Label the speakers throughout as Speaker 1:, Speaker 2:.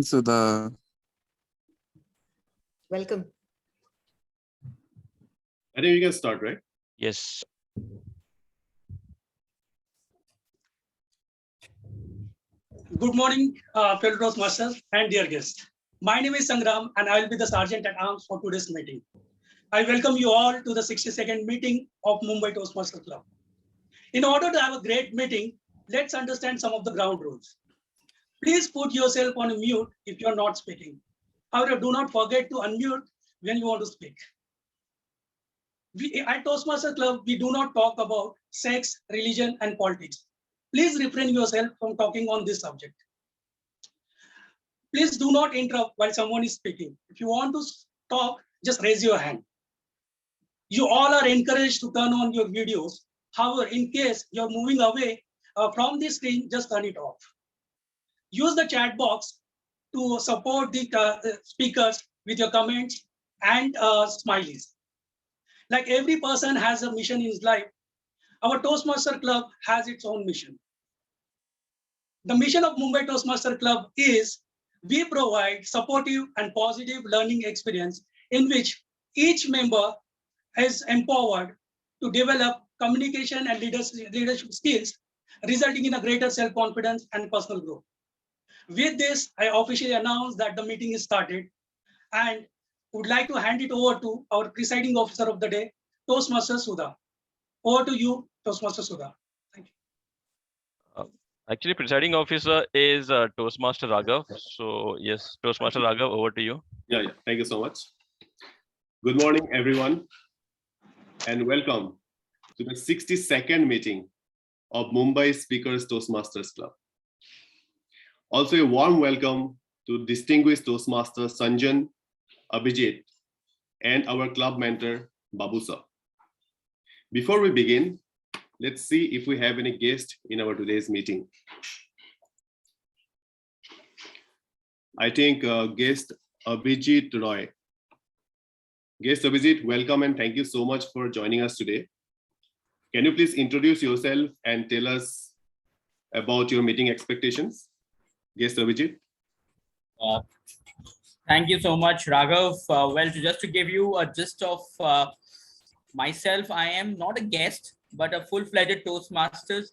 Speaker 1: Sudha.
Speaker 2: Welcome.
Speaker 3: I think we can start, right?
Speaker 4: Yes.
Speaker 5: Good morning, fellow Toastmasters and dear guests. My name is Sangram and I will be the Sergeant at Arms for today's meeting. I welcome you all to the 62nd meeting of Mumbai Toastmasters Club. In order to have a great meeting, let's understand some of the ground rules. Please put yourself on mute if you're not speaking. However, do not forget to unmute when you want to speak. At Toastmasters Club, we do not talk about sex, religion, and politics. Please refrain yourself from talking on this subject. Please do not interrupt while someone is speaking. If you want to talk, just raise your hand. You all are encouraged to turn on your videos. However, in case you're moving away from the screen, just turn it off. Use the chat box to support the speakers with your comments and smileys. Like every person has a mission in his life, our Toastmaster Club has its own mission. The mission of Mumbai Toastmaster Club is we provide supportive and positive learning experience in which each member is empowered to develop communication and leadership skills, resulting in a greater self-confidence and personal growth. With this, I officially announce that the meeting is started and would like to hand it over to our presiding officer of the day, Toastmaster Sudha. Over to you, Toastmaster Sudha. Thank you.
Speaker 4: Actually, presiding officer is Toastmaster Raghav. So yes, Toastmaster Raghav, over to you.
Speaker 3: Yeah. Thank you so much. Good morning, everyone, and welcome to the 62nd meeting of Mumbai Speakers Toastmasters Club. Also, a warm welcome to distinguished Toastmasters Sanjan, Abhijit, and our club mentor, Babu sir. Before we begin, let's see if we have any guests in our today's meeting. I think guest Abhijit Roy. Guest Abhijit, welcome and thank you so much for joining us today. Can you please introduce yourself and tell us about your meeting expectations? Guest Abhijit.
Speaker 6: Thank you so much, Raghav. Well, just to give you a gist of myself, I am not a guest, but a full-fledged Toastmasters,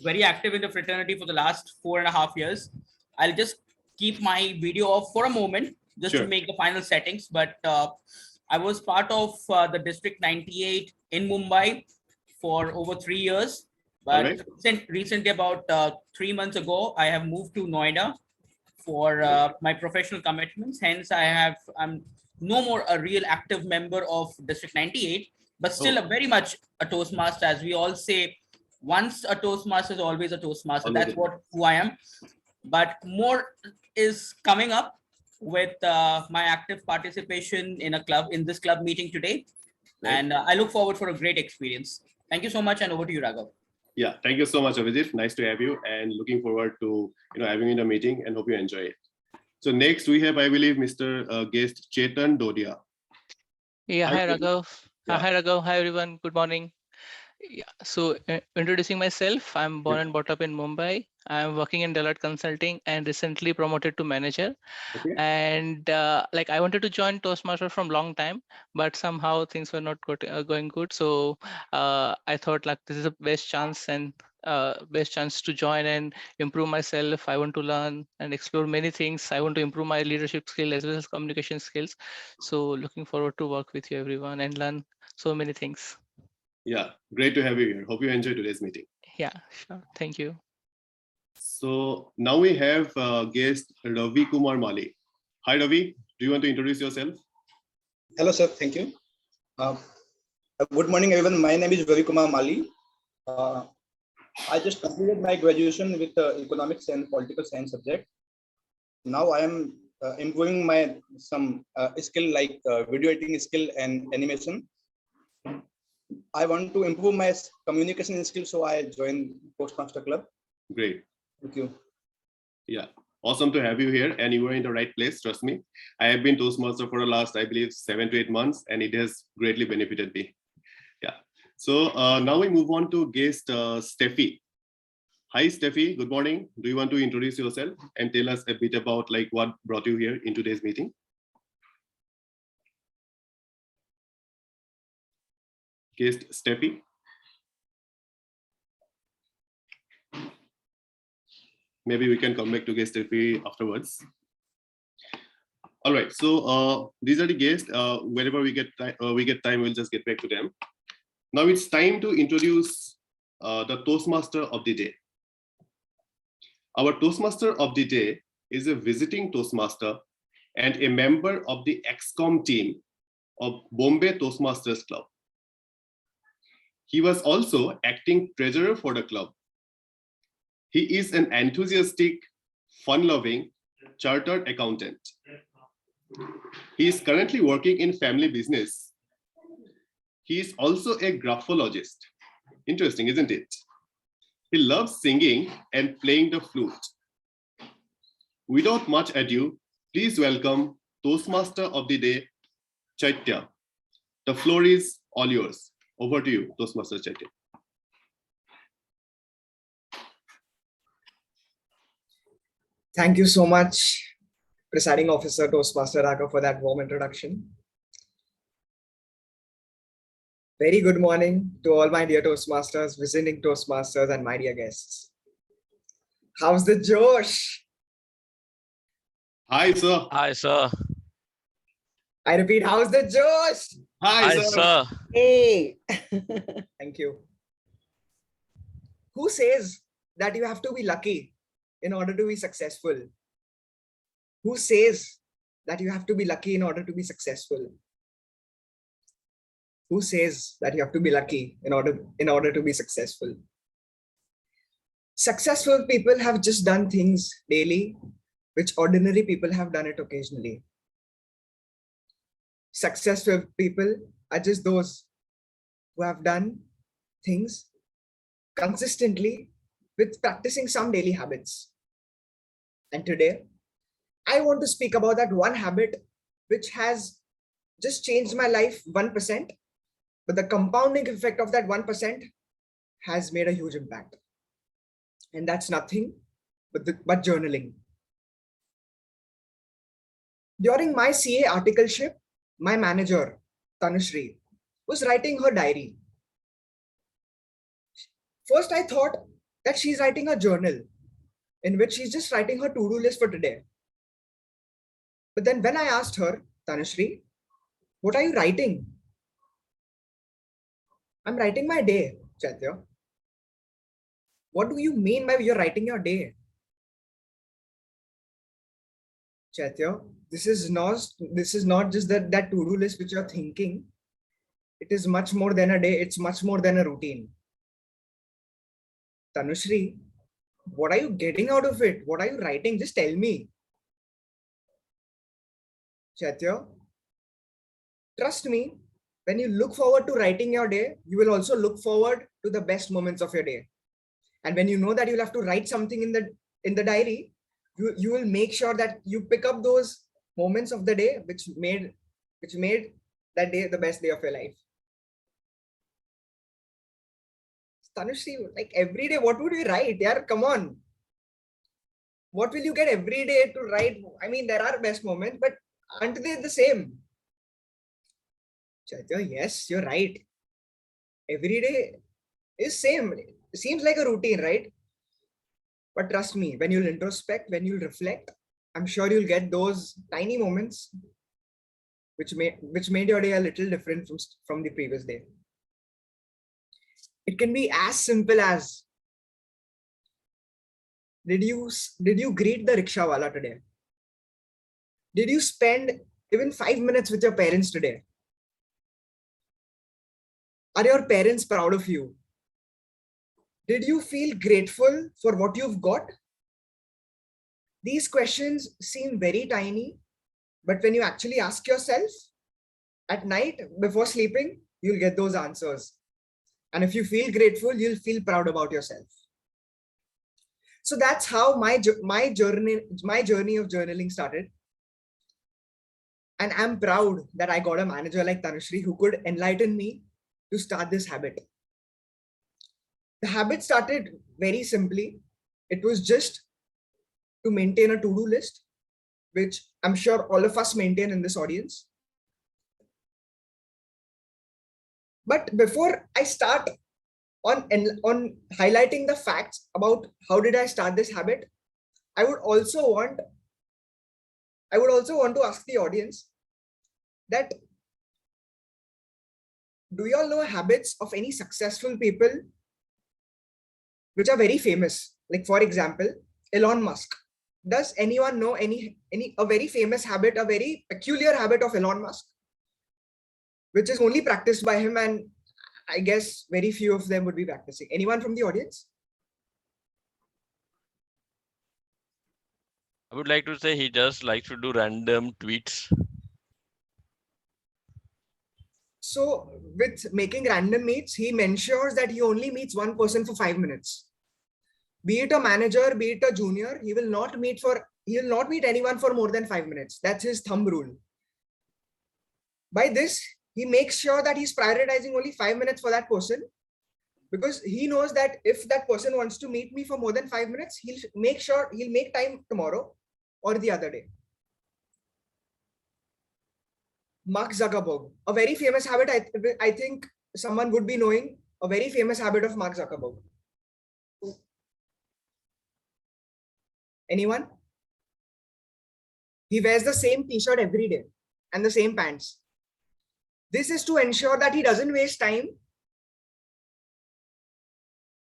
Speaker 6: very active in the fraternity for the last 4.5 years. I'll just keep my video off for a moment, just to make the final settings. But I was part of the District 98 in Mumbai for over 3 years. But recently, about 3 months ago, I have moved to Noida for my professional commitments. Hence, I'm no more a real active member of District 98, but still very much a Toastmaster. As we all say, once a Toastmaster is always a Toastmaster. That's who I am. But more is coming up with my active participation in this club meeting today. And I look forward for a great experience. Thank you so much, and over to you, Raghav.
Speaker 3: Yeah, thank you so much, Abhijit. Nice to have you, and looking forward to having you in the meeting, and hope you enjoy it. So next we have, I believe, Mr. Guest Chaitya Dodia.
Speaker 7: Yeah, hi Raghav. Hi Raghav. Hi everyone. Good morning. Yeah, so introducing myself, I'm born and brought up in Mumbai. I'm working in Deloitte Consulting and recently promoted to manager. And I wanted to join Toastmaster from long time, but somehow things were not going good. So I thought this is the best chance and best chance to join and improve myself. I want to learn and explore many things. I want to improve my leadership skill as well as communication skills. So looking forward to work with you everyone and learn so many things.
Speaker 3: Yeah, great to have you here. Hope you enjoy today's meeting.
Speaker 7: Yeah, sure. Thank you.
Speaker 3: So now we have guest Ravi Kumar Mali. Hi Ravi, do you want to introduce yourself?
Speaker 8: Hello sir, thank you. Good morning everyone. My name is Ravi Kumar Mali. I just completed my graduation with economics and political science subject. Now I am improving my some skill like video editing skill and animation. I want to improve my communication skills, so I joined Toastmaster Club.
Speaker 3: Great.
Speaker 8: Thank you.
Speaker 3: Yeah, awesome to have you here, and you were in the right place. Trust me, I have been Toastmaster for the last, I believe, 7 to 8 months, and it has greatly benefited me. Yeah. So now we move on to guest Steffi. Hi, Steffi. Good morning. Do you want to introduce yourself and tell us a bit about like what brought you here in today's meeting? Guest Steffi. Maybe we can come back to guest Steffi afterwards. All right. So these are the guests. Whenever we get time, we'll just get back to them. Now it's time to introduce the Toastmaster of the day. Our Toastmaster of the day is a visiting Toastmaster and a member of the XCOM team of Bombay Toastmasters Club. He was also acting treasurer for the club. He is an enthusiastic, fun-loving, chartered accountant. He is currently working in family business. He is also a graphologist. Interesting, isn't it? He loves singing and playing the flute. Without much ado, please welcome Toastmaster of the day, Chaitya. The floor is all yours. Over to you, Toastmaster Chaitya.
Speaker 1: Thank you so much, Presiding Officer Toastmaster Raghav, for that warm introduction. Very good morning to all my dear Toastmasters, visiting Toastmasters, and my dear guests. How's the Josh?
Speaker 3: Hi, sir.
Speaker 4: Hi, sir.
Speaker 1: I repeat, how's the Josh?
Speaker 3: Hi,
Speaker 4: Hi,
Speaker 3: sir.
Speaker 4: sir.
Speaker 1: Hey! Thank you. Who says that you have to be lucky in order to be successful? Who says that you have to be lucky in order to be successful? Who says that you have to be lucky in order to be successful? Successful people have just done things daily, which ordinary people have done it occasionally. Successful people are just those who have done things consistently with practicing some daily habits. And today, I want to speak about that one habit which has just changed my life 1%, but the compounding effect of that 1% has made a huge impact. And that's nothing but journaling. During my CA articleship, my manager, Tanushree, was writing her diary. First, I thought that she's writing a journal in which she's just writing her to-do list for today. But then when I asked her, Tanushree, what are you writing? I'm writing my day, Chaitya. What do you mean by you're writing your day? Chaitya, this is not just that to-do list which you're thinking. It is much more than a day. It's much more than a routine. Tanushree, what are you getting out of it? What are you writing? Just tell me. Chaitya, trust me, when you look forward to writing your day, you will also look forward to the best moments of your day. And when you know that you'll have to write something in the diary, you will make sure that you pick up those moments of the day which made that day the best day of your life. Tanushree, like every day, what would you write? Yeah, come on. What will you get every day to write? I mean, there are best moments, but aren't they the same? Chaitya, yes, you're right. Every day is same. It seems like a routine, right? But trust me, when you'll introspect, when you'll reflect, I'm sure you'll get those tiny moments which made your day a little different from the previous day. It can be as simple as, did you greet the rickshawala today? Did you spend even 5 minutes with your parents today? Are your parents proud of you? Did you feel grateful for what you've got? These questions seem very tiny, but when you actually ask yourself at night before sleeping, you'll get those answers. And if you feel grateful, you'll feel proud about yourself. So that's how my journey of journaling started. And I'm proud that I got a manager like Tanushree who could enlighten me to start this habit. The habit started very simply It was just to maintain a to-do list, which I'm sure all of us maintain in this audience. But before I start on highlighting the facts about how did I start this habit, I would also want to ask the audience that, do you all know habits of any successful people which are very famous? Like, for example, Elon Musk. Does anyone know a very famous habit, a very peculiar habit of Elon Musk, which is only practiced by him, and I guess very few of them would be practicing? Anyone from the audience?
Speaker 4: I would like to say he just likes to do random tweets.
Speaker 1: So with making random meets, he ensures that he only meets one person for 5 minutes. Be it a manager, be it a junior, he will not meet anyone for more than 5 minutes. That's his thumb rule. By this, he makes sure that he's prioritizing only 5 minutes for that person, because he knows that if that person wants to meet me for more than 5 minutes, he'll make time tomorrow or the other day. Mark Zuckerberg, a very famous habit, I think someone would be knowing a very famous habit of Mark Zuckerberg. Anyone? He wears the same t-shirt every day and the same pants. This is to ensure that he doesn't waste time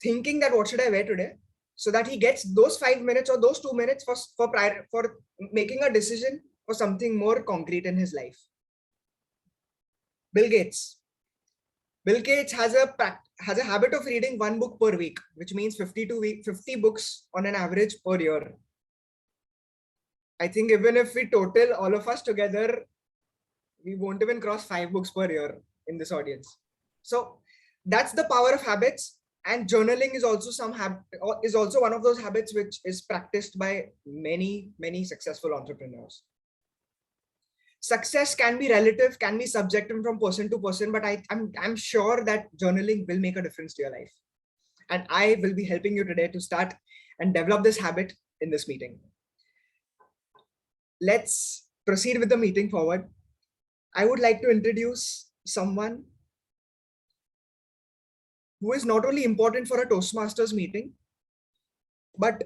Speaker 1: thinking that what should I wear today, so that he gets those 5 minutes or those 2 minutes for making a decision for something more concrete in his life. Bill Gates. Bill Gates has a habit of reading one book per week, which means 50 books on an average per year. I think even if we total all of us together, we won't even cross 5 books per year in this audience. So that's the power of habits. And journaling is also one of those habits which is practiced by many successful entrepreneurs. Success can be relative, can be subjective from person to person, but I'm sure that journaling will make a difference to your life. And I will be helping you today to start and develop this habit in this meeting. Let's proceed with the meeting forward. I would like to introduce someone who is not only important for a Toastmasters meeting, but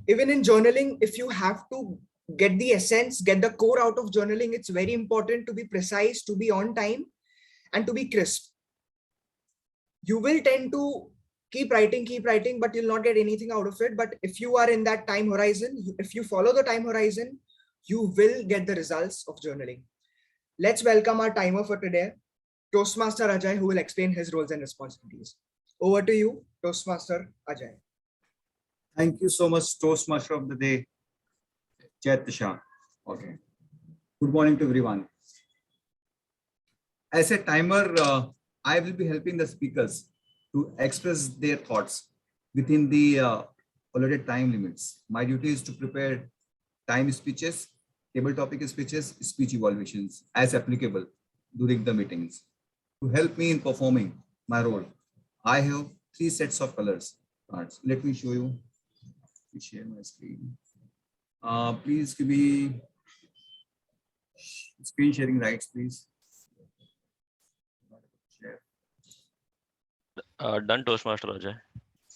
Speaker 1: even in journaling, if you have to get the essence, get the core out of journaling, it's very important to be precise, to be on time, and to be crisp. You will tend to keep writing, but you'll not get anything out of it. But if you are in that time horizon, if you follow the time horizon, you will get the results of journaling. Let's welcome our timer for today, Toastmaster Ajay, who will explain his roles and responsibilities. Over to you, Toastmaster Ajay.
Speaker 2: Thank you so much, Toastmaster of the day, Chaitya Shah. Okay. Good morning to everyone. As a timer, I will be helping the speakers to express their thoughts within the allotted time limits. My duty is to prepare time speeches, table topic speeches, speech evaluations as applicable during the meetings. To help me in performing my role, I have 3 sets of colors cards. Let me show you. Share my screen. Please give me screen sharing rights, please. Share.
Speaker 4: Done, Toastmaster Ajay.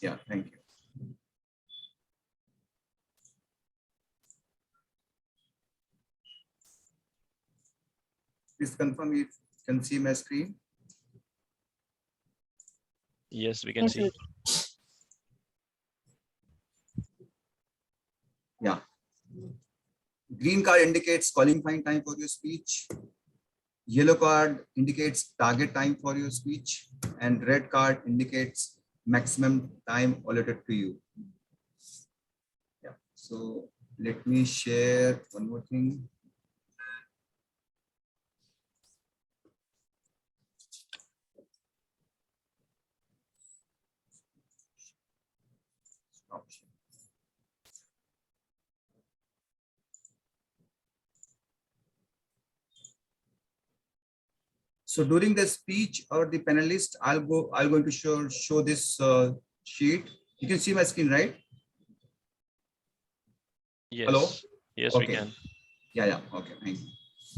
Speaker 2: Yeah, thank you. Please confirm you can see my screen.
Speaker 4: Yes, we can see.
Speaker 2: Yeah. Green card indicates qualifying time for your speech. Yellow card indicates target time for your speech. And red card indicates maximum time allotted to you. Yeah. So let me share one more thing. So during the speech or the panelist, I'm going to show this sheet. You can see my screen, right?
Speaker 4: Yes.
Speaker 2: Hello?
Speaker 4: Yes, we
Speaker 2: Okay.
Speaker 4: can.
Speaker 2: Yeah. Okay. Thank you.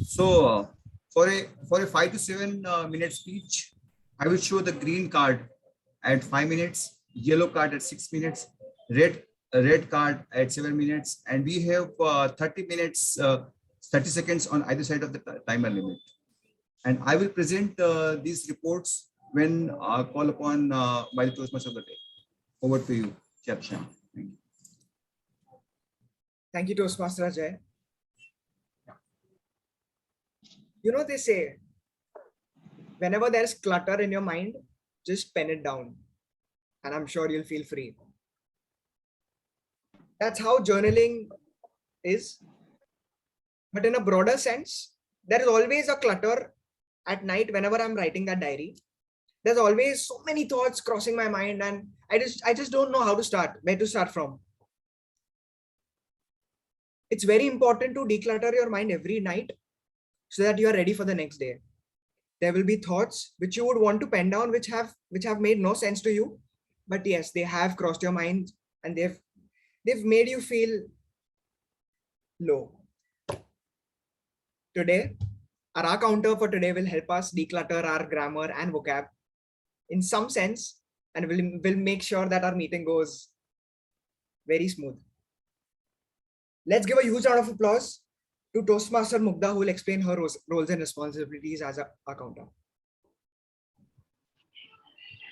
Speaker 2: So for a 5 to 7 minute speech, I will show the green card at 5 minutes, yellow card at 6 minutes, red card at 7 minutes, and we have 30 minutes, 30 seconds on either side of the timer limit. And I will present these reports when called upon by the Toastmasters of the day. Over to you, Chaitya. Thank you.
Speaker 1: Thank you, Toastmaster Ajay. You know, they say, whenever there's clutter in your mind, just pen it down. And I'm sure you'll feel free. That's how journaling is. But in a broader sense, there is always a clutter at night whenever I'm writing that diary. There's always so many thoughts crossing my mind, and I just don't know how to start, where to start from. It's very important to declutter your mind every night so that you are ready for the next day. There will be thoughts which you would want to pen down, which have made no sense to you, but yes, they have crossed your mind and they've made you feel low. Today, our counter for today will help us declutter our grammar and vocab in some sense, and will make sure that our meeting goes very smooth. Let's give a huge round of applause to Toastmaster Mugdha, who will explain her roles and responsibilities as a counter.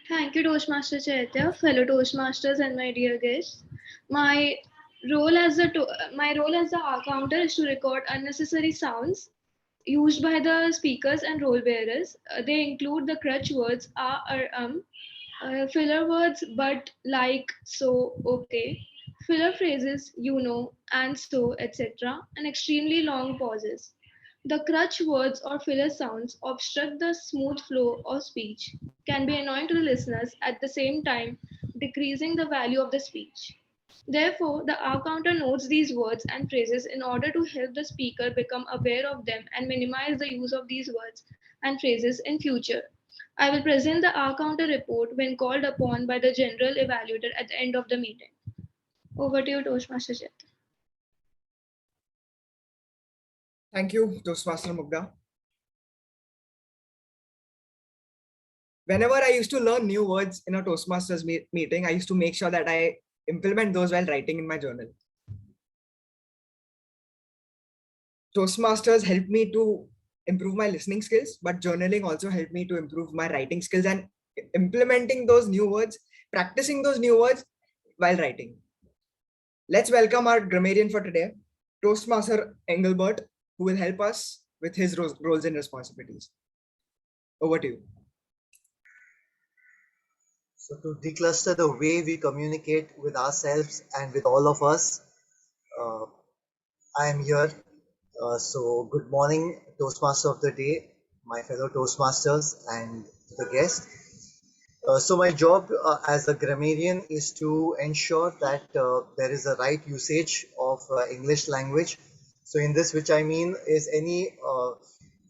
Speaker 9: Thank you, Toastmaster Chaitya, fellow Toastmasters, and my dear guests. My role as the counter is to record unnecessary sounds used by the speakers and role bearers. They include the crutch words filler words but, like, so, okay, filler phrases, you know, and so, etc., and extremely long pauses. The crutch words or filler sounds obstruct the smooth flow of speech, can be annoying to the listeners, at the same time decreasing the value of the speech. Therefore, the R counter notes these words and phrases in order to help the speaker become aware of them and minimize the use of these words and phrases in future. I will present the R counter report when called upon by the general evaluator at the end of the meeting. Over to you, Toastmaster Chet.
Speaker 1: Thank you, Toastmaster Mugdha. Whenever I used to learn new words in a Toastmasters meeting, I used to make sure that I implement those while writing in my journal. Toastmasters helped me to improve my listening skills, but journaling also helped me to improve my writing skills and implementing those new words, practicing those new words while writing. Let's welcome our grammarian for today, Toastmaster Engelbert, who will help us with his roles and responsibilities. Over to you.
Speaker 10: So to decluster the way we communicate with ourselves and with all of us, I am here. So good morning, Toastmaster of the day, my fellow Toastmasters and the guest. So my job as a grammarian is to ensure that there is a right usage of English language. So in this, which I mean is any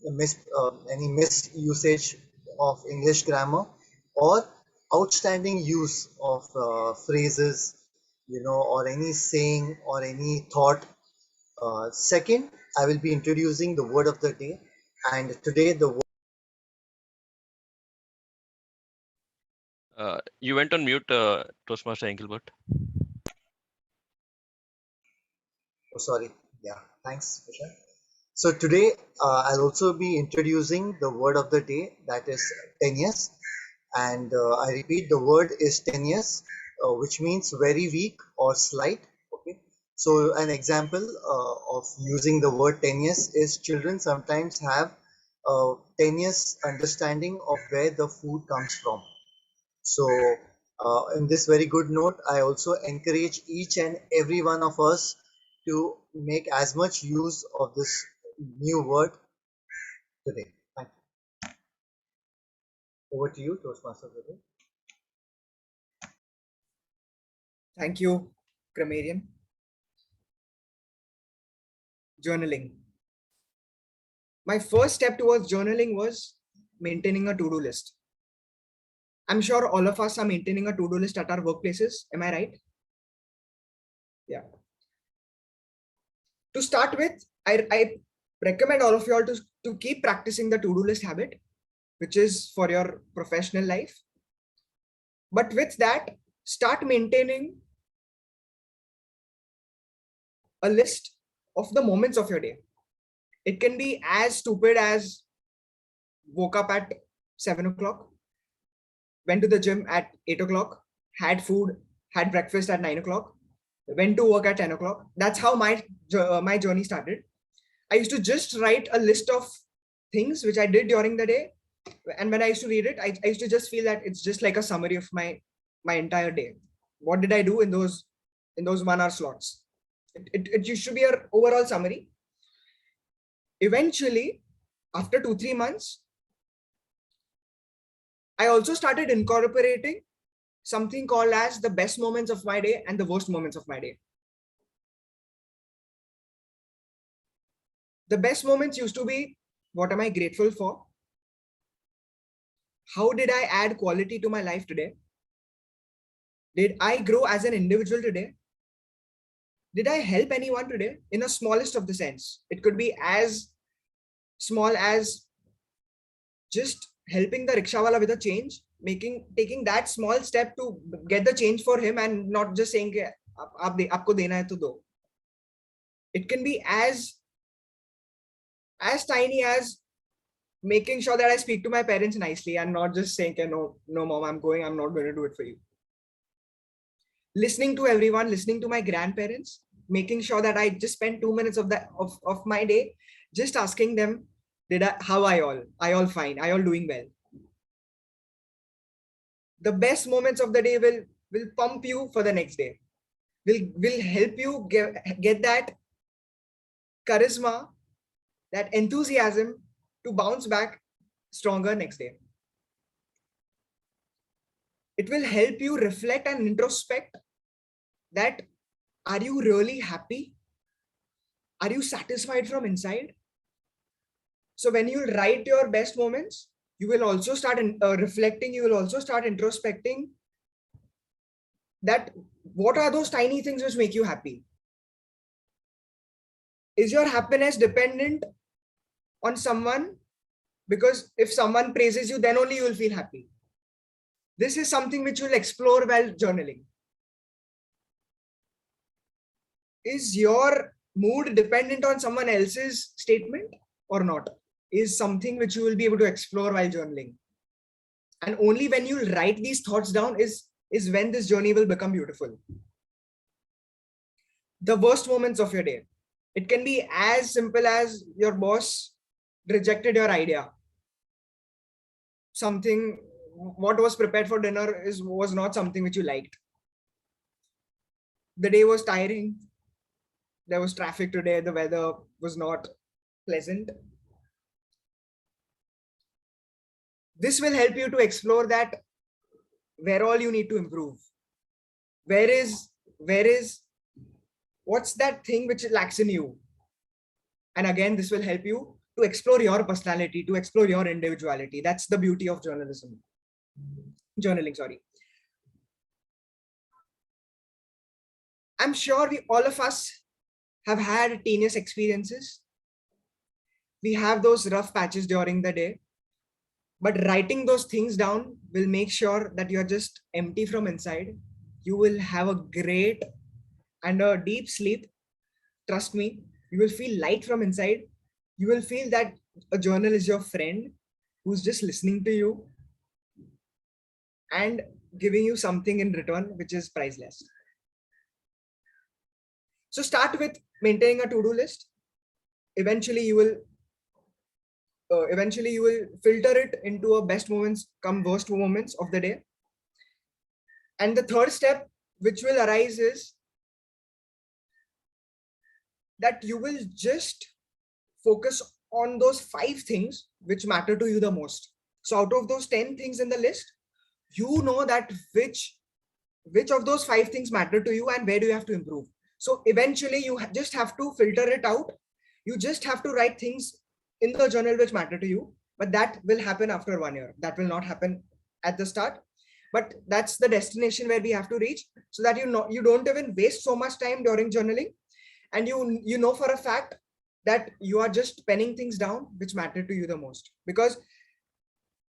Speaker 10: misusage of English grammar or outstanding use of phrases, or any saying or any thought. Second, I will be introducing the word of the day, and today the word.
Speaker 4: You went on mute, Toastmaster Engelbert.
Speaker 10: Oh, sorry. Yeah, thanks, Vishal. So today I'll also be introducing the word of the day, that is tenuous. And I repeat, the word is tenuous, which means very weak or slight. Okay. So an example of using the word tenuous is children sometimes have a tenuous understanding of where the food comes from. So in this very good note, I also encourage each and every one of us to make as much use of this new word today. Thank you. Over to you, Toastmaster.
Speaker 1: Thank you, grammarian. Journaling. My first step towards journaling was maintaining a to-do list. I'm sure all of us are maintaining a to-do list at our workplaces. Am I right? Yeah. To start with, I recommend all of you all to keep practicing the to-do list habit, which is for your professional life. But with that, start maintaining a list of the moments of your day. It can be as stupid as woke up at 7 o'clock, went to the gym at 8 o'clock, had food, had breakfast at 9 o'clock, went to work at 10 o'clock. That's how my journey started. I used to just write a list of things which I did during the day. And when I used to read it, I used to just feel that it's just like a summary of my entire day. What did I do in those 1 hour slots? It used to be an overall summary. Eventually, after 2-3 months, I also started incorporating something called as the best moments of my day and the worst moments of my day. The best moments used to be, what am I grateful for? How did I add quality to my life today? Did I grow as an individual today? Did I help anyone today? In the smallest of the sense. It could be as small as just helping the rickshawala with a change, taking that small step to get the change for him and not just saying, aapko dena hai to do. It can be as tiny as making sure that I speak to my parents nicely and not just saying, no, mom, I'm not going to do it for you. Listening to everyone, listening to my grandparents, making sure that I just spend 2 minutes of my day just asking them, how are you all? Are you all fine? Are you all doing well? The best moments of the day will pump you for the next day. Will help you get that charisma, that enthusiasm to bounce back stronger next day. It will help you reflect and introspect that, are you really happy? Are you satisfied from inside? So when you write your best moments, you will also start reflecting, you will also start introspecting that what are those tiny things which make you happy? Is your happiness dependent on someone? Because if someone praises you, then only you will feel happy. This is something which you'll explore while journaling. Is your mood dependent on someone else's statement or not? Is something which you will be able to explore while journaling. And only when you write these thoughts down is when this journey will become beautiful. The worst moments of your day. It can be as simple as your boss rejected your idea. Something, what was prepared for dinner was not something which you liked. The day was tiring. There was traffic today. The weather was not pleasant. This will help you to explore that where all you need to improve. What's that thing which lacks in you? And again, this will help you to explore your personality, to explore your individuality. That's the beauty of journaling, sorry. I'm sure all of us have had tedious experiences. We have those rough patches during the day, but writing those things down will make sure that you're just empty from inside. You will have a great and a deep sleep. Trust me, you will feel light from inside. You will feel that a journal is your friend who's just listening to you and giving you something in return, which is priceless. So start with maintaining a to-do list. Eventually you will filter it into a best moments come worst moments of the day. And the third step which will arise is that you will just focus on those 5 things which matter to you the most. So out of those 10 things in the list, you know that which of those 5 things matter to you and where do you have to improve. So eventually you just have to filter it out. You just have to write things in the journal which matter to you, but that will happen after 1 year. That will not happen at the start, but that's the destination where we have to reach, so that you don't even waste so much time during journaling. and you know for a fact that you are just penning things down which matter to you the most. Because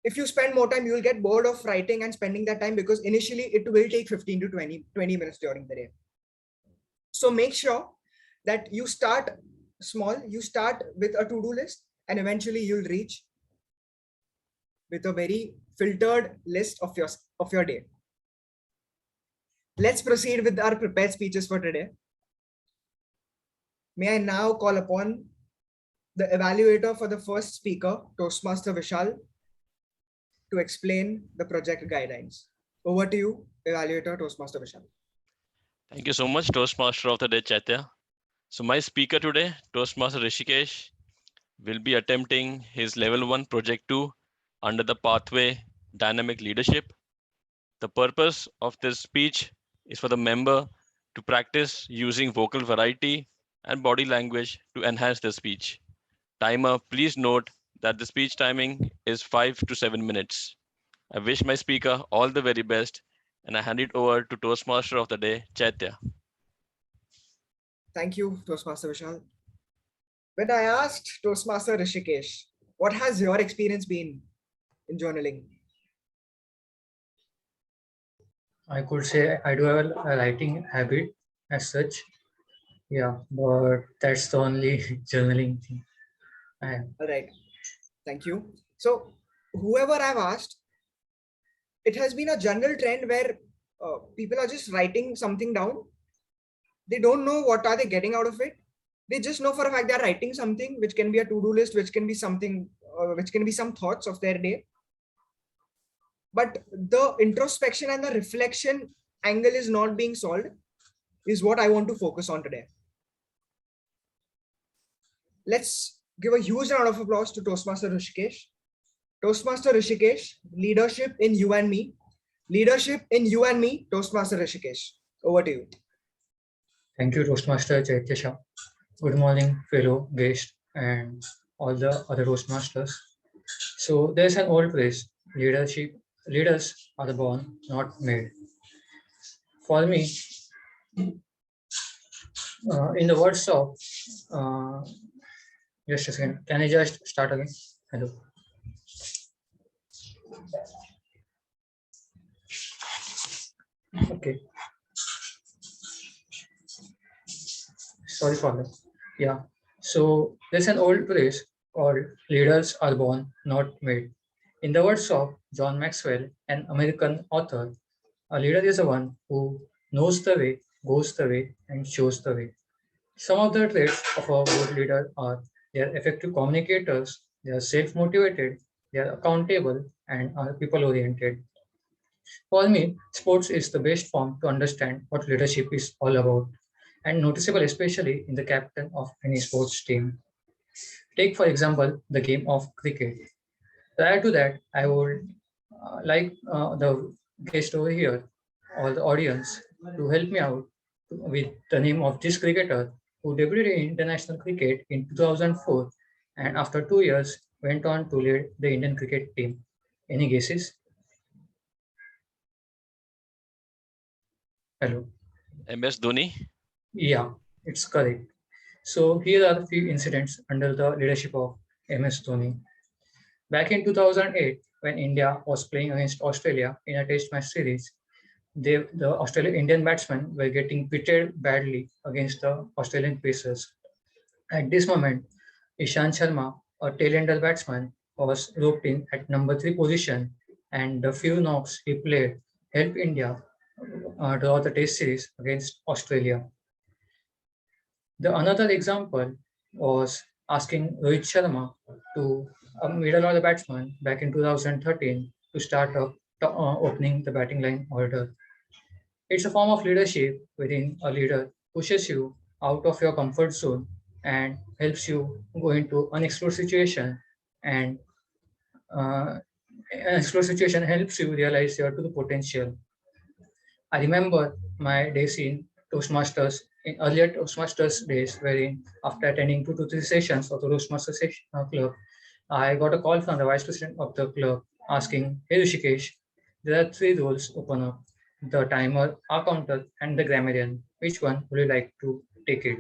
Speaker 1: if you spend more time, you will get bored of writing and spending that time, because initially it will take 15 to 20 minutes during the day. So make sure that you start small, you start with a to-do list, and eventually you'll reach with a very filtered list of your day. Let's proceed with our prepared speeches for today. May I now call upon the evaluator for the first speaker, Toastmaster Vishal, to explain the project guidelines. Over to you, evaluator Toastmaster Vishal.
Speaker 4: Thank you so much, Toastmaster of the Day, Chaitya. So my speaker today, Toastmaster Rishikesh, will be attempting his level 1 project 2 under the pathway dynamic leadership. The purpose of this speech is for the member to practice using vocal variety and body language to enhance the speech. Timer, please note that the speech timing is 5 to 7 minutes. I wish my speaker all the very best, and I hand it over to Toastmaster of the Day, Chaitya.
Speaker 1: Thank you, Toastmaster Vishal. When I asked Toastmaster Rishikesh, what has your experience been in journaling?
Speaker 11: I could say I do have a writing habit as such. Yeah, but that's the only journaling thing.
Speaker 1: All right. Thank you. So whoever I've asked, it has been a general trend where people are just writing something down. They don't know what are they getting out of it. They just know for a fact they're writing something, which can be a to-do list, which can be something, which can be some thoughts of their day. But the introspection and the reflection angle is not being solved, is what I want to focus on today. Let's give a huge round of applause to Toastmaster Rishikesh. Toastmaster Rishikesh, leadership in you and me. Leadership in you and me, Toastmaster Rishikesh. Over to you.
Speaker 11: Thank you, Toastmaster Chaitya Shah. Good morning, fellow guests and all the other Toastmasters. So there's an old phrase, leaders are born, not made. For me, in the words of, just a second, can I just start again? Hello. Okay. Sorry for that. Yeah. So there's an old phrase called leaders are born, not made. In the words of John Maxwell, an American author, a leader is the one who knows the way, goes the way, and shows the way. Some of the traits of a good leader are they are effective communicators, they are self-motivated, they are accountable, and are people-oriented. For me, sports is the best form to understand what leadership is all about, and noticeable especially in the captain of any sports team. Take, for example, the game of cricket. Prior to that, I would like the guest over here or the audience to help me out with the name of this cricketer who debuted in international cricket in 2004 and after 2 years went on to lead the Indian cricket team. Any guesses? Hello.
Speaker 4: MS Dhoni.
Speaker 11: Yeah, it's correct. So here are a few incidents under the leadership of MS Dhoni. Back in 2008, when India was playing against Australia in a test match series, the Australian Indian batsmen were getting pitted badly against the Australian pacers. At this moment, Ishant Sharma, a tail-ender batsman, was roped in at number 3 position, and the few knocks he played helped India draw the test series against Australia. The another example was asking Rohit Sharma, to a middle order batsman back in 2013, to start up opening the batting line order. It's a form of leadership wherein a leader pushes you out of your comfort zone and helps you go into unexplored situation, and an explored situation helps you realize your true potential. I remember my days in Toastmasters, in earlier Toastmasters days, wherein after attending 2 to 3 sessions of the Toastmasters club, I got a call from the vice president of the club asking, "Hey Rishikesh, there are 3 roles open up: the timer, our counter, and the grammarian. Which one would you like to take it?"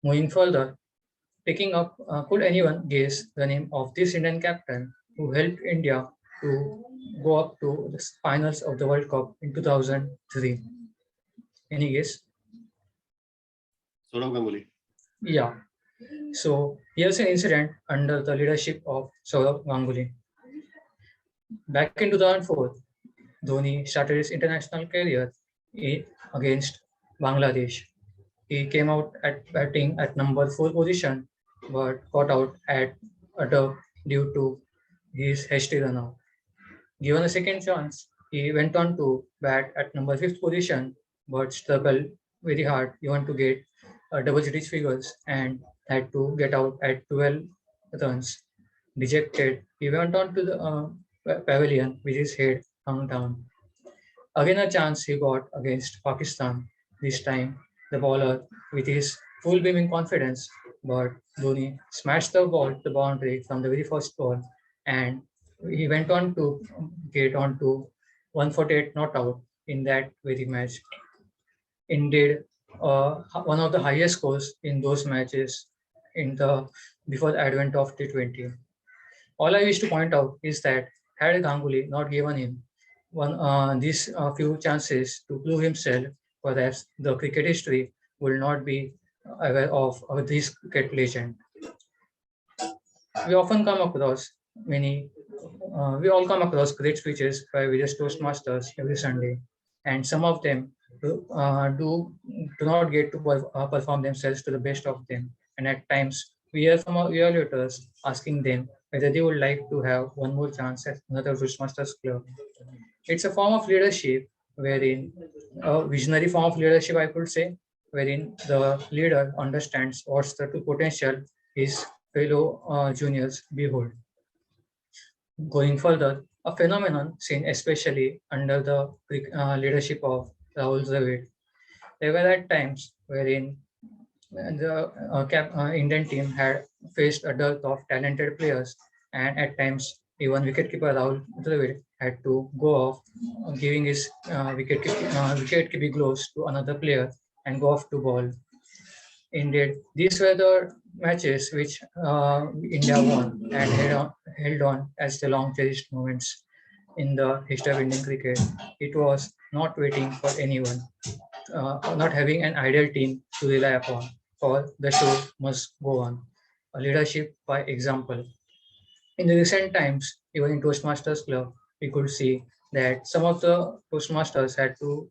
Speaker 11: Moving further, picking up, could anyone guess the name of this Indian captain who helped India to go up to the finals of the World Cup in 2003? Any guess?
Speaker 3: Saurav Ganguly.
Speaker 11: Yeah. So here's an incident under the leadership of Saurav Ganguly. Back in 2004, Dhoni started his international career against Bangladesh. He came out at batting at number 4 position, but got out at a duck due to his hasty run out. Given a second chance, he went on to bat at number 5th position, but struggled very hard even to get double-digit figures and had to get out at 12 runs. Dejected, he went on to the pavilion with his head hung down. Again, a chance he got against Pakistan. This time, the bowler, with his full beaming confidence, but Dhoni smashed the ball to the boundary from the very first ball, and he went on to get on to 148 not out in that very match. Indeed, one of the highest scores in those matches in the before the advent of T20. All I wish to point out is that had Ganguly not given him these few chances to prove himself, perhaps the cricket history will not be aware of this cricket legend. We often come across we all come across great speeches by various Toastmasters every Sunday, and some of them do not get to perform themselves to the best of them. And at times, we hear from our evaluators asking them whether they would like to have one more chance at another Toastmasters club. It's a form of leadership wherein a visionary form of leadership, I could say, wherein the leader understands what's the true potential his fellow juniors behold. Going further, a phenomenon seen especially under the leadership of Rahul Dravid. There were at times wherein the Indian team had faced a dearth of talented players, and at times even wicketkeeper Rahul Dravid had to go off, giving his wicket-keeping gloves to another player and go off to bowl. Indeed, these were the matches which India won and held on as the long cherished moments in the history of Indian cricket. It was not waiting for anyone, not having an ideal team to rely upon, for the show must go on. A leadership by example. In the recent times, even in Toastmasters Club, we could see that some of the Toastmasters had to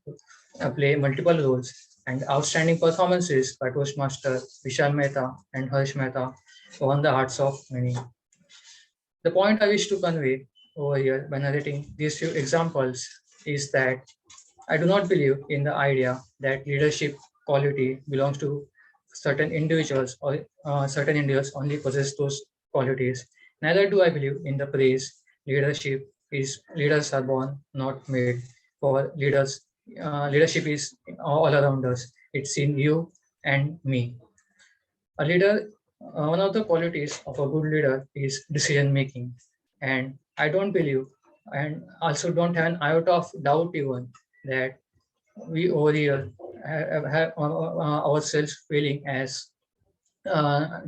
Speaker 11: play multiple roles, and outstanding performances by Toastmaster Vishal Mehta and Harsh Mehta won the hearts of many. The point I wish to convey over here by narrating these few examples is that I do not believe in the idea that leadership quality belongs to certain individuals or certain individuals only possess those qualities. Neither do I believe in the phrase leaders are born, not made. For leadership is all around us. It's in you and me. A leader, one of the qualities of a good leader is decision making, and I don't believe, and also don't have an iota of doubt even that we over here have ourselves feeling as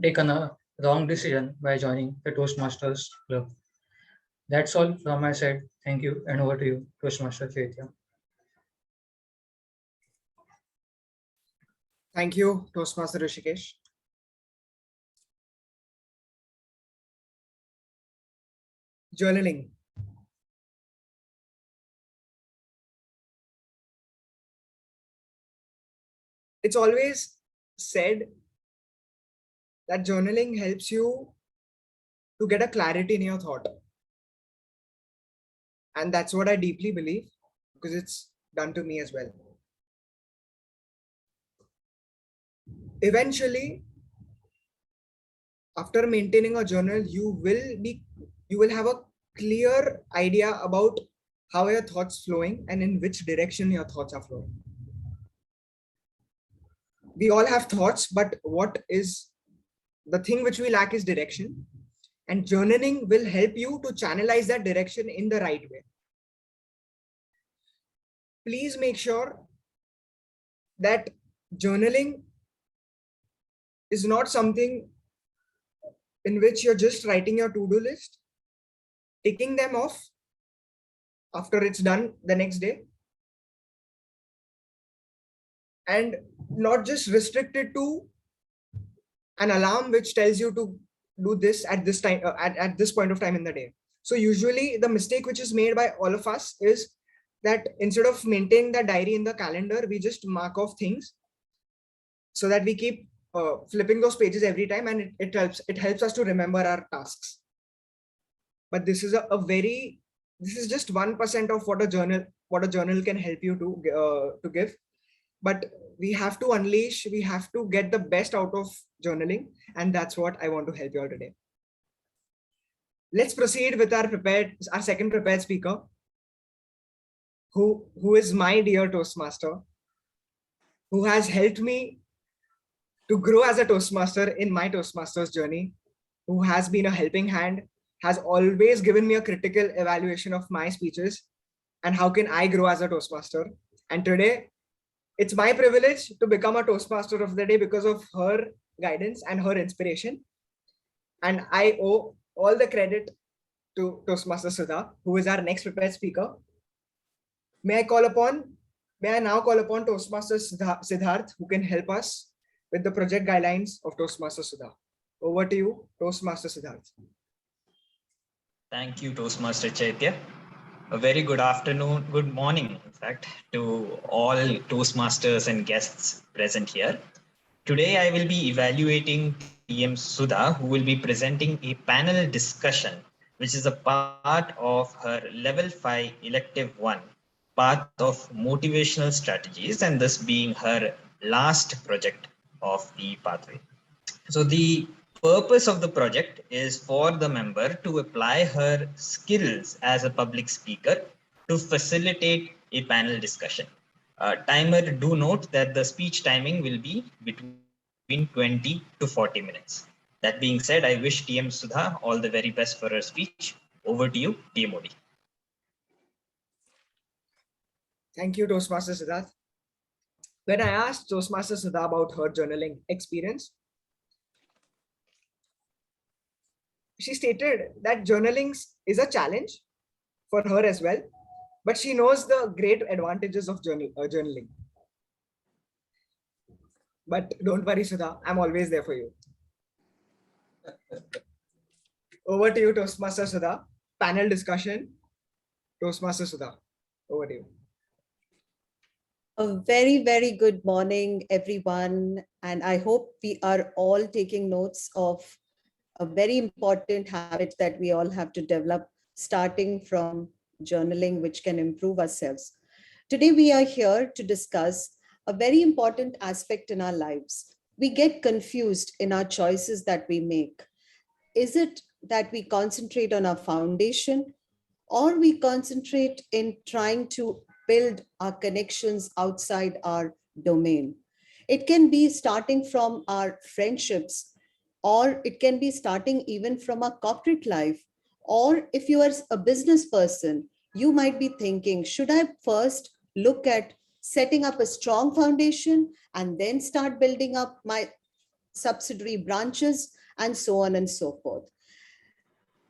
Speaker 11: taken a wrong decision by joining the Toastmasters Club. That's all from my side. Thank you, and over to you, Toastmaster Chaitya.
Speaker 1: Thank you, Toastmaster Rishikesh. Journaling. It's always said that journaling helps you to get a clarity in your thought. And that's what I deeply believe, because it's done to me as well. Eventually, after maintaining a journal, you will have a clear idea about how your thoughts flowing and in which direction your thoughts are flowing. We all have thoughts, but what is the thing which we lack is direction, and journaling will help you to channelize that direction in the right way. Please make sure that journaling is not something in which you're just writing your to-do list, ticking them off after it's done the next day, and not just restricted to an alarm which tells you to do this at this time, at this point of time in the day. So usually the mistake which is made by all of us is that instead of maintaining the diary in the calendar, we just mark off things so that we keep flipping those pages every time, and it helps us to remember our tasks. But this is this is just 1% of what a journal can help you to give. But we have to unleash, we have to get the best out of journaling, and that's what I want to help you all today. Let's proceed with our second prepared speaker, who is my dear Toastmaster, who has helped me to grow as a Toastmaster in my Toastmasters journey, who has been a helping hand, has always given me a critical evaluation of my speeches and how can I grow as a Toastmaster. And today, it's my privilege to become a Toastmaster of the day because of her guidance and her inspiration. And I owe all the credit to Toastmaster Sudha, who is our next prepared speaker. May I now call upon Toastmaster Siddharth, who can help us with the project guidelines of Toastmaster Sudha. Over to you, Toastmaster Siddharth.
Speaker 12: Thank you, Toastmaster Chaitya. A very good afternoon, good morning, in fact, to all Toastmasters and guests present here. Today, I will be evaluating TM Sudha, who will be presenting a panel discussion, which is a part of her Level 5 Elective 1, Path of Motivational Strategies, and this being her last project of the pathway. So the purpose of the project is for the member to apply her skills as a public speaker to facilitate a panel discussion. Timer, do note that the speech timing will be between 20 to 40 minutes. That being said, I wish TM Sudha all the very best for her speech. Over to you, TMoD.
Speaker 1: Thank you, Toastmaster Siddharth. When I asked Toastmaster Sudha about her journaling experience, she stated that journaling is a challenge for her as well, but she knows the great advantages of journaling. But don't worry, Sudha, I'm always there for you. Over to you, Toastmaster Sudha. Panel discussion. Toastmaster Sudha, over to you.
Speaker 13: A very, very good morning, everyone. And I hope we are all taking notes of a very important habit that we all have to develop, starting from journaling, which can improve ourselves. Today, we are here to discuss a very important aspect in our lives. We get confused in our choices that we make. Is it that we concentrate on our foundation, or we concentrate in trying to build our connections outside our domain? It can be starting from our friendships, or it can be starting even from our corporate life. Or if you are a business person, you might be thinking, should I first look at setting up a strong foundation and then start building up my subsidiary branches, and so on and so forth.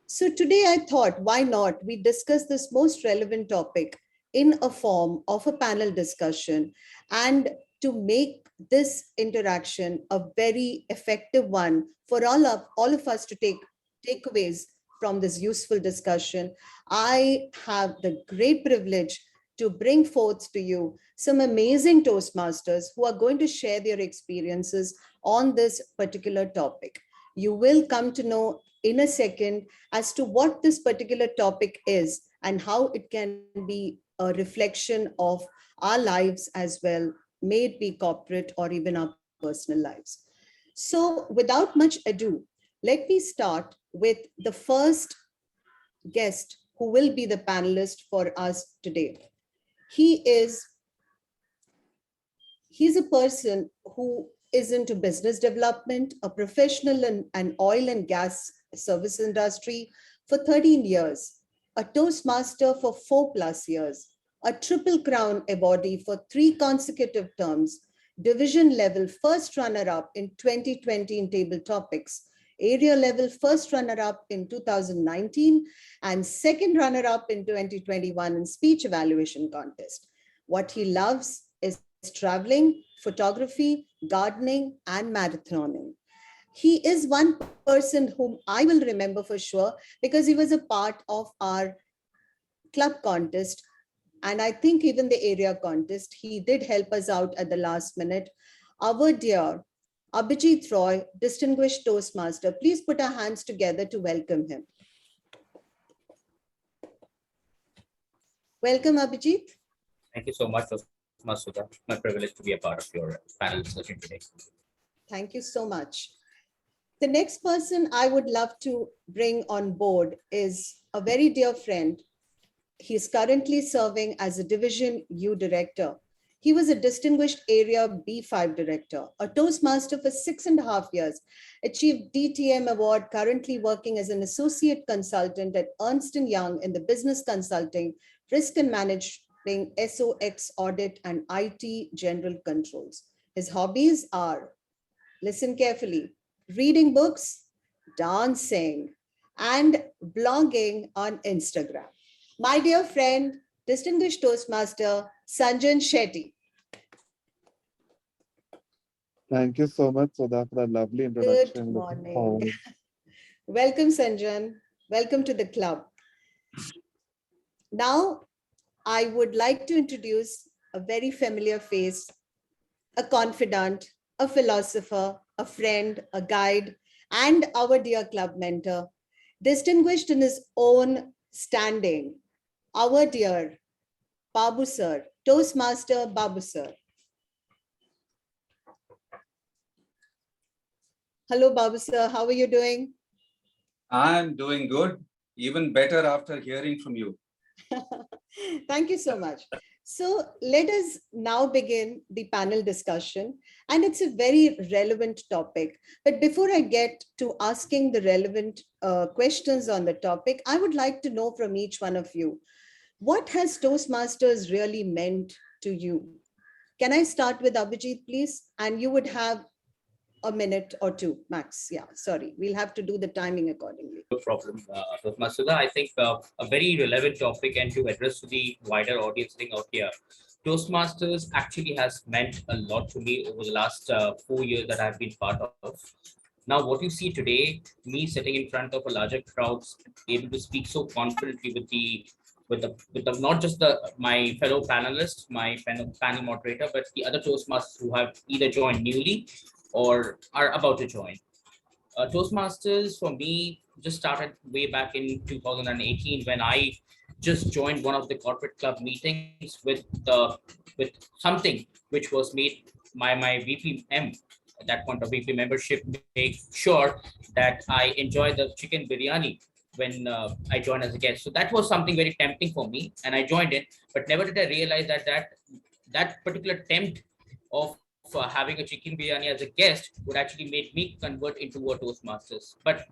Speaker 13: So today I thought, why not we discuss this most relevant topic in a form of a panel discussion, and to make this interaction a very effective one for all of us to take takeaways from this useful discussion. I have the great privilege to bring forth to you some amazing Toastmasters who are going to share their experiences on this particular topic. You will come to know in a second as to what this particular topic is and how it can be a reflection of our lives as well, may it be corporate or even our personal lives. So without much ado, let me start with the first guest who will be the panelist for us today. He's a person who is into business development, a professional in an oil and gas service industry for 13 years, a Toastmaster for 4+ years, a Triple Crown awardee for 3 consecutive terms. division level first runner-up in 2020 in table topics, area level first runner-up in 2019, and second runner-up in 2021 in speech evaluation contest. What he loves is traveling, photography, gardening, and marathoning. He is one person whom I will remember for sure because he was a part of our club contest. And I think even the area contest, he did help us out at the last minute. Our dear Abhijit Roy, distinguished Toastmaster, please put our hands together to welcome him. Welcome, Abhijit.
Speaker 6: Thank you so much, Toastmaster. My privilege to be a part of your panel discussion today.
Speaker 13: Thank you so much. The next person I would love to bring on board is a very dear friend. He's currently serving as a Division U director. He was a distinguished Area B5 director, a Toastmaster for 6.5 years, achieved DTM award, currently working as an associate consultant at Ernst & Young in the business consulting, risk and management, SOX audit, and IT general controls. His hobbies are, listen carefully, reading books, dancing, and blogging on Instagram. My dear friend, distinguished Toastmaster, Sanjan Shetty.
Speaker 14: Thank you so much, Sudha, for that lovely introduction.
Speaker 13: Good morning. Welcome, Sanjan. Welcome to the club. Now, I would like to introduce a very familiar face, a confidant, a philosopher, a friend, a guide, and our dear club mentor, distinguished in his own standing, our dear Babu sir, Toastmaster Babu sir. Hello, Babu sir, how are you doing?
Speaker 15: I'm doing good, even better after hearing from you.
Speaker 13: Thank you so much. So let us now begin the panel discussion, and it's a very relevant topic. But before I get to asking the relevant questions on the topic, I would like to know from each one of you, what has Toastmasters really meant to you? Can I start with Abhijit, please? And you would have a minute or two max. Yeah, sorry, we'll have to do the timing accordingly.
Speaker 6: No problem, Toastmaster. I think a very relevant topic and to address to the wider audience sitting out here. Toastmasters actually has meant a lot to me over the last 4 years that I've been part of. Now, what you see today, me sitting in front of a larger crowd, able to speak so confidently with the not just my fellow panelists, my panel moderator, but the other Toastmasters who have either joined newly or are about to join. Toastmasters for me just started way back in 2018 when I just joined one of the corporate club meetings with something which was made by my VPM at that point of VP membership, make sure that I enjoy the chicken biryani when I joined as a guest. So that was something very tempting for me, and I joined it. But never did I realize that particular tempt of having a chicken biryani as a guest would actually make me convert into a Toastmasters. But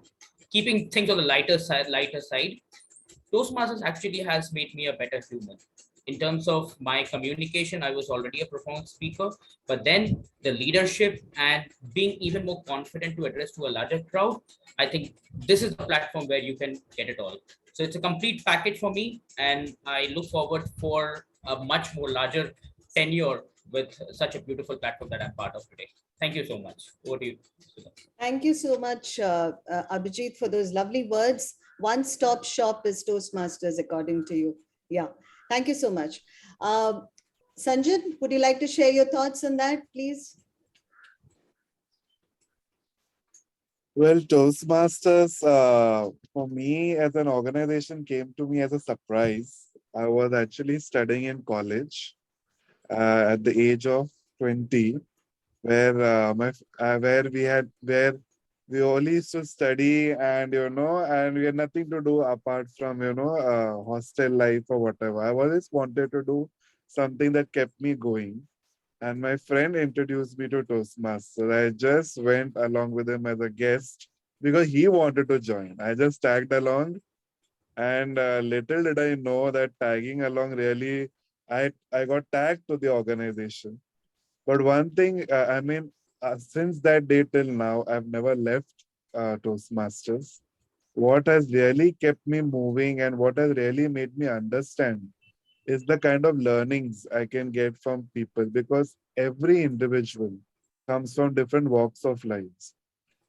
Speaker 6: keeping things on the lighter side, Toastmasters actually has made me a better human. In terms of my communication, I was already a profound speaker, but then the leadership and being even more confident to address to a larger crowd, I think this is the platform where you can get it all. So it's a complete package for me, and I look forward for a much more larger tenure with such a beautiful platform that I'm part of today. Thank you so much. Over to you, Sudha.
Speaker 13: Thank you so much, Abhijit, for those lovely words. One-stop shop is Toastmasters, according to you. Yeah, thank you so much. Sanjan, would you like to share your thoughts on that, please?
Speaker 14: Well, Toastmasters, for me as an organization, came to me as a surprise. I was actually studying in college at the age of 20, where we only used to study and and we had nothing to do apart from hostel life or whatever. I always wanted to do something that kept me going, and my friend introduced me to Toastmasters. I just went along with him as a guest because he wanted to join. I just tagged along, and little did I know that tagging along really, I got tagged to the organization. But one thing, since that day till now, I've never left Toastmasters. What has really kept me moving and what has really made me understand is the kind of learnings I can get from people, because every individual comes from different walks of lives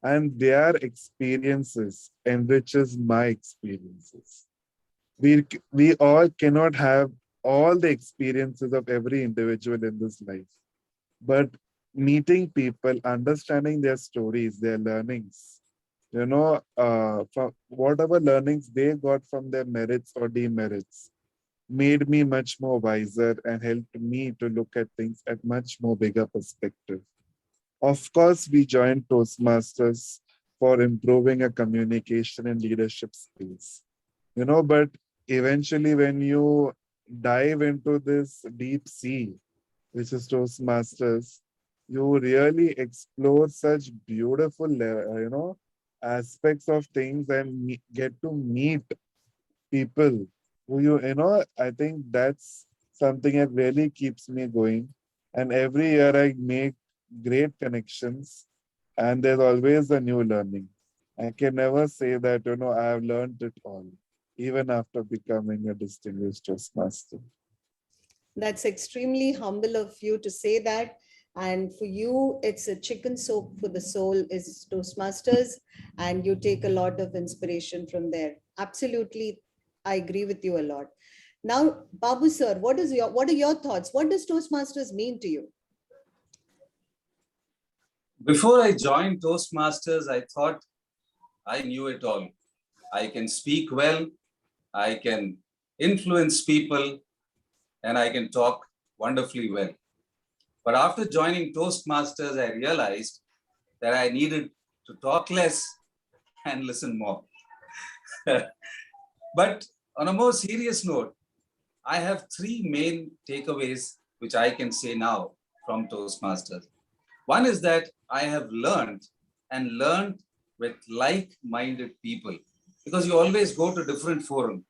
Speaker 14: and their experiences enriches my experiences. We all cannot have all the experiences of every individual in this life, but meeting people, understanding their stories, their learnings, from whatever learnings they got from their merits or demerits, made me much more wiser and helped me to look at things at much more bigger perspective. Of course, we joined Toastmasters for improving a communication and leadership skills. But eventually when you dive into this deep sea, which is Toastmasters, you really explore such beautiful, aspects of things and get to meet people who I think that's something that really keeps me going. And every year I make great connections and there's always a new learning. I can never say that, I have learned it all, even after becoming a distinguished Toastmaster.
Speaker 13: That's extremely humble of you to say that. And for you, it's a chicken soup for the soul is Toastmasters, and you take a lot of inspiration from there. Absolutely, I agree with you a lot. Now, Babu sir, what are your thoughts? What does Toastmasters mean to you?
Speaker 15: Before I joined Toastmasters, I thought I knew it all. I can speak well, I can influence people, and I can talk wonderfully well. But after joining Toastmasters, I realized that I needed to talk less and listen more. But on a more serious note, I have three main takeaways which I can say now from Toastmasters. One is that I have learned with like-minded people, because you always go to different forums.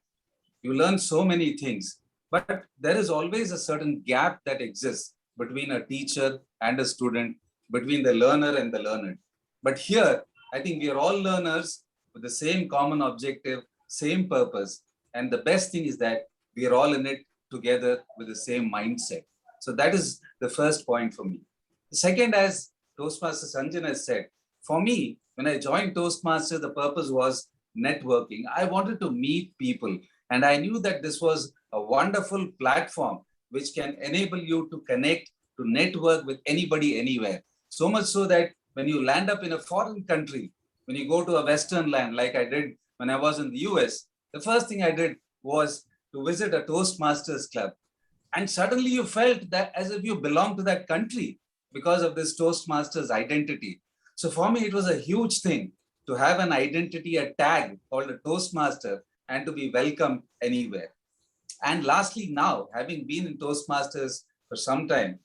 Speaker 15: You learn so many things, but there is always a certain gap that exists between a teacher and a student, between the learner and the learned. But here, I think we are all learners with the same common objective, same purpose. And the best thing is that we are all in it together with the same mindset. So that is the first point for me. The second, as Toastmaster Sanjan has said, for me, when I joined Toastmasters, the purpose was networking. I wanted to meet people. And I knew that this was a wonderful platform which can enable you to connect, to network with anybody, anywhere. So much so that when you land up in a foreign country, when you go to a Western land, like I did when I was in the US, the first thing I did was to visit a Toastmasters club. And suddenly you felt that as if you belong to that country because of this Toastmasters identity. So for me, it was a huge thing to have an identity, a tag called a Toastmaster, and to be welcome anywhere. And lastly, now, having been in Toastmasters for some time,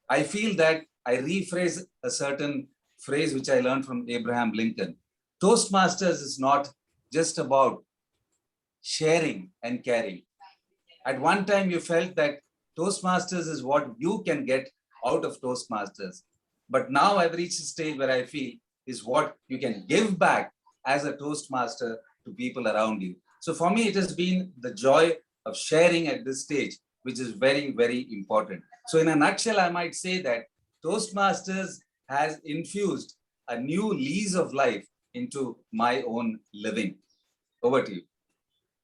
Speaker 15: I feel that I rephrase a certain phrase which I learned from Abraham Lincoln. Toastmasters is not just about sharing and caring. At one time, you felt that Toastmasters is what you can get out of Toastmasters. But now I've reached a stage where I feel is what you can give back as a Toastmaster to people around you. So for me, it has been the joy of sharing at this stage, which is very, very important. So in a nutshell, I might say that Toastmasters has infused a new lease of life into my own living. Over to you.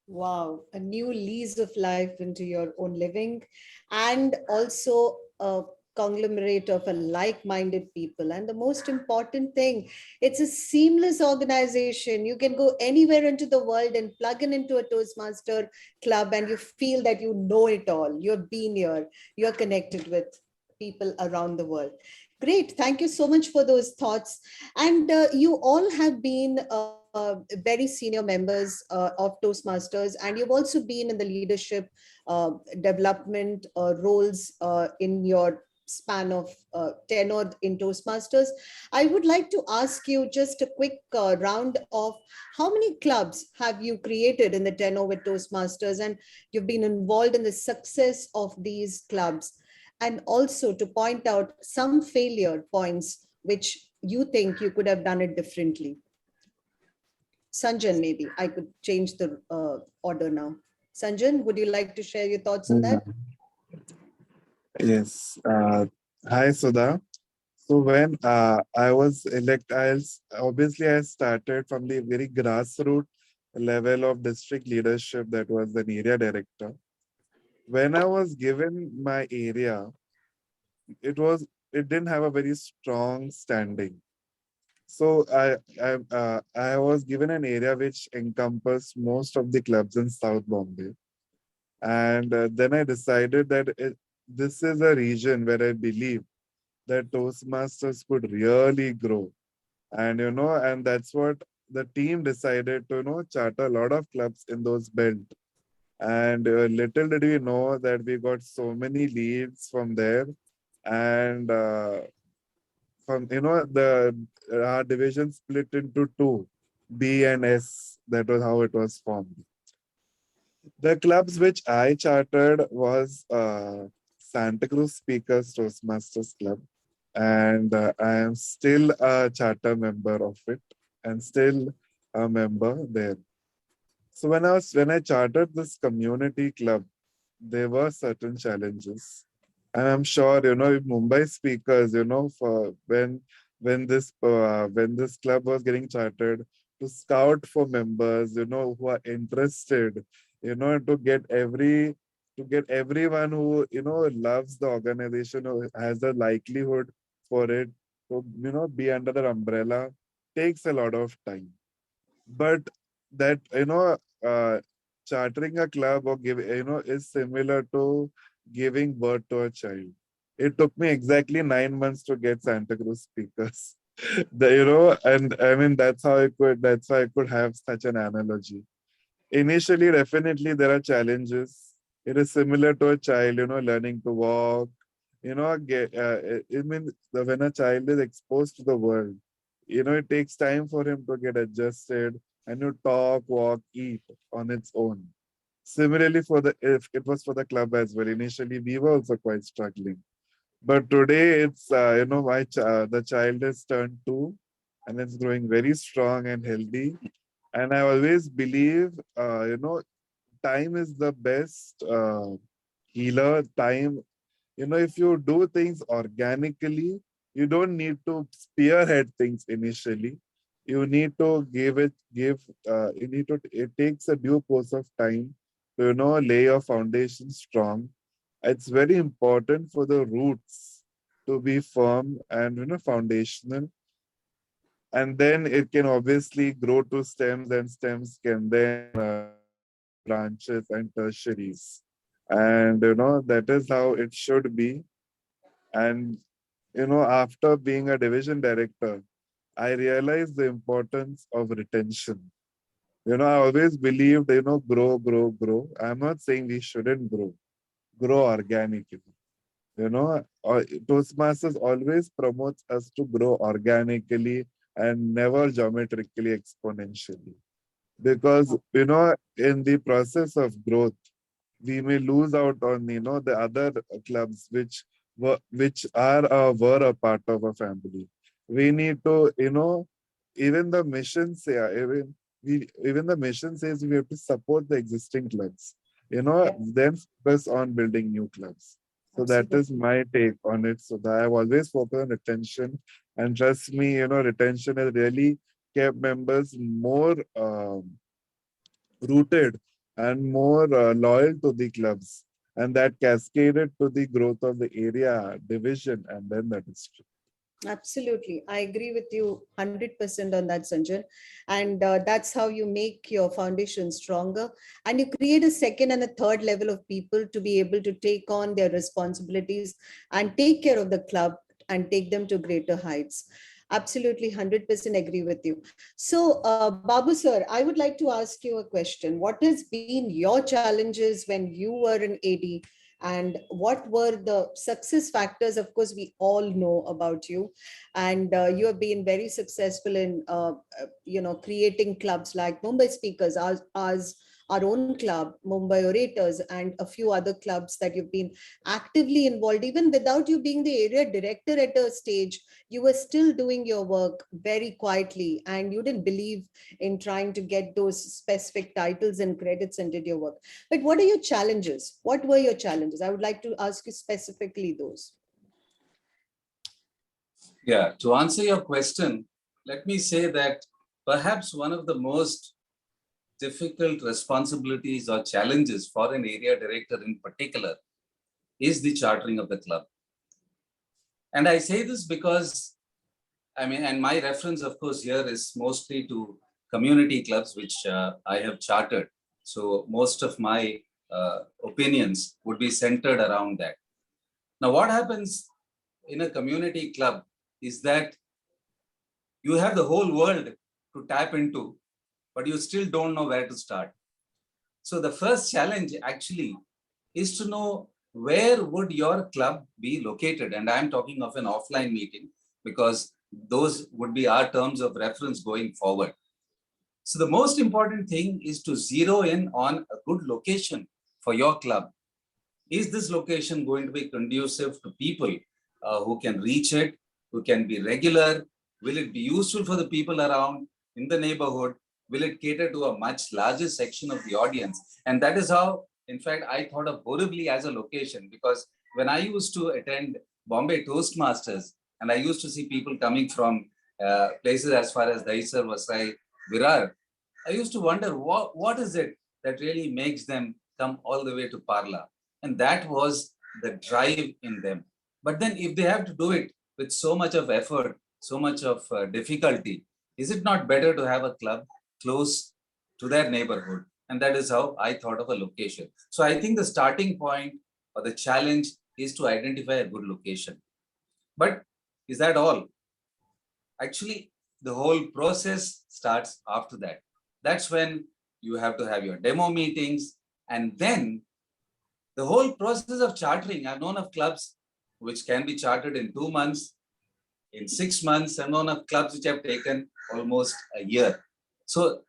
Speaker 13: Wow, a new lease of life into your own living, and also a conglomerate of a like-minded people. And the most important thing, it's a seamless organization. You can go anywhere into the world and plug in into a Toastmaster club and you feel that you know it all. You've been here, you're connected with people around the world. Great, thank you so much for those thoughts. And you all have been very senior members of Toastmasters, and you've also been in the leadership development roles in your span of tenure in Toastmasters. I would like to ask you just a quick round of how many clubs have you created in the tenure with Toastmasters, and you've been involved in the success of these clubs. and also to point out some failure points which you think you could have done it differently. Sanjan, maybe I could change the order now. Sanjan, would you like to share your thoughts on that?
Speaker 14: Yes. Hi, Sudha. So when I was obviously I started from the very grassroots level of district leadership, that was an area director. When I was given my area, it didn't have a very strong standing. So I was given an area which encompassed most of the clubs in South Bombay. And then I decided that this is a region where I believe that Toastmasters could really grow. And, and that's what the team decided to, charter a lot of clubs in those belt. And little did we know that we got so many leads from there. And from, our division split into two, B and S. That was how it was formed. The clubs which I chartered was Santa Cruz Speakers Toastmasters Club, and I am still a charter member of it and still a member there. So when I chartered this community club, there were certain challenges, and I'm sure if Mumbai Speakers, for when this club was getting chartered, to scout for members, who are interested, to get everyone who loves the organization, or has a likelihood for it to be under the umbrella, takes a lot of time. But that chartering a club or is similar to giving birth to a child. It took me exactly 9 months to get Santa Cruz Speakers. And I mean that's how I could have such an analogy. Initially, definitely there are challenges. It is similar to a child, learning to walk. When a child is exposed to the world, it takes time for him to get adjusted and you talk, walk, eat on its own. Similarly, if it was for the club as well, initially we were also quite struggling. But today it's, the child has turned 2 and it's growing very strong and healthy. And I always believe, time is the best healer. Time, if you do things organically, you don't need to spearhead things initially. You need to it takes a due course of time to, lay your foundation strong. It's very important for the roots to be firm and, foundational. And then it can obviously grow to stems, and stems can then grow to branches and tertiaries. And, that is how it should be. And, after being a division director, I realized the importance of retention. I always believed, grow, grow, grow. I'm not saying we shouldn't grow organically. Toastmasters always promotes us to grow organically and never geometrically exponentially. Because, in the process of growth, we may lose out on, the other clubs were a part of a family. We need to, even the mission say, even the mission says we have to support the existing clubs, then focus on building new clubs. So that is my take on it. So that I've always focused on retention, and trust me, retention has really kept members more rooted and more loyal to the clubs, and that cascaded to the growth of the area, division, and then the district.
Speaker 13: Absolutely. I agree with you 100% on that, Sanjan. And that's how you make your foundation stronger. And you create a second and a third level of people to be able to take on their responsibilities and take care of the club and take them to greater heights. Absolutely 100% agree with you. So, Babu sir, I would like to ask you a question. What has been your challenges when you were an AD? And what were the success factors? Of course, we all know about you, and you have been very successful in creating clubs like Mumbai Speakers, as our own club, Mumbai Orators, and a few other clubs that you've been actively involved. Even without you being the area director at a stage, you were still doing your work very quietly, and you didn't believe in trying to get those specific titles and credits and did your work. But what are your challenges? What were your challenges? I would like to ask you specifically those.
Speaker 15: Yeah, to answer your question, let me say that perhaps one of the most difficult responsibilities or challenges for an area director in particular is the chartering of the club. And I say this because, I mean, and my reference, of course, here is mostly to community clubs, which I have chartered. So most of my opinions would be centered around that. Now, what happens in a community club is that you have the whole world to tap into, but you still don't know where to start. So the first challenge actually is to know where would your club be located. And I'm talking of an offline meeting because those would be our terms of reference going forward. So the most important thing is to zero in on a good location for your club. Is this location going to be conducive to people who can reach it, who can be regular? Will it be useful for the people around in the neighborhood? Will it cater to a much larger section of the audience? And that is how, in fact, I thought of Borivali as a location, because when I used to attend Bombay Toastmasters, and I used to see people coming from places as far as Dahisar, Vasai, Virar, I used to wonder what is it that really makes them come all the way to Parla? And that was the drive in them. But then if they have to do it with so much of effort, so much of difficulty, is it not better to have a club close to their neighborhood? And that is how I thought of a location. So I think the starting point or the challenge is to identify a good location. But is that all? Actually, the whole process starts after that. That's when you have to have your demo meetings, and then the whole process of chartering. I've known of clubs which can be chartered in 2 months, in 6 months. I've known of clubs which have taken almost a year. So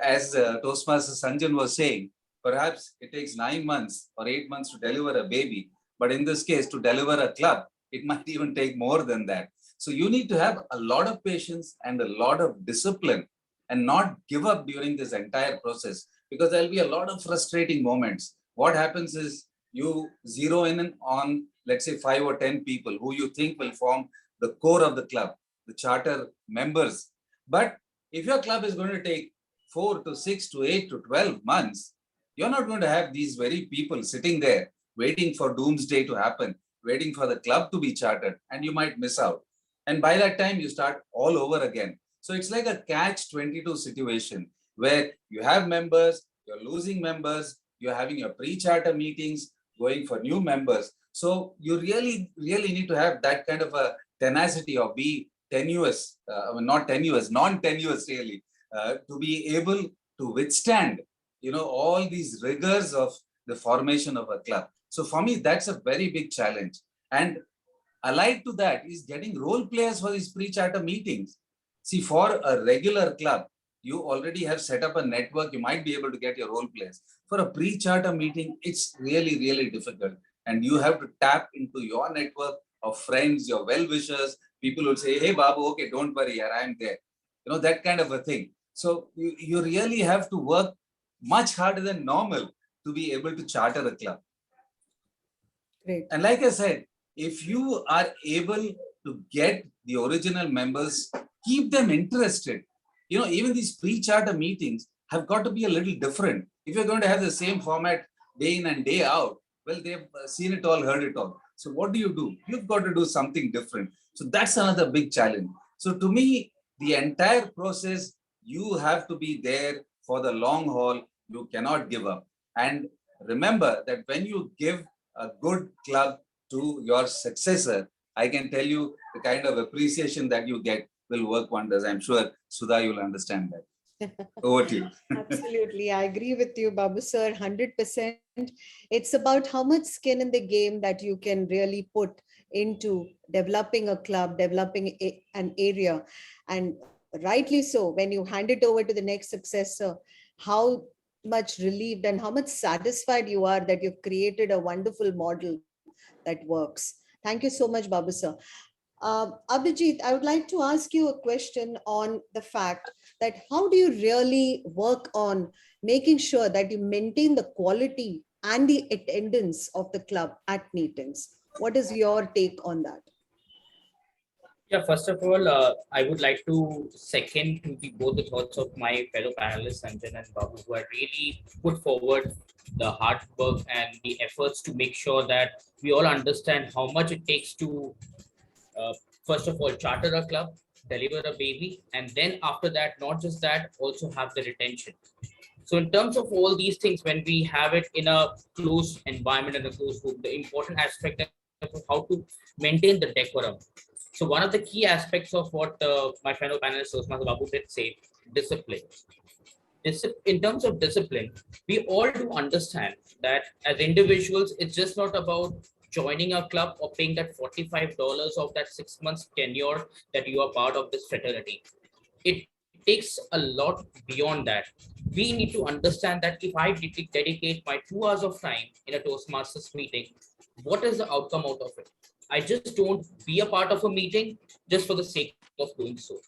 Speaker 15: as Toastmaster Sanjan was saying, perhaps it takes 9 months or 8 months to deliver a baby. But in this case, to deliver a club, it might even take more than that. So you need to have a lot of patience and a lot of discipline and not give up during this entire process, because there'll be a lot of frustrating moments. What happens is you zero in on, let's say, 5 or 10 people who you think will form the core of the club, the charter members. But if your club is going to take 4 to 6 to 8 to 12 months, you're not going to have these very people sitting there waiting for doomsday to happen, waiting for the club to be chartered, and you might miss out. And by that time, you start all over again. So it's like a catch-22 situation where you have members, you're losing members, you're having your pre-charter meetings, going for new members. So you really need to have that kind of a tenacity or be tenuous, non-tenuous really, to be able to withstand, all these rigors of the formation of a club. So for me, that's a very big challenge. And allied to that is getting role players for these pre-charter meetings. See, for a regular club, you already have set up a network, you might be able to get your role players. For a pre-charter meeting, it's really, really difficult. And you have to tap into your network of friends, your well-wishers. People will say, hey, Babu, okay, don't worry, I'm there. That kind of a thing. So you really have to work much harder than normal to be able to charter a club.
Speaker 13: Great.
Speaker 15: And like I said, if you are able to get the original members, keep them interested. Even these pre-charter meetings have got to be a little different. If you're going to have the same format day in and day out, well, they've seen it all, heard it all. So what do? You've got to do something different. So that's another big challenge. So to me, the entire process, you have to be there for the long haul. You cannot give up. And remember that when you give a good club to your successor, I can tell you the kind of appreciation that you get will work wonders. I'm sure, Sudha, you'll understand that. Over to you.
Speaker 13: Absolutely. I agree with you, Babu sir, 100%. It's about how much skin in the game that you can really put into developing a club, developing an area. And rightly so, when you hand it over to the next successor, how much relieved and how much satisfied you are that you've created a wonderful model that works. Thank you so much, Babu sir. Abhijit, I would like to ask you a question on the fact that how do you really work on making sure that you maintain the quality and the attendance of the club at meetings? What is your take on that?
Speaker 6: Yeah, first of all, I would like to second to both the thoughts of my fellow panelists, Sanjan and Babu, who have really put forward the hard work and the efforts to make sure that we all understand how much it takes to, uh, first of all, charter a club, deliver a baby, and then after that, not just that, also have the retention. So in terms of all these things, when we have it in a closed environment and a closed group, the important aspect of how to maintain the decorum. So one of the key aspects of what my fellow panelist Toastmaster Babu did say, discipline. In terms of discipline, we all do understand that as individuals, it's just not about joining a club or paying that $45 of that 6 months tenure that you are part of this fraternity. It takes a lot beyond that. We need to understand that if I dedicate my 2 hours of time in a Toastmasters meeting, what is the outcome out of it? I just don't be a part of a meeting just for the sake of doing so.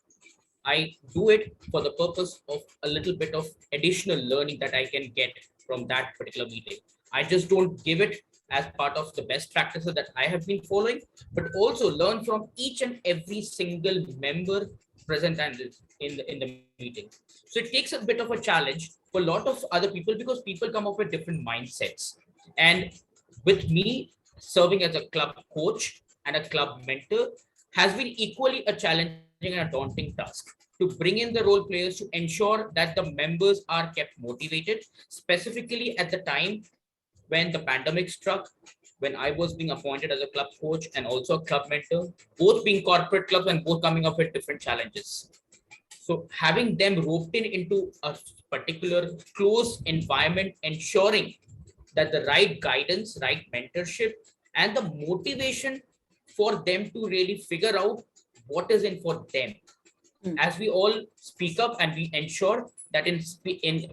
Speaker 6: I do it for the purpose of a little bit of additional learning that I can get from that particular meeting. I just don't give it as part of the best practices that I have been following, but also learn from each and every single member present and in the meeting. So it takes a bit of a challenge for a lot of other people because people come up with different mindsets. And with me serving as a club coach and a club mentor has been equally a challenging and a daunting task to bring in the role players to ensure that the members are kept motivated, specifically at the time when the pandemic struck, when I was being appointed as a club coach and also a club mentor, both being corporate clubs and both coming up with different challenges. So having them roped in into a particular close environment, ensuring that the right guidance, right mentorship, and the motivation for them to really figure out what is in for them. As we all speak up and we ensure that in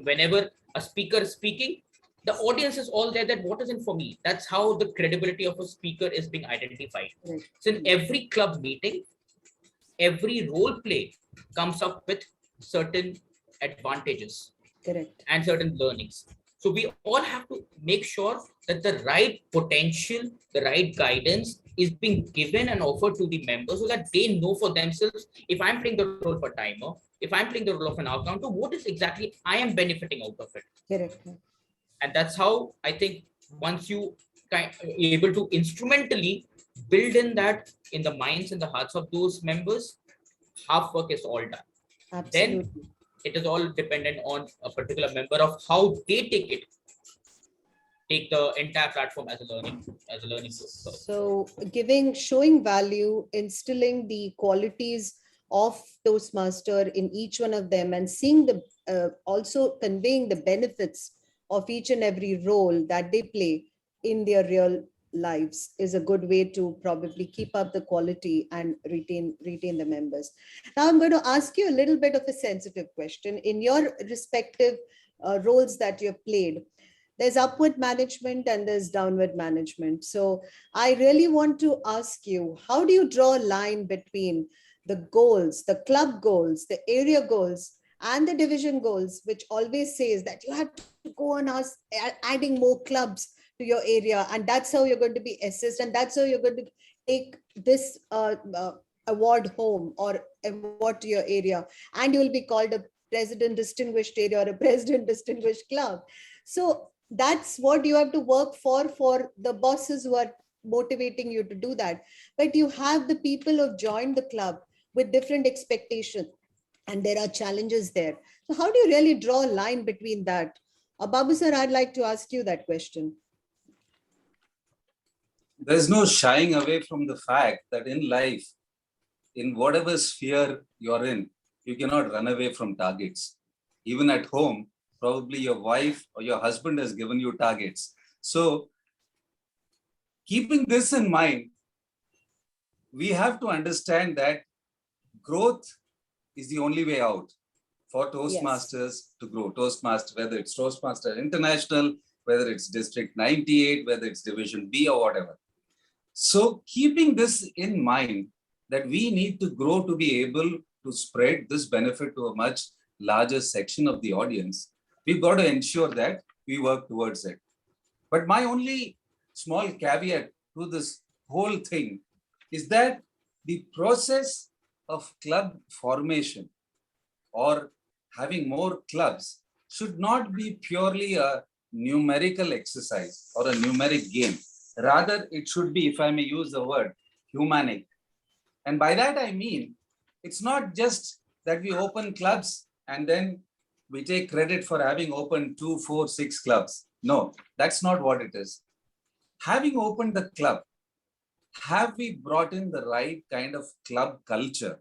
Speaker 6: whenever a speaker is speaking, the audience is all there that what is in for me. That's how the credibility of a speaker is being identified. So in every club meeting, every role play comes up with certain advantages.
Speaker 13: Correct.
Speaker 6: And certain learnings. So we all have to make sure that the right potential, the right guidance is being given and offered to the members so that they know for themselves, if I'm playing the role of a timer, if I'm playing the role of an accountant, what is exactly I am benefiting out of it.
Speaker 13: Correct.
Speaker 6: And that's how I think once you able to instrumentally build in that in the minds and the hearts of those members, half work is all done.
Speaker 13: Absolutely.
Speaker 6: Then it is all dependent on a particular member of how they take the entire platform as a learning tool.
Speaker 13: So showing value, instilling the qualities of Toastmaster in each one of them and seeing also conveying the benefits of each and every role that they play in their real lives is a good way to probably keep up the quality and retain the members. Now I'm going to ask you a little bit of a sensitive question. In your respective roles that you've played, there's upward management and there's downward management. So I really want to ask you, how do you draw a line between the goals, the club goals, the area goals, and the division goals, which always says that you have to go on adding more clubs to your area, and that's how you're going to be assessed, and that's how you're going to take this award home or award to your area, and you will be called a president distinguished area or a president distinguished club. So that's what you have to work for the bosses who are motivating you to do that. But you have the people who've joined the club with different expectations, and there are challenges there. So how do you really draw a line between that? Babu sir, I'd like to ask you that question.
Speaker 15: There's no shying away from the fact that in life, in whatever sphere you're in, you cannot run away from targets. Even at home, probably your wife or your husband has given you targets. So keeping this in mind, we have to understand that growth is the only way out. for Toastmasters to grow. Toastmaster, whether it's Toastmaster International, whether it's District 98, whether it's Division B or whatever. So keeping this in mind, that we need to grow to be able to spread this benefit to a much larger section of the audience, we've got to ensure that we work towards it. But my only small caveat to this whole thing is that the process of club formation or having more clubs should not be purely a numerical exercise or a numeric game. Rather, it should be, if I may use the word, humanic. And by that I mean, it's not just that we open clubs and then we take credit for having opened 2, 4, 6 clubs. No, that's not what it is. Having opened the club, have we brought in the right kind of club culture?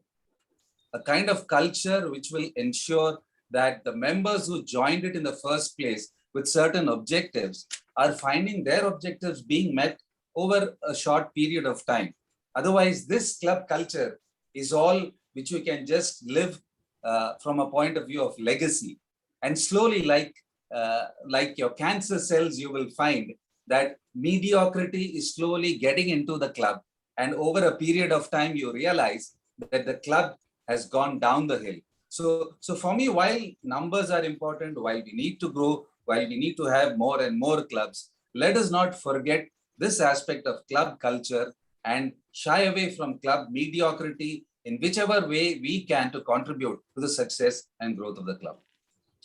Speaker 15: A kind of culture which will ensure that the members who joined it in the first place with certain objectives are finding their objectives being met over a short period of time. Otherwise, this club culture is all which you can just live from a point of view of legacy. And slowly, like your cancer cells, you will find that mediocrity is slowly getting into the club. And over a period of time, you realize that the club has gone down the hill. So for me, while numbers are important, while we need to grow, while we need to have more and more clubs, let us not forget this aspect of club culture and shy away from club mediocrity in whichever way we can to contribute to the success and growth of the club.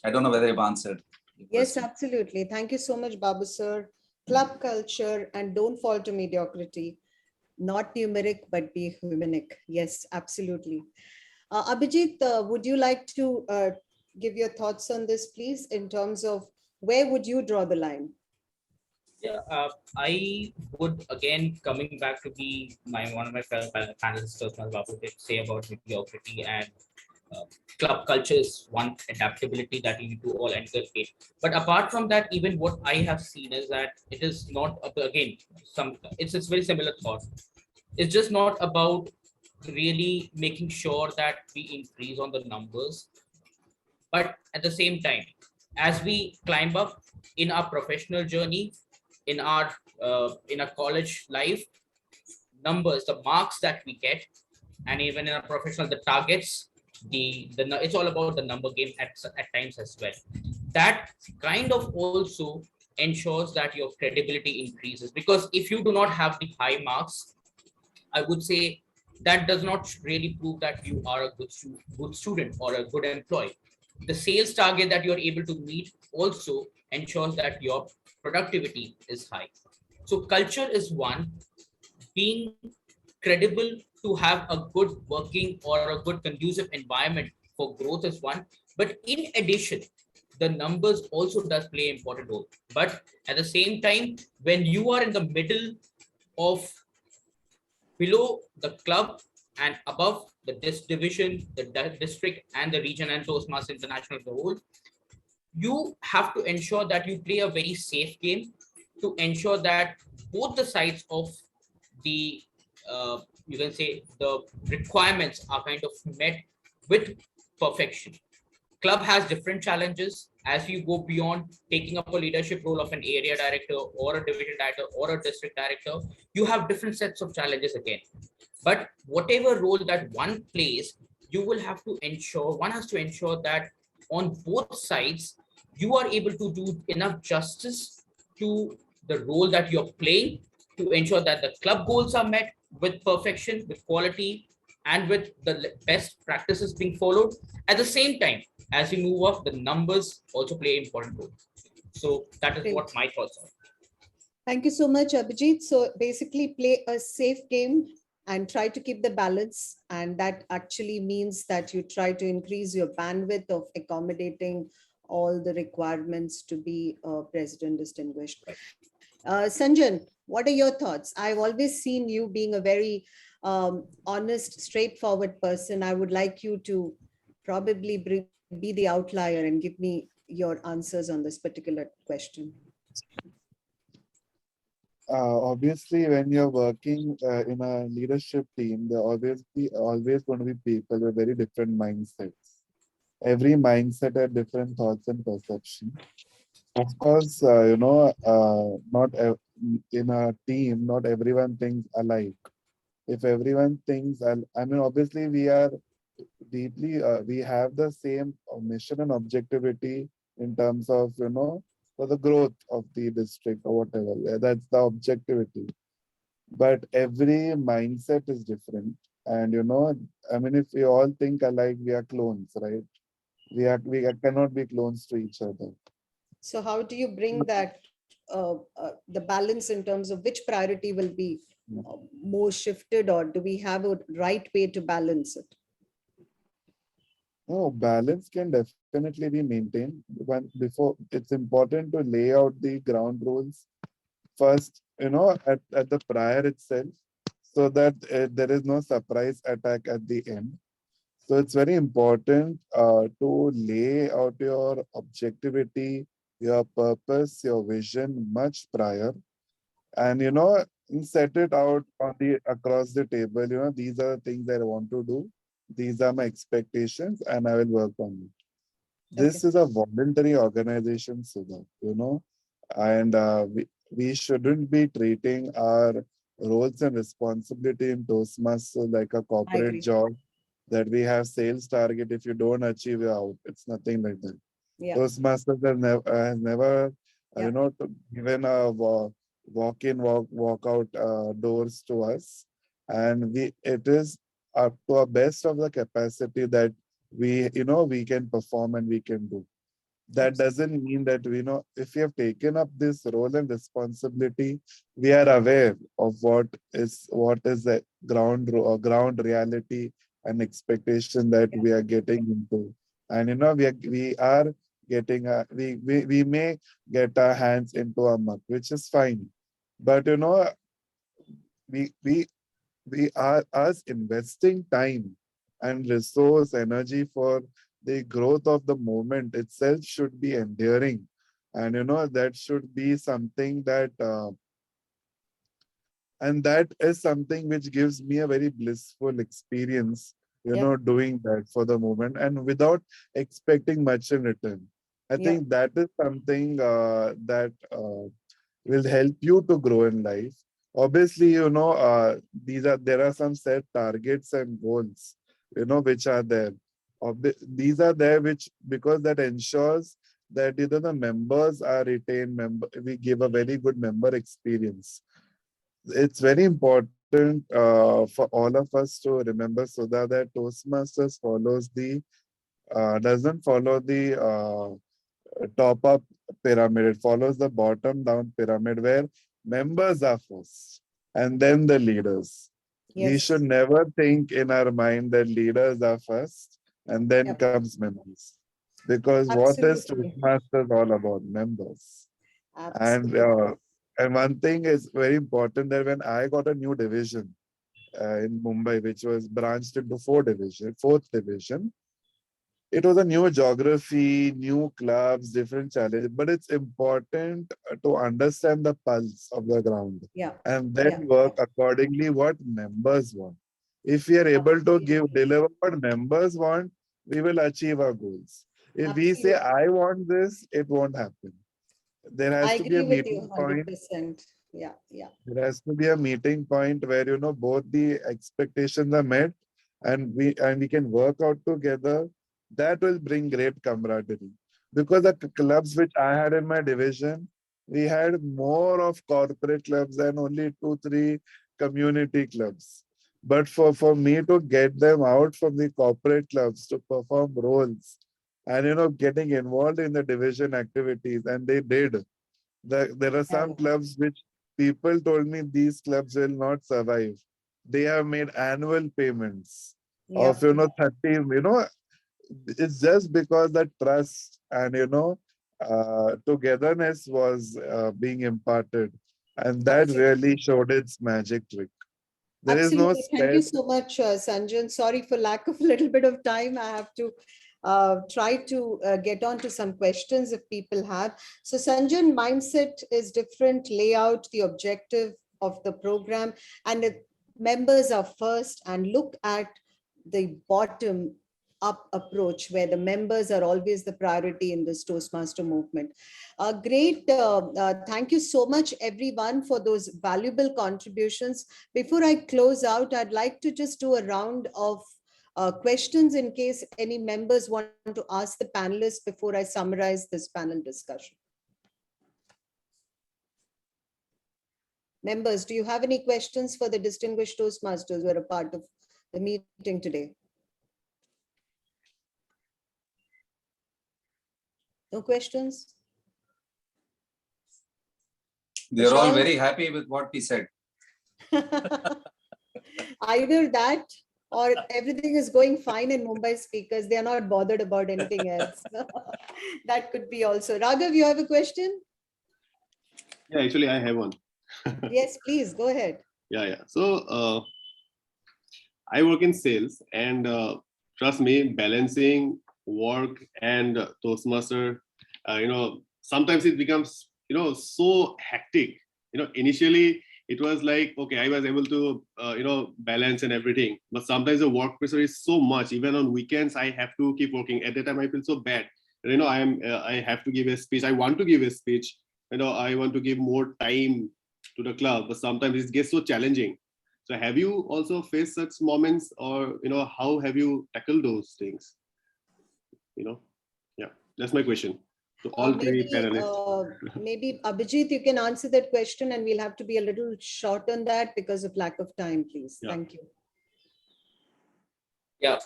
Speaker 15: I don't know whether I've answered.
Speaker 13: Yes, absolutely. Thank you so much, Babu sir. Club culture and don't fall to mediocrity. Not numeric, but be humanic. Yes, absolutely. Abhijit, would you like to give your thoughts on this, please, in terms of where would you draw the line?
Speaker 6: Yeah, I would, again, coming back to the one of my fellow panelists, Babu, did say about mediocrity and club culture is one adaptability that you need to all inculcate. But apart from that, even what I have seen is that it is not, again, it's very similar thought. It's just not about really making sure that we increase on the numbers, but at the same time, as we climb up in our professional journey, in our college life, numbers, the marks that we get, and even in our professional, the targets, it's all about the number game at times as well. That kind of also ensures that your credibility increases, because if you do not have the high marks, I would say that does not really prove that you are a good student or a good employee. The sales target that you're able to meet also ensures that your productivity is high. So culture is one, being credible to have a good working or a good conducive environment for growth is one. But in addition, the numbers also does play an important role. But at the same time, when you are in the middle of below the club and above the division, the district and the region and Toastmasters International as a whole, you have to ensure that you play a very safe game to ensure that both the sides of the, you can say, the requirements are kind of met with perfection. Club has different challenges. As you go beyond taking up a leadership role of an area director or a division director or a district director, you have different sets of challenges again. But whatever role that one plays, you will have to ensure, one has to ensure that on both sides, you are able to do enough justice to the role that you're playing to ensure that the club goals are met with perfection, with quality, and with the best practices being followed. At the same time, as you move up, the numbers also play an important role. So that is what my thoughts are.
Speaker 13: Thank you so much, Abhijit. So basically play a safe game and try to keep the balance. And that actually means that you try to increase your bandwidth of accommodating all the requirements to be president distinguished. Sanjan, what are your thoughts? I've always seen you being a very honest, straightforward person. I would like you to probably be the outlier and give me your answers on this particular question.
Speaker 14: Obviously, when you're working in a leadership team, there always going to be people with very different mindsets. every mindset had different thoughts and perception. Of course, not in a team, not everyone thinks alike. If everyone thinks, I mean, obviously we are deeply, we have the same mission and objectivity in terms of, for the growth of the district or whatever. Yeah, that's the objectivity. But every mindset is different. And, I mean, if we all think alike, we are clones, right? We cannot be clones to each other.
Speaker 13: So how do you bring that, the balance in terms of which priority will be more shifted, or do we have a right way to balance it?
Speaker 14: No, balance can definitely be maintained. Before, it's important to lay out the ground rules first, at the prior itself, so that there is no surprise attack at the end. So it's very important to lay out your objectivity, your purpose, your vision much prior, and set it out on the across the table. These are the things that I want to do. These are my expectations, and I will work on it. This is a voluntary organization, Sudha, and we shouldn't be treating our roles and responsibility in Toastmasters like a corporate job that we have sales target. If you don't achieve, you're out. It's nothing like that.
Speaker 13: Yeah.
Speaker 14: Toastmasters has never, given a walk-in, walk-out doors to us, and it is up to our best of the capacity that we can perform and we can do. That doesn't mean that if we have taken up this role and responsibility, we are aware of what is the ground reality and expectation that we are getting into, and we are getting we may get our hands into a muck, which is fine, but we are us investing time and resource energy for the growth of the movement itself should be enduring, and that should be something that and that is something which gives me a very blissful experience, doing that for the movement and without expecting much in return. I think that is something that will help you to grow in life. Obviously, there are some set targets and goals, which are there. These are there because that ensures that either the members are retained, we give a very good member experience. It's very important for all of us to remember, Sudha, that Toastmasters doesn't follow the top-up pyramid. It follows the bottom-down pyramid where members are first and then the leaders. We should never think in our mind that leaders are first and then comes members. Because what is Toastmasters all about? Members. And one thing is very important, that when I got a new division in Mumbai, which was branched into fourth division, it was a new geography, new clubs, different challenges, but it's important to understand the pulse of the ground and then work accordingly what members want. If we are able to deliver what members want, we will achieve our goals. If we say, I want this, it won't happen. There has to be a meeting point.
Speaker 13: Yeah.
Speaker 14: There has to be a meeting point where both the expectations are met, and we can work out together. That will bring great camaraderie. Because the clubs which I had in my division, we had more of corporate clubs and only 2-3 community clubs. But for me to get them out from the corporate clubs to perform roles and getting involved in the division activities, and they did. There are some clubs which people told me these clubs will not survive. They have made annual payments of 30. It's just because the trust and togetherness was being imparted, and that really showed its magic trick. There is no
Speaker 13: Thank you so much, Sanjan. Sorry for lack of a little bit of time. I have to try to get on to some questions if people have. So Sanjan, mindset is different, layout, the objective of the program, and members are first, and look at the bottom up approach where the members are always the priority in this Toastmaster movement. Great. Thank you so much, everyone, for those valuable contributions. Before I close out, I'd like to just do a round of questions in case any members want to ask the panelists before I summarize this panel discussion. Members, do you have any questions for the distinguished Toastmasters who are a part of the meeting today? No questions?
Speaker 15: They're all very happy with what we said.
Speaker 13: Either that or everything is going fine in Mumbai speakers. They are not bothered about anything else. That could be also. Raghav, you have a question?
Speaker 3: Yeah, actually, I have one.
Speaker 13: Yes, please go ahead.
Speaker 3: Yeah. So I work in sales, and trust me, balancing work and Toastmaster, sometimes it becomes, so hectic. Initially it was like, okay, I was able to, balance and everything, but sometimes the work pressure is so much. Even on weekends, I have to keep working. At that time, I feel so bad. I have to give a speech. I want to give a speech. I want to give more time to the club, but sometimes it gets so challenging. So have you also faced such moments, or how have you tackled those things? Yeah, that's my question to all three panelists.
Speaker 13: Maybe Abhijit, you can answer that question, and we'll have to be a little short on that because of lack of time, please.
Speaker 3: Yeah.
Speaker 13: Thank you.
Speaker 6: Yeah,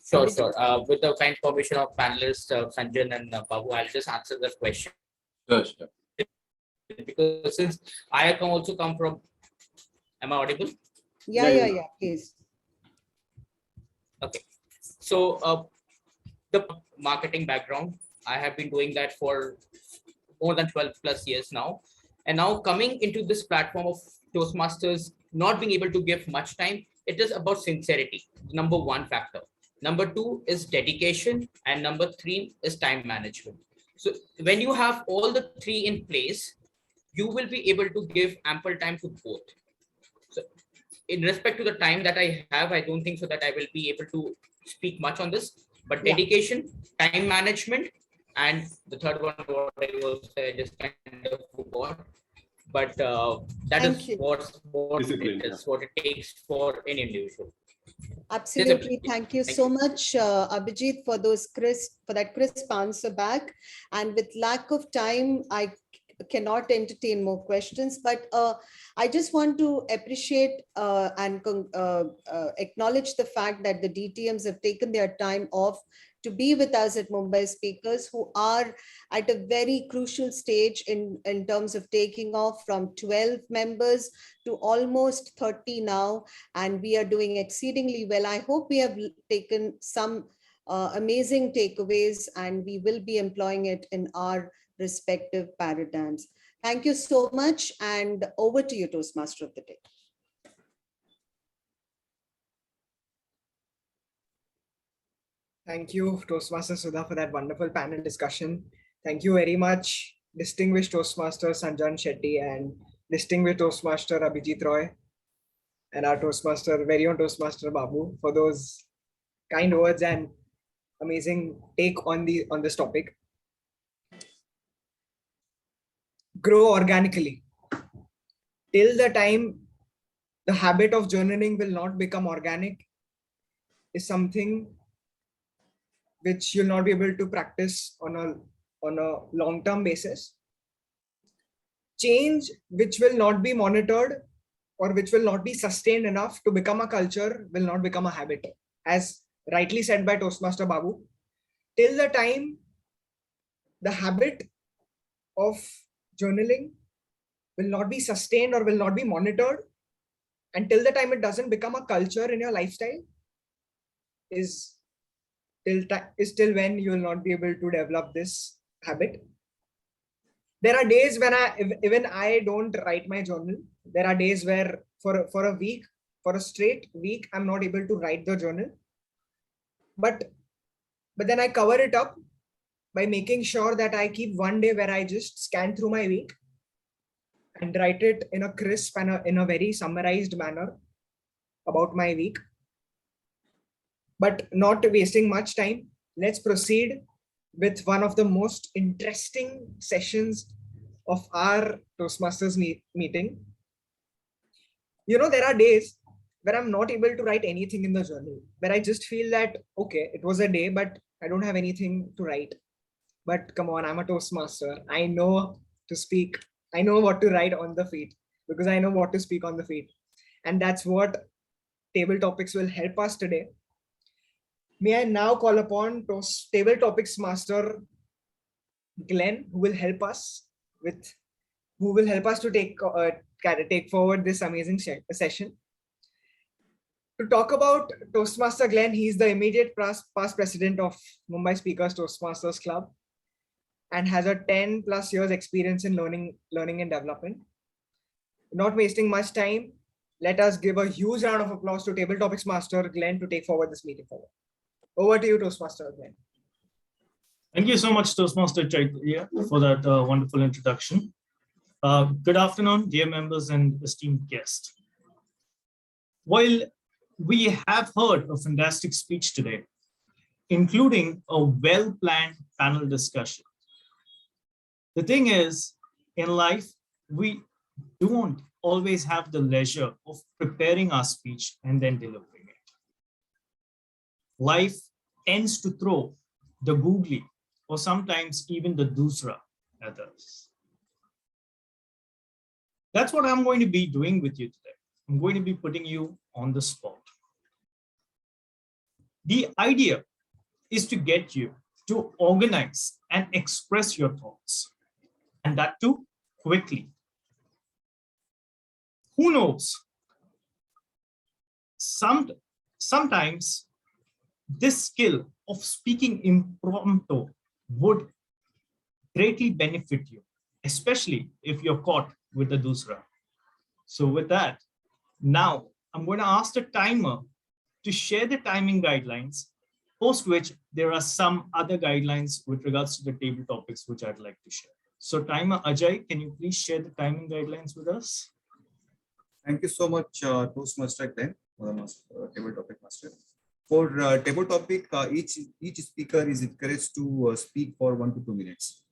Speaker 6: sure. With the kind permission of panelists Sanjan and Babu, I'll just answer the question.
Speaker 15: Sure.
Speaker 6: Because since I can also come from, am I audible?
Speaker 13: Yeah, please.
Speaker 6: Okay, so the marketing background, I have been doing that for more than 12 plus years now. And now coming into this platform of Toastmasters, not being able to give much time, it is about sincerity, number one factor. Number two is dedication, and number three is time management. So when you have all the three in place, you will be able to give ample time to both. So in respect to the time that I have, I don't think so that I will be able to speak much on this, but dedication, time management, and the third one, what I was I just kind of forgot. But that is what it takes for any individual.
Speaker 13: Absolutely. Thank you so much, Abhijit, for that crisp answer back. And with lack of time, I cannot entertain more questions, but I just want to appreciate and acknowledge the fact that the DTMs have taken their time off to be with us at Mumbai Speakers, who are at a very crucial stage in terms of taking off from 12 members to almost 30 now, and we are doing exceedingly well. I hope we have taken some amazing takeaways, and we will be employing it in our respective paradigms. Thank you so much, and over to you, Toastmaster of the Day.
Speaker 1: Thank you, Toastmaster Sudha, for that wonderful panel discussion. Thank you very much, distinguished Toastmaster Sanjan Shetty and distinguished Toastmaster Abhijit Roy, and our Toastmaster, very own Toastmaster Babu, for those kind words and amazing take on this topic. Grow organically. Till the time the habit of journaling will not become organic is something which you'll not be able to practice on a long-term basis. Change which will not be monitored or which will not be sustained enough to become a culture will not become a habit. As rightly said by Toastmaster Babu, till the time the habit of journaling will not be sustained or will not be monitored, until the time it doesn't become a culture in your lifestyle, is till when you will not be able to develop this habit. There are days when even I don't write my journal. There are days where for a straight week, I'm not able to write the journal. But then I cover it up by making sure that I keep one day where I just scan through my week and write it in a crisp and in a very summarized manner about my week. But not wasting much time, let's proceed with one of the most interesting sessions of our Toastmasters meeting. You know, there are days where I'm not able to write anything in the journal, where I just feel that, okay, it was a day, but I don't have anything to write. But come on, I'm a Toastmaster. I know to speak. I know what to write on the feet because I know what to speak on the feet. And that's what table topics will help us today. May I now call upon table topics master Glenn, who will help us to take forward this amazing session. To talk about Toastmaster Glenn, he's the immediate past president of Mumbai Speakers Toastmasters Club and has a 10+ years experience in learning and development. Not wasting much time, let us give a huge round of applause to table topics master Glenn to take forward this meeting forward. Over to you, Toastmaster Glenn.
Speaker 16: Thank you so much, Toastmaster Chaitya, for that wonderful introduction. Good afternoon, dear members and esteemed guests. While we have heard a fantastic speech today, including a well-planned panel discussion, the thing is, in life, we don't always have the leisure of preparing our speech and then delivering it. Life tends to throw the googly or sometimes even the dusra at us. That's what I'm going to be doing with you today. I'm going to be putting you on the spot. The idea is to get you to organize and express your thoughts, and that too quickly. Who knows? Sometimes this skill of speaking impromptu would greatly benefit you, especially if you're caught with the dusra. So with that, now I'm going to ask the timer to share the timing guidelines, post which there are some other guidelines with regards to the table topics which I'd like to share. So timer Ajay, can you please share the timing guidelines with us?
Speaker 2: Thank you so much, Toastmaster Glenn, table topic master. For table topic, each speaker is encouraged to speak for 1 to 2 minutes.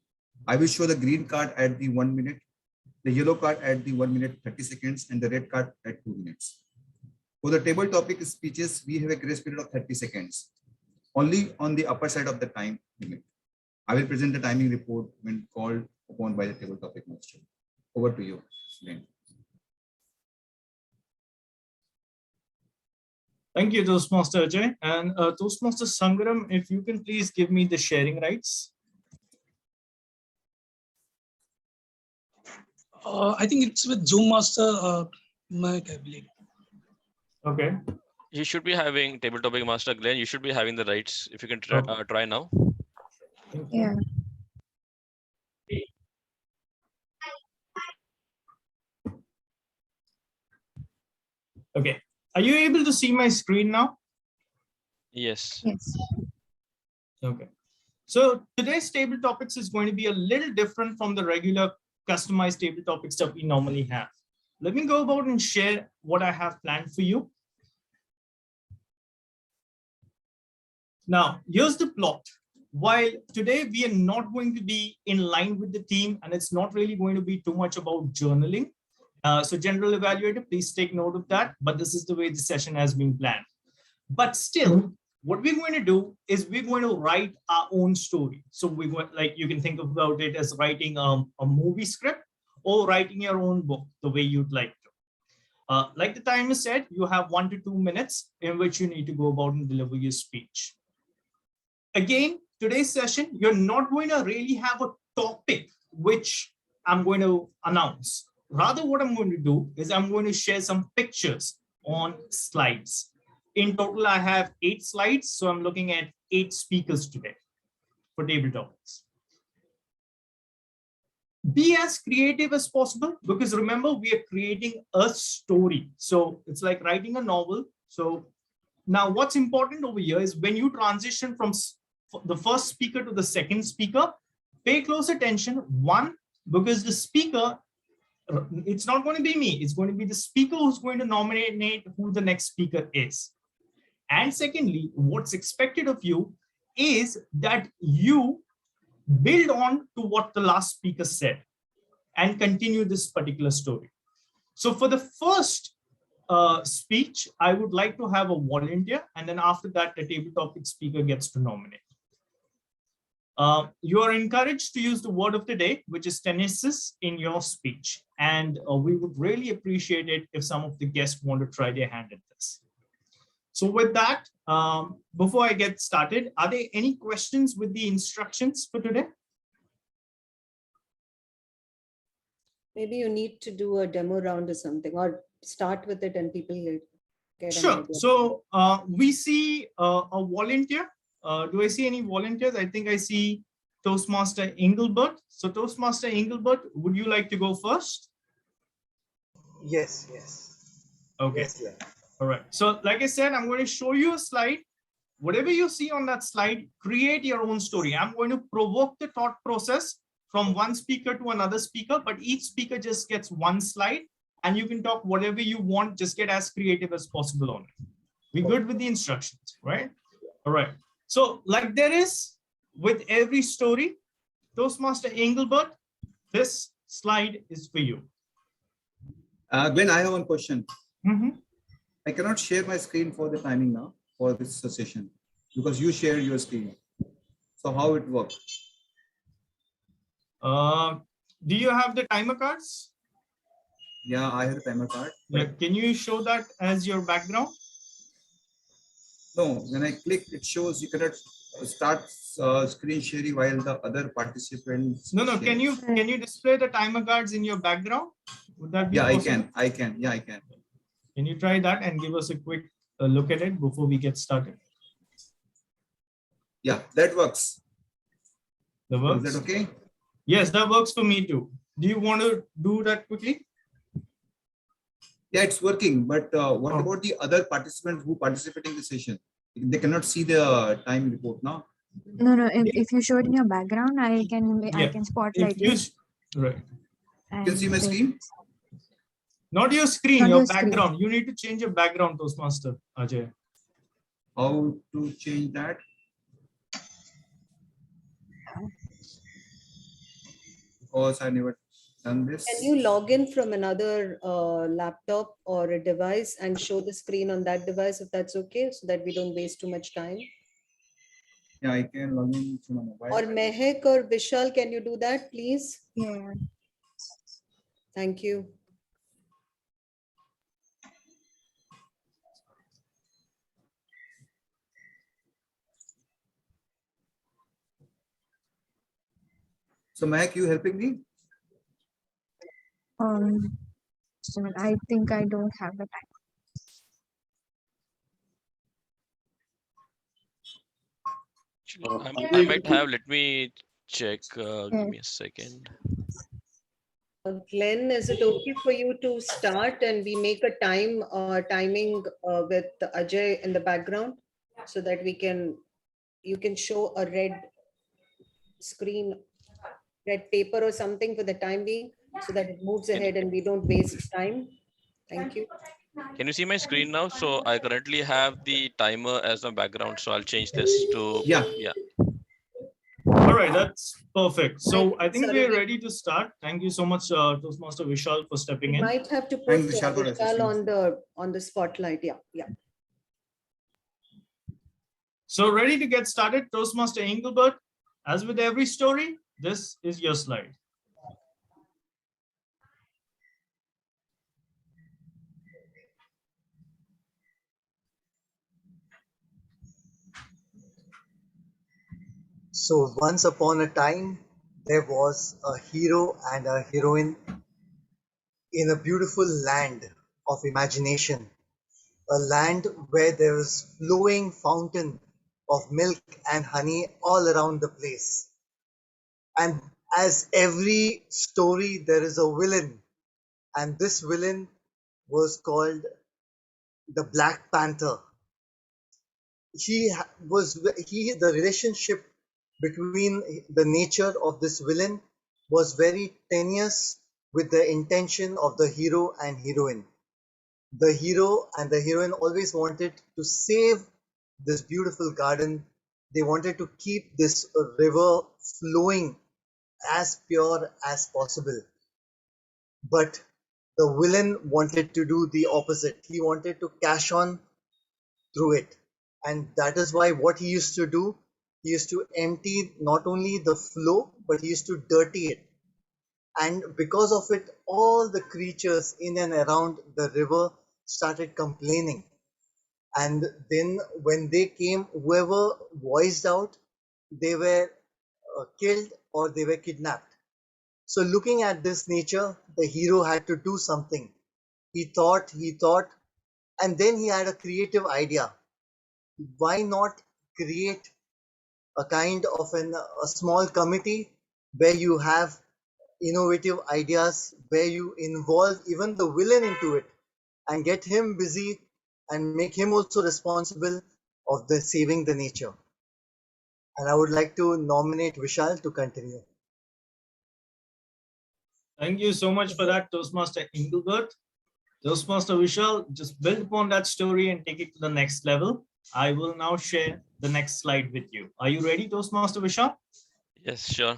Speaker 2: I will show the green card at the 1 minute, the yellow card at the 1 minute 30 seconds, and the red card at 2 minutes. For the table topic speeches, we have a grace period of 30 seconds, only on the upper side of the time limit. I will present the timing report when called upon by the table topic master. Over to you, Glenn.
Speaker 16: Thank you, Toastmaster Ajay. And Toastmaster Sangram, if you can please give me the sharing rights.
Speaker 5: I think it's with Zoom Master Mike, I believe.
Speaker 16: Okay.
Speaker 4: You should be having table topic master Glenn. You should be having the rights. If you can try now.
Speaker 17: Yeah.
Speaker 16: Okay. Are you able to see my screen now?
Speaker 4: Yes.
Speaker 17: Yes.
Speaker 16: Okay. So today's table topics is going to be a little different from the regular customized table topics that we normally have. Let me go about and share what I have planned for you. Now, here's the plot. While today we are not going to be in line with the team, and it's not really going to be too much about journaling. So general evaluator, please take note of that. But this is the way the session has been planned. But still, what we're going to do is we're going to write our own story. So we like you can think about it as writing a movie script or writing your own book the way you'd like to. Like the timer said, you have 1 to 2 minutes in which you need to go about and deliver your speech. Again, today's session, you're not going to really have a topic which I'm going to announce. Rather, what I'm going to do is I'm going to share some pictures on slides. In total, I have 8 slides. So I'm looking at 8 speakers today for table topics. Be as creative as possible, because remember, we are creating a story. So it's like writing a novel. So now what's important over here is when you transition from the first speaker to the second speaker, pay close attention. One, because the speaker, it's not going to be me. It's going to be the speaker who's going to nominate who the next speaker is. And secondly, what's expected of you is that you build on to what the last speaker said and continue this particular story. So for the first speech, I would like to have a volunteer, and then after that, the table topic speaker gets to nominate. You are encouraged to use the word of the day, which is tennis, in your speech. And we would really appreciate it if some of the guests want to try their hand at this. So with that, before I get started, are there any questions with the instructions for today?
Speaker 13: Maybe you need to do a demo round or something, or start with it and people get an
Speaker 16: Sure.
Speaker 13: idea.
Speaker 16: So we see a volunteer. Do I see any volunteers? I think I see Toastmaster Engelbert. So Toastmaster Engelbert, would you like to go first?
Speaker 10: Yes, yes.
Speaker 16: Okay.
Speaker 10: Yes, yeah.
Speaker 16: All right. So like I said, I'm going to show you a slide. Whatever you see on that slide, create your own story. I'm going to provoke the thought process from one speaker to another speaker, but each speaker just gets one slide and you can talk whatever you want, just get as creative as possible on it. We good with the instructions, right? All right. So like there is with every story, Toastmaster Engelbert, this slide is for you.
Speaker 2: Glenn, I have one question.
Speaker 16: Mm-hmm.
Speaker 2: I cannot share my screen for the timing now for this session because you share your screen. So how it works?
Speaker 16: Do you have the timer cards?
Speaker 2: Yeah, I have a timer card.
Speaker 16: Yeah, can you show that as your background?
Speaker 2: No, when I click, it shows you cannot start screen sharing while the other participants.
Speaker 16: No,
Speaker 2: share.
Speaker 16: can you display the timer cards in your background? Would that be possible?
Speaker 2: I can. Yeah, I can.
Speaker 16: Can you try that and give us a quick look at it before we get started?
Speaker 2: Yeah, that works.
Speaker 16: That works?
Speaker 2: Is that okay?
Speaker 16: Yes, that works for me too. Do you want to do that quickly?
Speaker 2: Yeah, it's working. But what about the other participants who participate in the session? They cannot see the time report now.
Speaker 17: No. If you show it in your background, I can spotlight you.
Speaker 16: Right.
Speaker 2: You can see my screen?
Speaker 16: Not your screen,
Speaker 17: Not
Speaker 16: your
Speaker 17: your screen.
Speaker 16: background. You need to change your background, Toastmaster Ajay.
Speaker 2: How to change that? Because I never done this.
Speaker 13: Can you log in from another laptop or a device and show the screen on that device if that's okay, so that we don't waste too much time?
Speaker 2: Yeah, I can log in to my mobile.
Speaker 13: Or Mehek or Vishal, can you do that, please?
Speaker 17: Yeah.
Speaker 13: Thank you.
Speaker 2: So, Mike, you helping me?
Speaker 17: I think I don't have the time.
Speaker 4: I might have. Let me check. Give me a second.
Speaker 13: Glenn, is it okay for you to start and we make a timing with Ajay in the background so that you can show a red screen, red paper or something for the time being so that it moves ahead and we don't waste time. Thank you.
Speaker 4: Can you see my screen now? So I currently have the timer as my background. So I'll change this to
Speaker 2: yeah.
Speaker 16: All right, that's perfect. So I think we're ready to start. Thank you so much, Toastmaster Vishal, for stepping in.
Speaker 13: Might have to put Vishal on the spotlight. Yeah.
Speaker 16: So ready to get started, Toastmaster Engelbert. As with every story, this is your slide.
Speaker 10: So once upon a time, there was a hero and a heroine in a beautiful land of imagination, a land where there was flowing fountain of milk and honey all around the place. And as every story, there is a villain, and this villain was called the Black Panther. The relationship between the nature of this villain was very tenuous with the intention of the hero and heroine. The hero and the heroine always wanted to save this beautiful garden. They wanted to keep this river flowing as pure as possible. But the villain wanted to do the opposite. He wanted to cash on through it. And that is why what he used to do, he used to empty not only the flow, but he used to dirty it. And because of it, all the creatures in and around the river started complaining. And then when they came, whoever voiced out, they were killed or they were kidnapped. So looking at this nature, the hero had to do something. He thought, and then he had a creative idea. Why not create a kind of a small committee where you have innovative ideas, where you involve even the villain into it and get him busy and make him also responsible of the saving the nature. And I would like to nominate Vishal to continue.
Speaker 16: Thank you so much for that, Toastmaster Engelbert. Toastmaster Vishal, just build upon that story and take it to the next level. I will now share the next slide with you. Are you ready, Toastmaster Vishal?
Speaker 4: Yes, sure.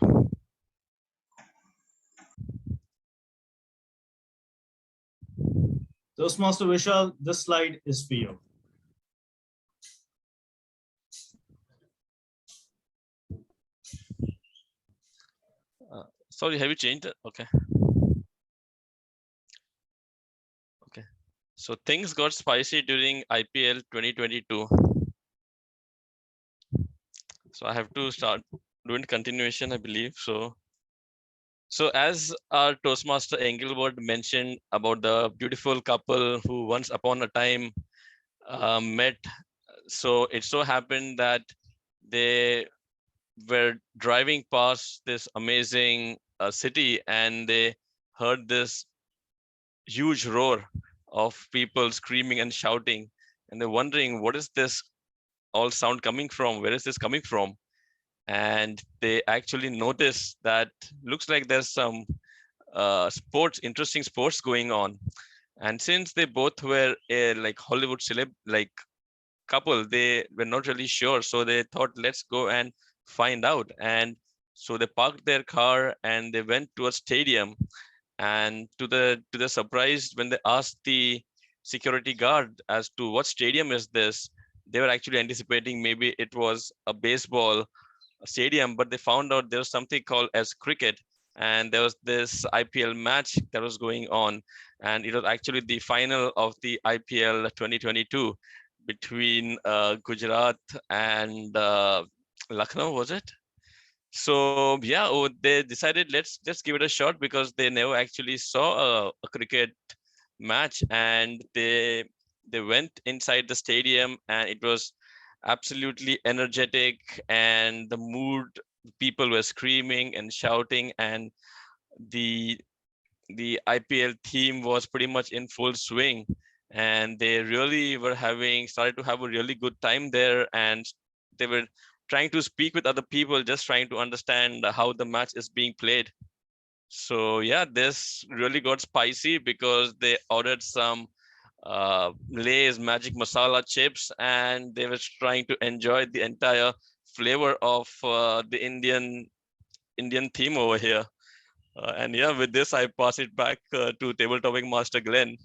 Speaker 16: Toastmaster Vishal, this slide is for you.
Speaker 4: Sorry, have you changed it? Okay. Okay. So things got spicy during IPL 2022. So I have to start doing continuation, I believe. So as our Toastmaster Engelbert mentioned about the beautiful couple who once upon a time met. So it so happened that they were driving past this amazing city and they heard this huge roar of people screaming and shouting, and they're wondering, what is this all sound coming from? Where is this coming from? And they actually notice that looks like there's some interesting sports going on. And since they both were a like Hollywood celeb like couple, they were not really sure, so they thought, let's go and find out. And so they parked their car and they went to a stadium, and to the surprise, when they asked the security guard as to what stadium is this, they were actually anticipating maybe it was a baseball stadium, but they found out there was something called as cricket, and there was this IPL match that was going on, and it was actually the final of the IPL 2022 between Gujarat and Lucknow, was it? So yeah, they decided let's give it a shot because they never actually saw a cricket match, and they went inside the stadium and it was absolutely energetic, and the mood, people were screaming and shouting, and the IPL theme was pretty much in full swing, and they really were started to have a really good time there, and they were trying to speak with other people, just trying to understand how the match is being played. So yeah, this really got spicy because they ordered some Lay's magic masala chips, and they were trying to enjoy the entire flavor of the Indian theme over here. And yeah, with this, I pass it back to Table Topic Master Glenn.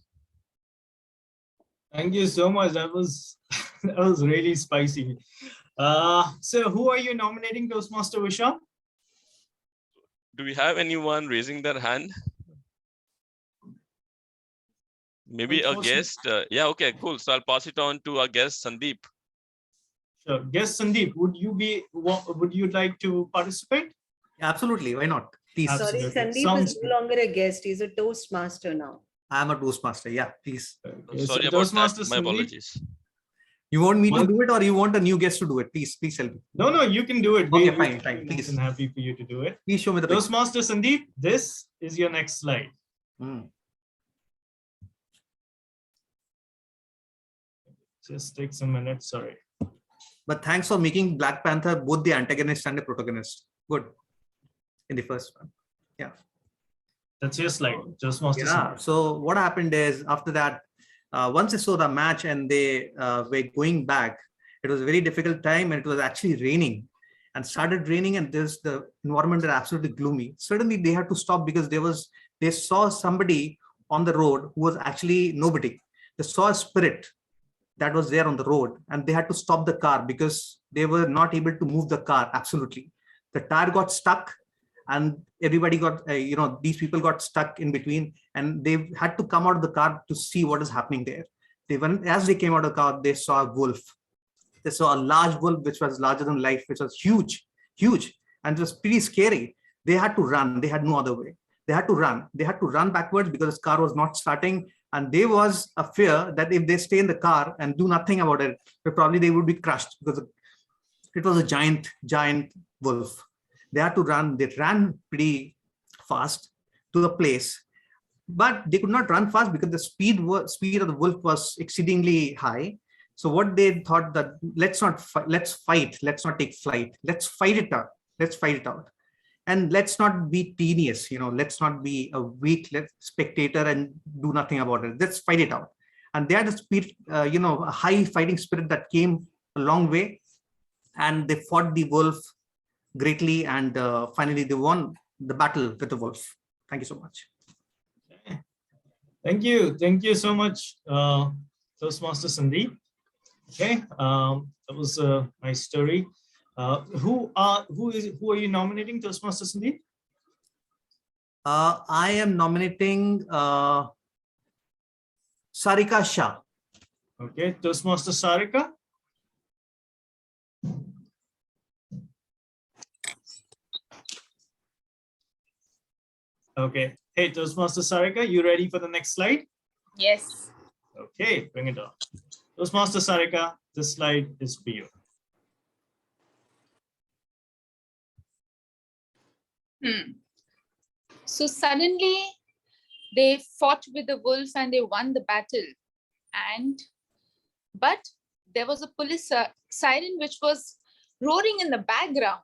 Speaker 16: Thank you so much. That was that was really spicy. So who are you nominating, Toastmaster Vishal?
Speaker 4: Do we have anyone raising their hand? Maybe a guest. Yeah, okay, cool. So I'll pass it on to our guest, Sandeep.
Speaker 16: Sure. Guest Sandeep, would you like to participate?
Speaker 18: Absolutely. Why not? Please.
Speaker 13: Sorry, Sandeep is no longer a guest. He's a Toastmaster now.
Speaker 18: I'm a Toastmaster. Yeah, please.
Speaker 4: Sorry about that. My apologies.
Speaker 18: You want me to do it, or you want a new guest to do it? Please help me.
Speaker 16: No, you can do it.
Speaker 18: Okay, fine. Please.
Speaker 16: I'm happy for you to do it.
Speaker 18: Please show me the
Speaker 16: Toastmaster Sandeep, this is your next slide. Just take some minutes, sorry.
Speaker 18: But thanks for making Black Panther both the antagonist and the protagonist. Good. In the first one. Yeah.
Speaker 16: That's your slide. Toastmaster Sandeep.
Speaker 18: So what happened is, after that, once they saw the match and they were going back, It was a very difficult time, and it was actually raining, and started raining, and the environment was absolutely gloomy. Suddenly they had to stop because they saw somebody on the road who was actually nobody. They saw a spirit that was there on the road, and they had to stop the car because they were not able to move the car. Absolutely, the tire got stuck, and everybody got these people got stuck in between, and they had to come out of the car to see what is happening there. As they came out of the car, they saw a wolf. They saw a large wolf which was larger than life, which was huge, and it was pretty scary. They had to run. They had no other way. They had to run backwards because the car was not starting, and there was a fear that if they stay in the car and do nothing about it, probably they would be crushed because it was a giant wolf. They had to run. They ran pretty fast to the place, but they could not run fast because the speed of the wolf was exceedingly high. So what they thought that let's fight. Let's not take flight. Let's fight it out. And let's not be tedious. Let's not be a weak spectator and do nothing about it. Let's fight it out. And they had a spirit, a high fighting spirit that came a long way, and they fought the wolf greatly, and finally they won the battle with the wolf. Thank you so much.
Speaker 16: Thank you so much, Toastmaster Sandeep. Okay, that was a nice story. Who are you nominating, Toastmaster Sandeep?
Speaker 18: I am nominating Sarika Shah.
Speaker 16: Okay, Toastmaster Sarika. Okay. Hey, Toastmaster Sarika, you ready for the next slide?
Speaker 19: Yes.
Speaker 16: Okay, bring it on. Toastmaster Sarika, this slide is for you.
Speaker 19: So suddenly they fought with the wolf and they won the battle. But there was a police siren which was roaring in the background.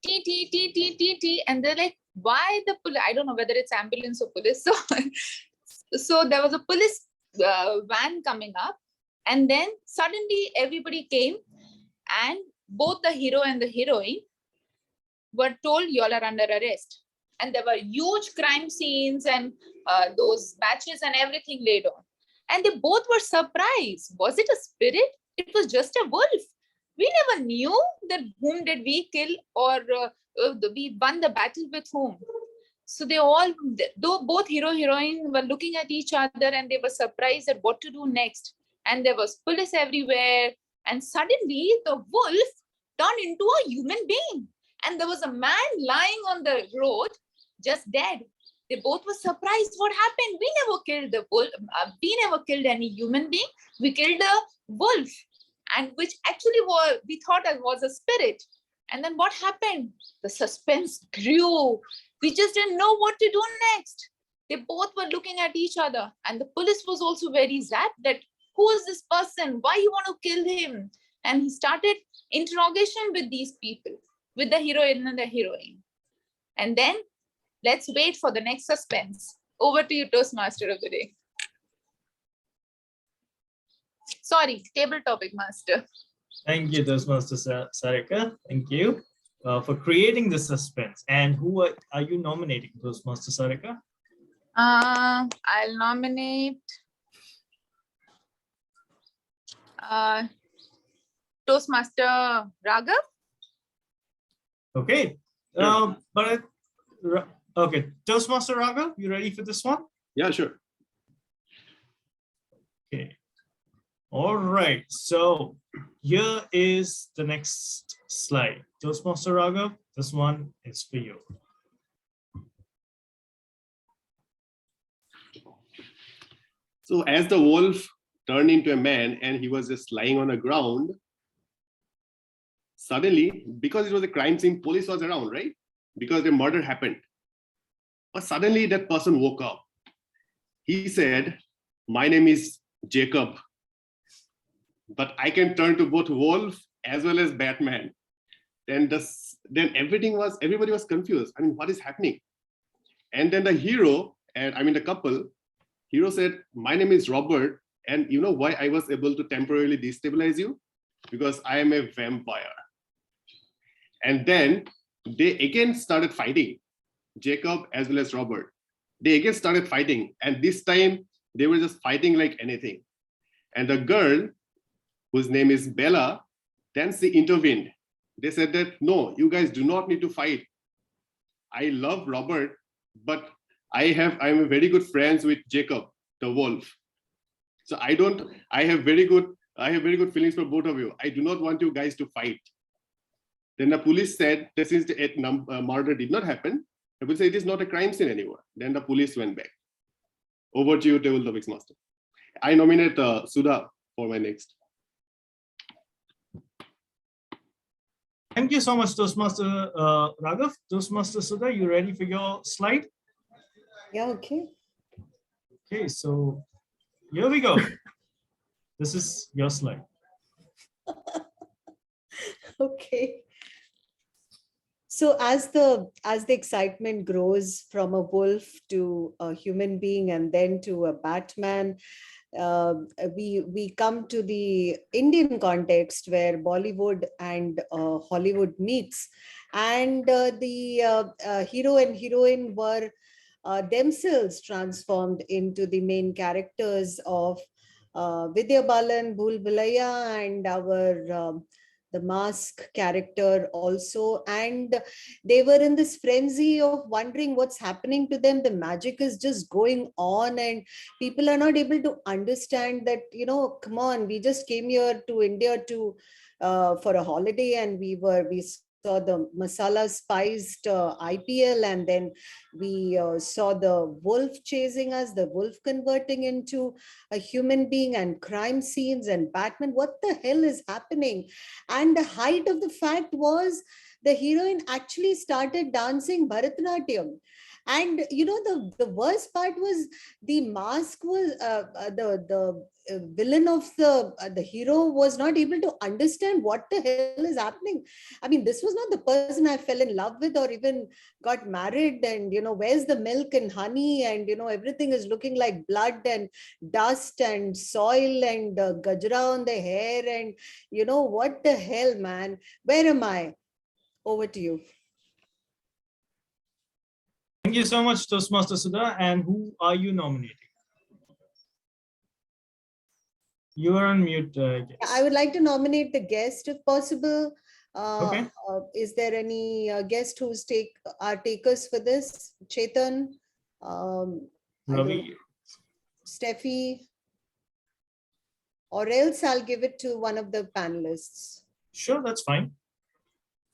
Speaker 19: T, T, T, T, T, T. And they're like, why the police? I don't know whether it's ambulance or police. So there was a police van coming up, and then suddenly everybody came, and both the hero and the heroine were told, you all are under arrest. And there were huge crime scenes and those matches and everything laid on. And they both were surprised. Was it a spirit? It was just a wolf. We never knew that whom did we kill, or we won the battle with whom. So they all, though both hero heroine were looking at each other, and they were surprised at what to do next. And there was police everywhere. And suddenly the wolf turned into a human being. And there was a man lying on the road, just dead. They both were surprised. What happened? We never killed the wolf. We never killed any human being. We killed a wolf, and which actually we thought it was a spirit. And then what happened? The suspense grew. We just didn't know what to do next. They both were looking at each other, and the police was also very zapped that who is this person? Why you want to kill him? And he started interrogation with these people, with the heroine and the heroine. And then let's wait for the next suspense. Over to you, Toastmaster of the day. Sorry, table topic master.
Speaker 16: Thank you, Toastmaster Sarika. Thank you for creating the suspense. And who are you nominating, Toastmaster Sarika?
Speaker 19: I'll nominate Toastmaster Raghav.
Speaker 16: Okay. Okay, Toastmaster Raghav, you ready for this one?
Speaker 3: Yeah, sure.
Speaker 16: Okay. All right. So here is the next slide. Toastmaster Raghav, this one is for you.
Speaker 3: So as the wolf turned into a man and he was just lying on the ground, suddenly, because it was a crime scene, police was around, right? Because the murder happened. But suddenly that person woke up. He said, my name is Jacob, but I can turn to both wolf as well as Batman. Then everybody was confused. I mean, what is happening? And then the hero, the couple, hero said, my name is Robert, and you know why I was able to temporarily destabilize you? because I am a vampire. And then they again started fighting, Jacob as well as Robert. They again started fighting, and this time they were just fighting like anything. And the girl, whose name is Bella, then she intervened. They said that, no, you guys do not need to fight. I love Robert, but I'm a very good friends with Jacob, the wolf. So I have very good feelings for both of you. I do not want you guys to fight. Then the police said that since the murder did not happen, they would say it is not a crime scene anymore. Then the police went back. Over to you, Table Topics Master. I nominate Sudha for my next.
Speaker 16: Thank you so much, Toastmaster Raghav. Toastmaster Sudha, you ready for your slide?
Speaker 13: Yeah, okay.
Speaker 16: Okay, so here we go. This is your slide.
Speaker 13: Okay. So as the excitement grows from a wolf to a human being and then to a Batman, we come to the Indian context where Bollywood and Hollywood meets, and the hero and heroine were themselves transformed into the main characters of Vidya Balan, Bhool Bhulaiya, and our the mask character also. And they were in this frenzy of wondering what's happening to them. The magic is just going on, and people are not able to understand that, you know, come on, we just came here to India to for a holiday, and we saw the masala spiced IPL, and then we saw the wolf chasing us, the wolf converting into a human being, and crime scenes and Batman. What the hell is happening? And the height of the fact was the heroine actually started dancing Bharatanatyam. And you know, the worst part was the mask was the villain of the hero was not able to understand what the hell is happening. I mean, this was not the person I fell in love with or even got married. And you know, where's the milk and honey? And you know, everything is looking like blood and dust and soil and gajra on the hair. And you know, what the hell, man? Where am I? Over to you.
Speaker 16: Thank you so much, Toastmaster Sudha. And who are you nominating? You are on mute.
Speaker 13: I would like to nominate the guest if possible.
Speaker 16: Okay.
Speaker 13: Is there any guest who's takers for this? Chetan,
Speaker 16: Ravi,
Speaker 13: Steffi, or else I'll give it to one of the panelists.
Speaker 16: Sure, that's fine.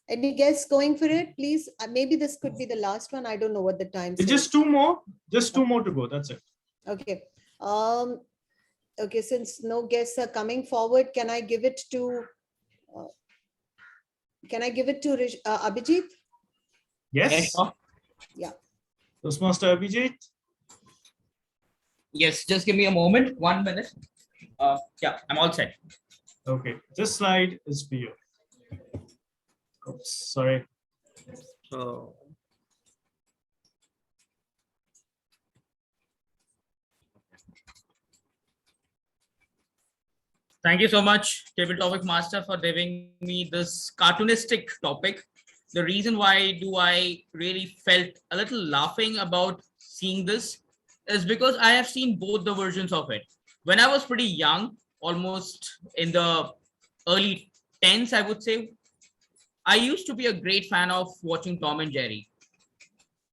Speaker 13: Any guests going for it, please? Maybe this could be the last one. I don't know what the time is.
Speaker 16: Just two more. Just two more to go. That's it.
Speaker 13: Okay. Okay, since no guests are coming forward, can I give it to Abhijit?
Speaker 16: Yes.
Speaker 13: Yeah.
Speaker 16: Toastmaster Abhijit.
Speaker 6: Yes, just give me a moment. 1 minute. Yeah, I'm all set.
Speaker 16: Okay, this slide is for you. Oops, sorry.
Speaker 6: So, thank you so much, Table Topic Master, for giving me this cartoonistic topic. The reason why do I really felt a little laughing about seeing this is because I have seen both the versions of it. When I was pretty young, almost in the early 10s, I would say, I used to be a great fan of watching Tom and Jerry.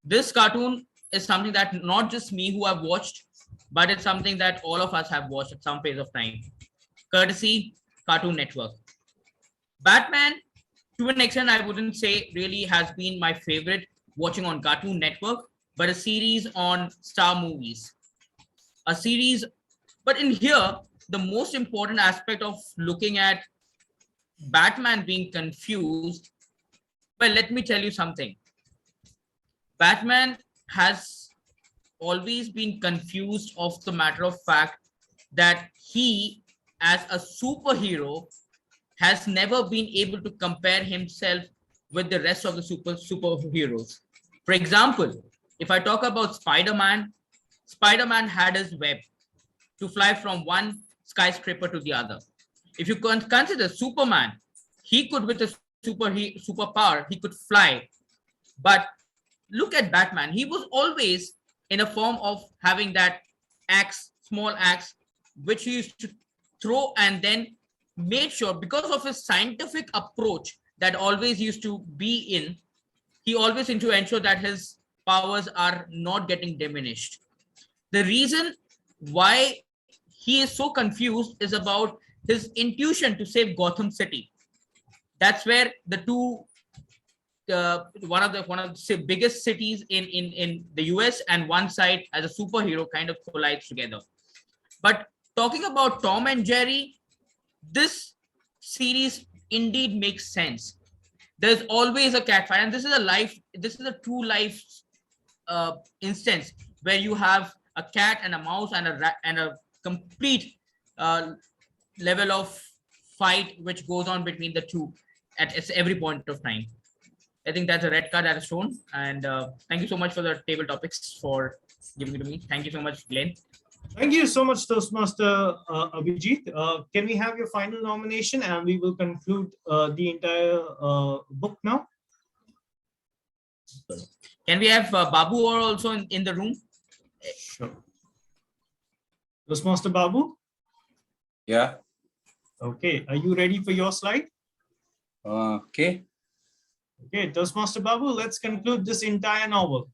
Speaker 6: This cartoon is something that not just me who have watched, but it's something that all of us have watched at some phase of time, courtesy Cartoon Network. Batman, to an extent, I wouldn't say really has been my favorite watching on Cartoon Network, but a series on Star Movies. A series, but in here, the most important aspect of looking at Batman being confused, well, let me tell you something. Batman has always been confused of the matter of fact that he, as a superhero, has never been able to compare himself with the rest of the superheroes. For example, if I talk about Spider-Man, Spider-Man had his web to fly from one skyscraper to the other. If you consider Superman, he could, with a superpower, he could fly. But look at Batman. He was always in a form of having that axe, small axe, which he used to throw, and then made sure, because of his scientific approach that always used to be in, he always into ensure that his powers are not getting diminished. The reason why he is so confused is about his intuition to save Gotham City. That's where the two, one of the biggest cities in the US and one side as a superhero kind of collides together. But talking about Tom and Jerry, this series indeed makes sense. There's always a cat fight, and this is a true life instance where you have a cat and a mouse and a rat and a complete level of fight which goes on between the two at every point of time. I think that's a red card that is shown, and thank you so much for the table topics for giving it to me. Thank you so much, Glenn.
Speaker 16: Thank you so much, Toastmaster Abhijit. Can we have your final nomination, and we will conclude the entire book now?
Speaker 6: Can we have Babu also in the room?
Speaker 16: Sure. Toastmaster Babu?
Speaker 15: Yeah.
Speaker 16: Okay. Are you ready for your slide?
Speaker 15: Okay.
Speaker 16: Okay, Toastmaster Babu, let's conclude this entire novel.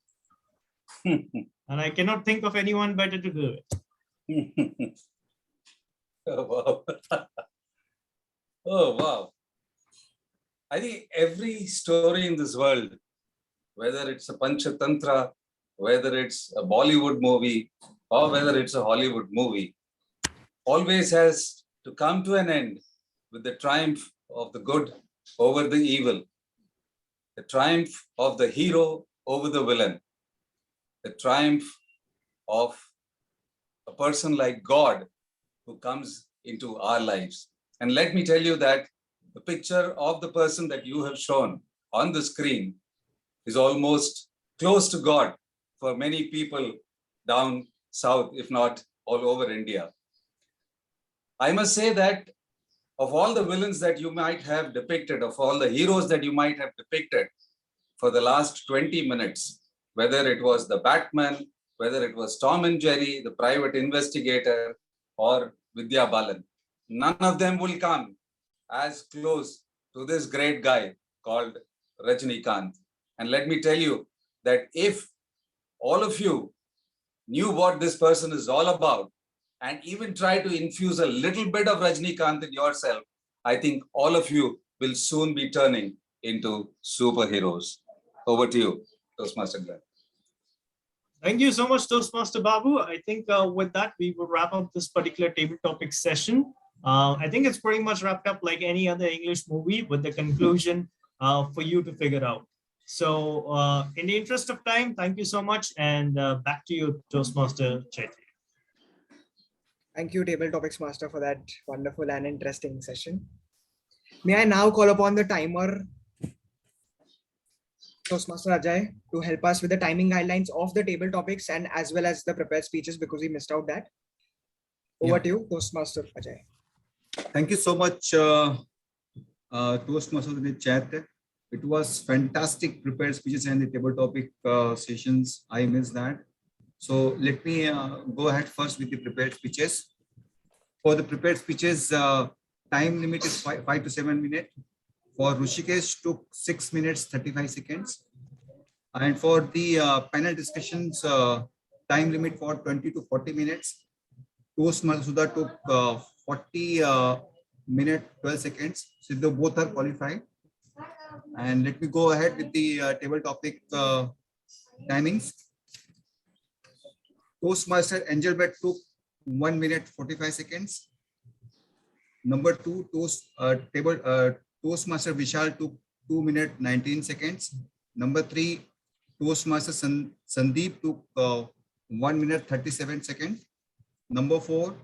Speaker 16: And I cannot think of anyone better to do it.
Speaker 15: Oh, wow. Oh, wow. I think every story in this world, whether it's a Panchatantra, whether it's a Bollywood movie, or whether it's a Hollywood movie, always has to come to an end with the triumph of the good over the evil, the triumph of the hero over the villain, the triumph of a person like God who comes into our lives. And let me tell you that the picture of the person that you have shown on the screen is almost close to God for many people down south, if not all over India. I must say that of all the villains that you might have depicted, of all the heroes that you might have depicted for the last 20 minutes, whether it was the Batman, whether it was Tom and Jerry, the private investigator, or Vidya Balan, none of them will come as close to this great guy called Rajnikant. And let me tell you that if all of you knew what this person is all about, and even try to infuse a little bit of Rajnikant in yourself, I think all of you will soon be turning into superheroes. Over to you, Toastmaster Glenn.
Speaker 16: Thank you so much, Toastmaster Babu. I think with that, we will wrap up this particular table topic session. I think it's pretty much wrapped up like any other English movie with the conclusion for you to figure out. So in the interest of time, thank you so much. And back to you, Toastmaster Chaitya.
Speaker 1: Thank you, Table Topics Master, for that wonderful and interesting session. May I now call upon the timer, Toastmaster Ajay, to help us with the timing guidelines of the table topics and as well as the prepared speeches, because we missed out that. Over to you, Toastmaster Ajay.
Speaker 2: Thank you so much, Toastmaster Chaitya. It was fantastic prepared speeches and the table topic sessions. I missed that. So let me go ahead first with the prepared speeches. For the prepared speeches, time limit is 5 to 7 minutes. For Rishikesh, took 6 minutes, 35 seconds. And for the panel discussions, time limit for 20 to 40 minutes. Toastmaster Sudha took 40 minutes, 12 seconds. So they both are qualified. And let me go ahead with the table topic timings. Toastmaster Angelbert took 1 minute 45 seconds. Number 2, Toastmaster Vishal took 2 minutes 19 seconds. Number 3, Toastmaster Sandeep took 1 minute 37 seconds. Number 4,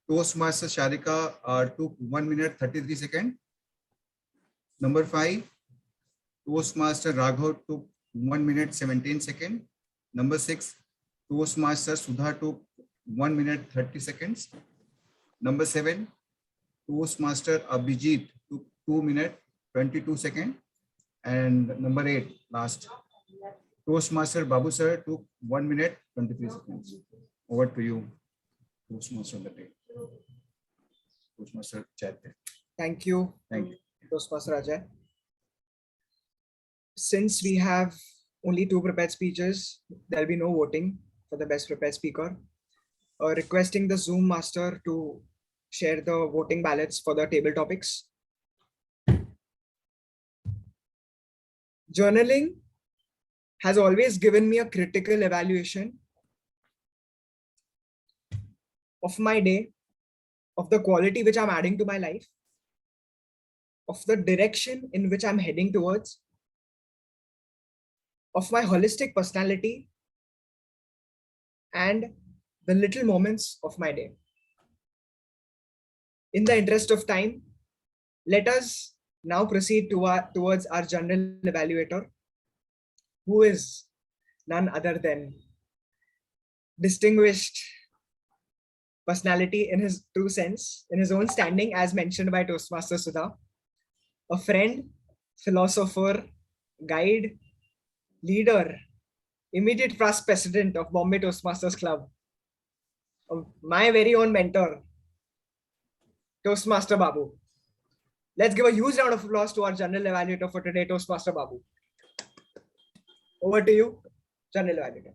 Speaker 2: Toastmaster Sharika took 1 minute 33 seconds. Number 5, Toastmaster Raghav took 1 minute 17 seconds. Number 6, Toastmaster Sudha took 1 minute 30 seconds. Number 7, Toastmaster Abhijit took 2 minutes 22 seconds. And number 8, last. Toastmaster Babu sir took 1 minute 23 seconds. Over to you, Toastmaster of the day. Toastmaster Chaitya.
Speaker 1: Thank you.
Speaker 2: Thank you.
Speaker 1: Toastmaster Ajay. Since we have only 2 prepared speeches, there will be no voting for the best prepared speaker. Requesting the Zoom master to share the voting ballots for the table topics. Journaling has always given me a critical evaluation of my day, of the quality which I'm adding to my life, of the direction in which I'm heading towards, of my holistic personality, and the little moments of my day. In the interest of time, let us now proceed towards our general evaluator, who is none other than distinguished personality in his true sense, in his own standing, as mentioned by Toastmaster Sudha, a friend, philosopher, guide, leader, immediate past president of Bombay Toastmasters Club, my very own mentor, Toastmaster Babu. Let's give a huge round of applause to our general evaluator for today, Toastmaster Babu. Over to you, general evaluator.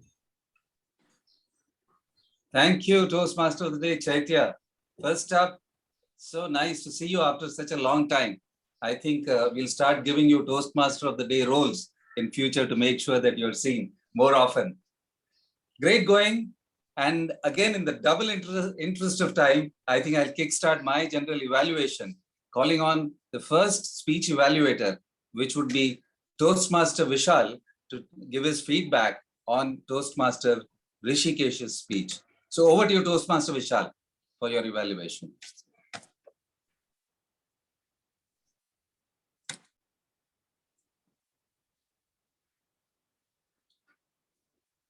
Speaker 15: Thank you, Toastmaster of the day, Chaitya. First up, so nice to see you after such a long time. I think we'll start giving you Toastmaster of the day roles in future to make sure that you're seen more often. Great going. And again, in the double interest of time, I think I'll kickstart my general evaluation, calling on the first speech evaluator, which would be Toastmaster Vishal, to give his feedback on Toastmaster Rishikesh's speech. So over to you, Toastmaster Vishal, for your evaluation.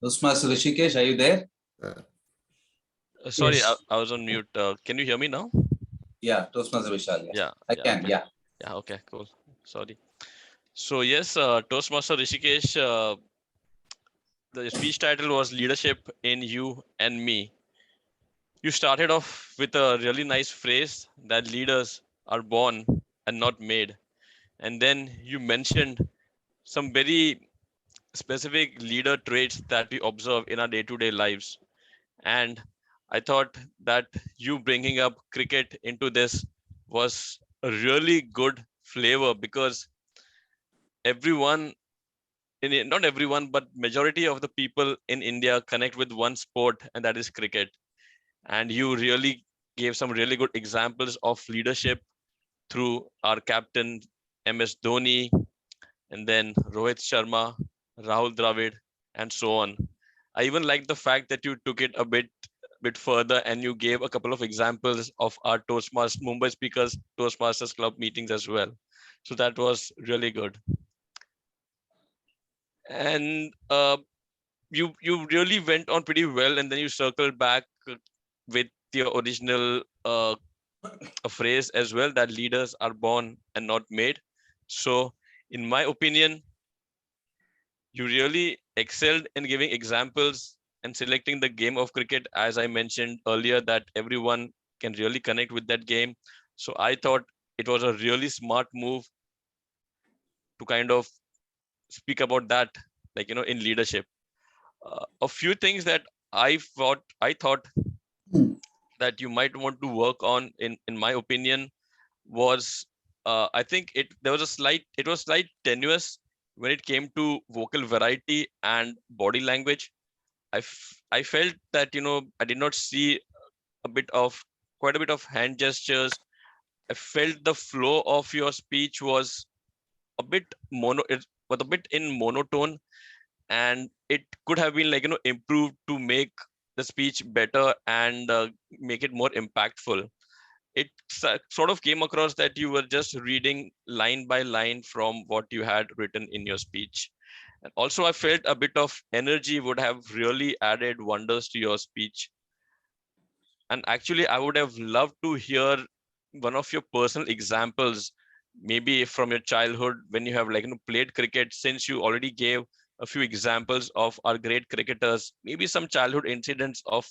Speaker 15: Toastmaster Rishikesh, are you there?
Speaker 4: Sorry,
Speaker 15: Yes.
Speaker 4: I was on mute. Can you hear me now?
Speaker 15: Yeah, Toastmaster Vishal. Yes.
Speaker 4: Yeah,
Speaker 15: I can.
Speaker 4: okay.
Speaker 15: Yeah.
Speaker 4: Yeah, okay, cool. Sorry. So yes, Toastmaster Rishikesh, the speech title was Leadership in You and Me. You started off with a really nice phrase that leaders are born and not made. And then you mentioned some very specific leader traits that we observe in our day-to-day lives. And I thought that you bringing up cricket into this was a really good flavor, because everyone not everyone, but majority of the people in India connect with one sport, and that is cricket. And you really gave some really good examples of leadership through our captain MS Dhoni, and then Rohit Sharma, Rahul Dravid, and so on. I even like the fact that you took it a bit further and you gave a couple of examples of our Toastmasters Mumbai speakers Toastmasters Club meetings as well. So that was really good. And you really went on pretty well, and then you circled back with your original a phrase as well, that leaders are born and not made. So in my opinion, you really excelled in giving examples and selecting the game of cricket, as I mentioned earlier, that everyone can really connect with that game. So I thought it was a really smart move to kind of speak about that, like, in leadership. A few things that I thought that you might want to work on, in my opinion, was I think it was slight tenuous when it came to vocal variety and body language. I felt that I did not see quite a bit of hand gestures. I felt the flow of your speech was a bit in monotone, and it could have been improved to make the speech better and make it more impactful. It sort of came across that you were just reading line by line from what you had written in your speech. And also, I felt a bit of energy would have really added wonders to your speech. And actually, I would have loved to hear one of your personal examples, maybe from your childhood when you have played cricket, since you already gave a few examples of our great cricketers, maybe some childhood incidents of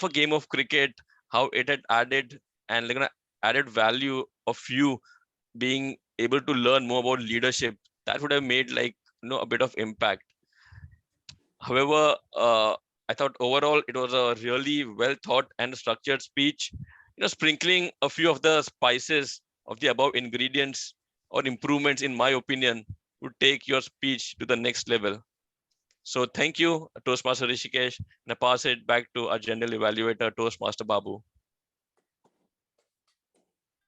Speaker 4: a game of cricket, how it had added and added value of you being able to learn more about leadership, that would have made a bit of impact. However, I thought overall it was a really well thought and structured speech, sprinkling a few of the spices of the above ingredients or improvements, in my opinion, would take your speech to the next level. So thank you, Toastmaster Rishikesh, and I pass it back to our general evaluator, Toastmaster Babu.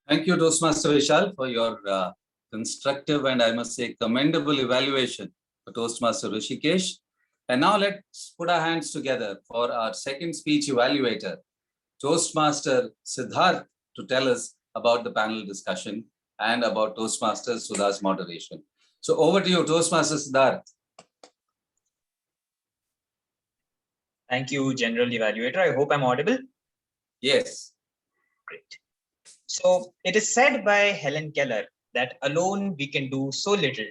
Speaker 15: Thank you, Toastmaster Vishal, for your constructive and I must say commendable evaluation for Toastmaster Rishikesh. And now let's put our hands together for our second speech evaluator, Toastmaster Siddharth, to tell us about the panel discussion and about Toastmaster Sudha's moderation. So over to you, Toastmaster Siddharth.
Speaker 12: Thank you, General Evaluator. I hope I'm audible.
Speaker 15: Yes.
Speaker 12: Great. So it is said by Helen Keller that alone we can do so little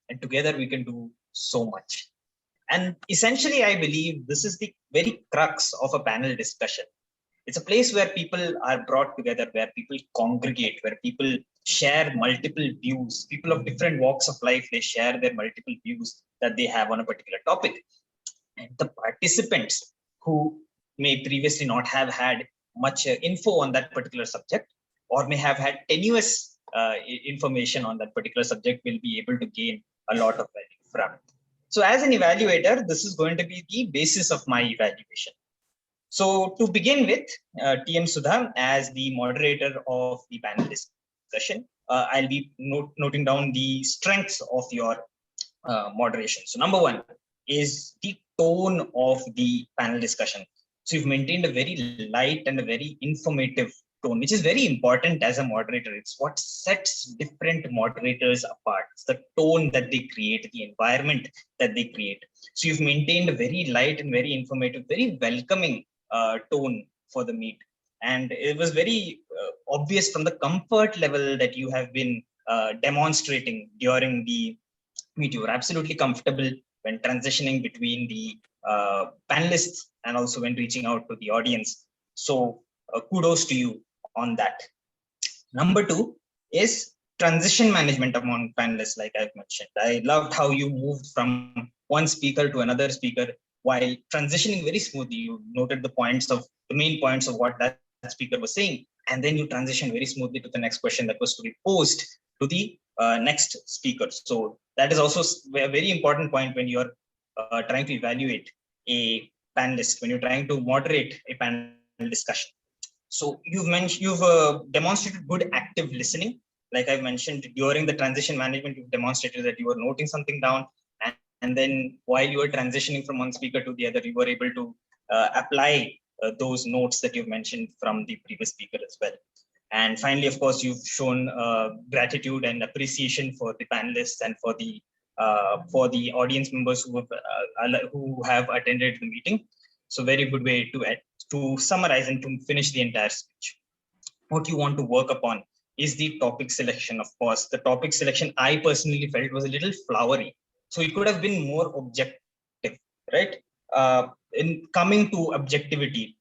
Speaker 12: and together we can do so much. And essentially, I believe this is the very crux of a panel discussion. It's a place where people are brought together, where people congregate, where people share multiple views. People of different walks of life, they share their multiple views that they have on a particular topic. And the participants who may previously not have had much info on that particular subject, or may have had tenuous information on that particular subject, will be able to gain a lot of value from it. So as an evaluator, this is going to be the basis of my evaluation. So to begin with, TM Sudha, as the moderator of the panel discussion, I'll be noting down the strengths of your moderation. So number one is the tone of the panel discussion. So you've maintained a very light and a very informative tone, which is very important as a moderator. It's what sets different moderators apart. It's the tone that they create, the environment that they create. So you've maintained a very light and very informative, very welcoming tone for the meet. And it was very obvious from the comfort level that you have been demonstrating during the meet. You were absolutely comfortable when transitioning between the panelists and also when reaching out to the audience. So kudos to you on that. Number two is transition management among panelists, like I've mentioned. I loved how you moved from one speaker to another speaker while transitioning very smoothly. You noted the main points of what that speaker was saying, and then you transitioned very smoothly to the next question that was to be posed to the next speaker. So that is also a very important point when you're trying to evaluate a panelist, when you're trying to moderate a panel discussion. So you've demonstrated good active listening. Like I've mentioned, during the transition management, you've demonstrated that you were noting something down, and then while you were transitioning from one speaker to the other, you were able to apply those notes that you've mentioned from the previous speaker as well. And finally, of course, you've shown gratitude and appreciation for the panelists and for the audience members who have attended the meeting. So very good way to summarize and to finish the entire speech. What you want to work upon is the topic selection. Of course, the topic selection I personally felt was a little flowery. So it could have been more objective, right? In coming to objectivity